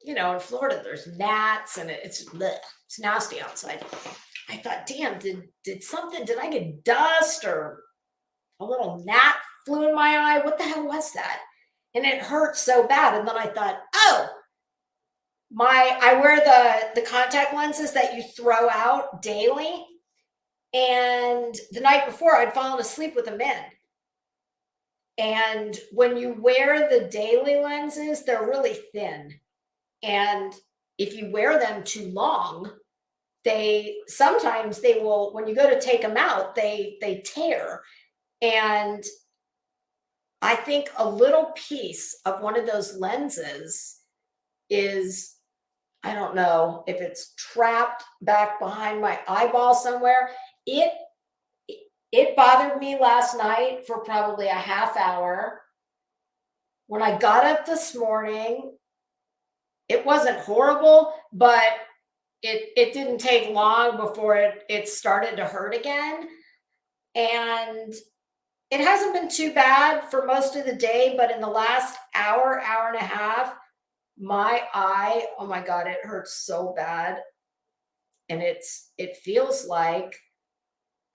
A: in Florida there's gnats and it's nasty outside. I thought, damn, did I get dust or a little gnat flew in my eye? What the hell was that? And it hurt so bad. And then I thought, oh, I wear the contact lenses that you throw out daily. And the night before I'd fallen asleep with them in. And when you wear the daily lenses, they're really thin. And if you wear them too long, sometimes they will, when you go to take them out, they tear. And I think a little piece of one of those lenses is, I don't know if it's trapped back behind my eyeball somewhere. It bothered me last night for probably a half hour. When I got up this morning, it wasn't horrible, but it didn't take long before it started to hurt again. And it hasn't been too bad for most of the day, but in the last hour and a half, my eye, oh my God, it hurts so bad. And it feels like,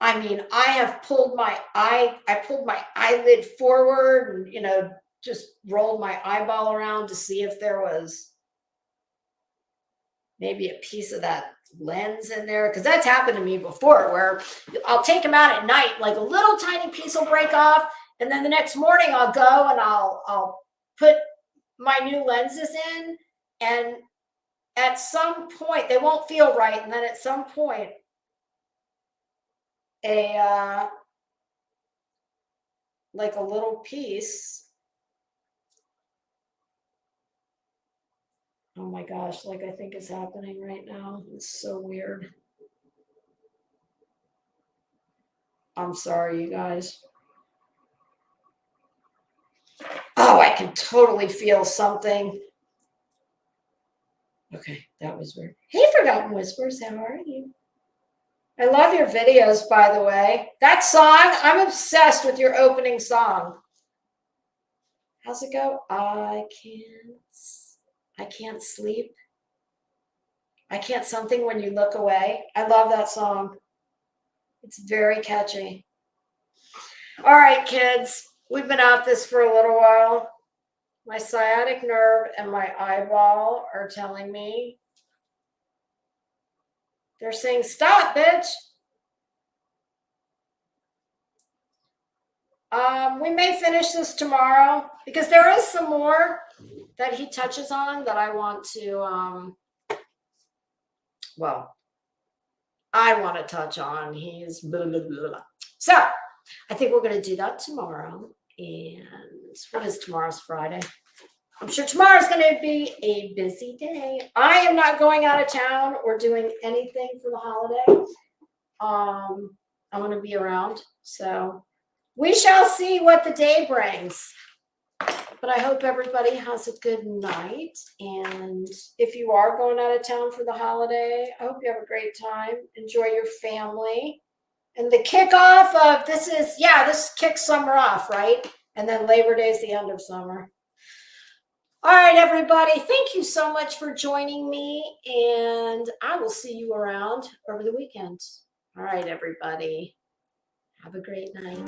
A: I mean, I pulled my eyelid forward and, just rolled my eyeball around to see if there was maybe a piece of that lens in there. Because that's happened to me before, where I'll take them out at night, like a little tiny piece will break off. And then the next morning I'll go and I'll put my new lenses in. And at some point, they won't feel right. And then at some point, like a little piece. Oh my gosh, like I think is happening right now. It's so weird. I'm sorry, you guys. Oh, I can totally feel something. Okay, that was weird. Hey, Forgotten Whispers, how are you? I love your videos, by the way. That song, I'm obsessed with your opening song. How's it go? I can't sleep. I can't something when you look away. I love that song. It's very catchy. All right, kids. We've been at this for a little while. My sciatic nerve and my eyeball are telling me. They're saying, stop, bitch. We may finish this tomorrow because there is some more that he touches on that I want to, I want to touch on. He's blah, blah, blah, blah. So I think we're going to do that tomorrow. And what is tomorrow's Friday? I'm sure tomorrow's going to be a busy day. I am not going out of town or doing anything for the holiday. I'm going to be around. So we shall see what the day brings. But I hope everybody has a good night. And if you are going out of town for the holiday, I hope you have a great time. Enjoy your family. And the kickoff of this kicks summer off, right? And then Labor Day is the end of summer. All right, everybody. Thank you so much for joining me. And I will see you around over the weekend. All right, everybody. Have a great night.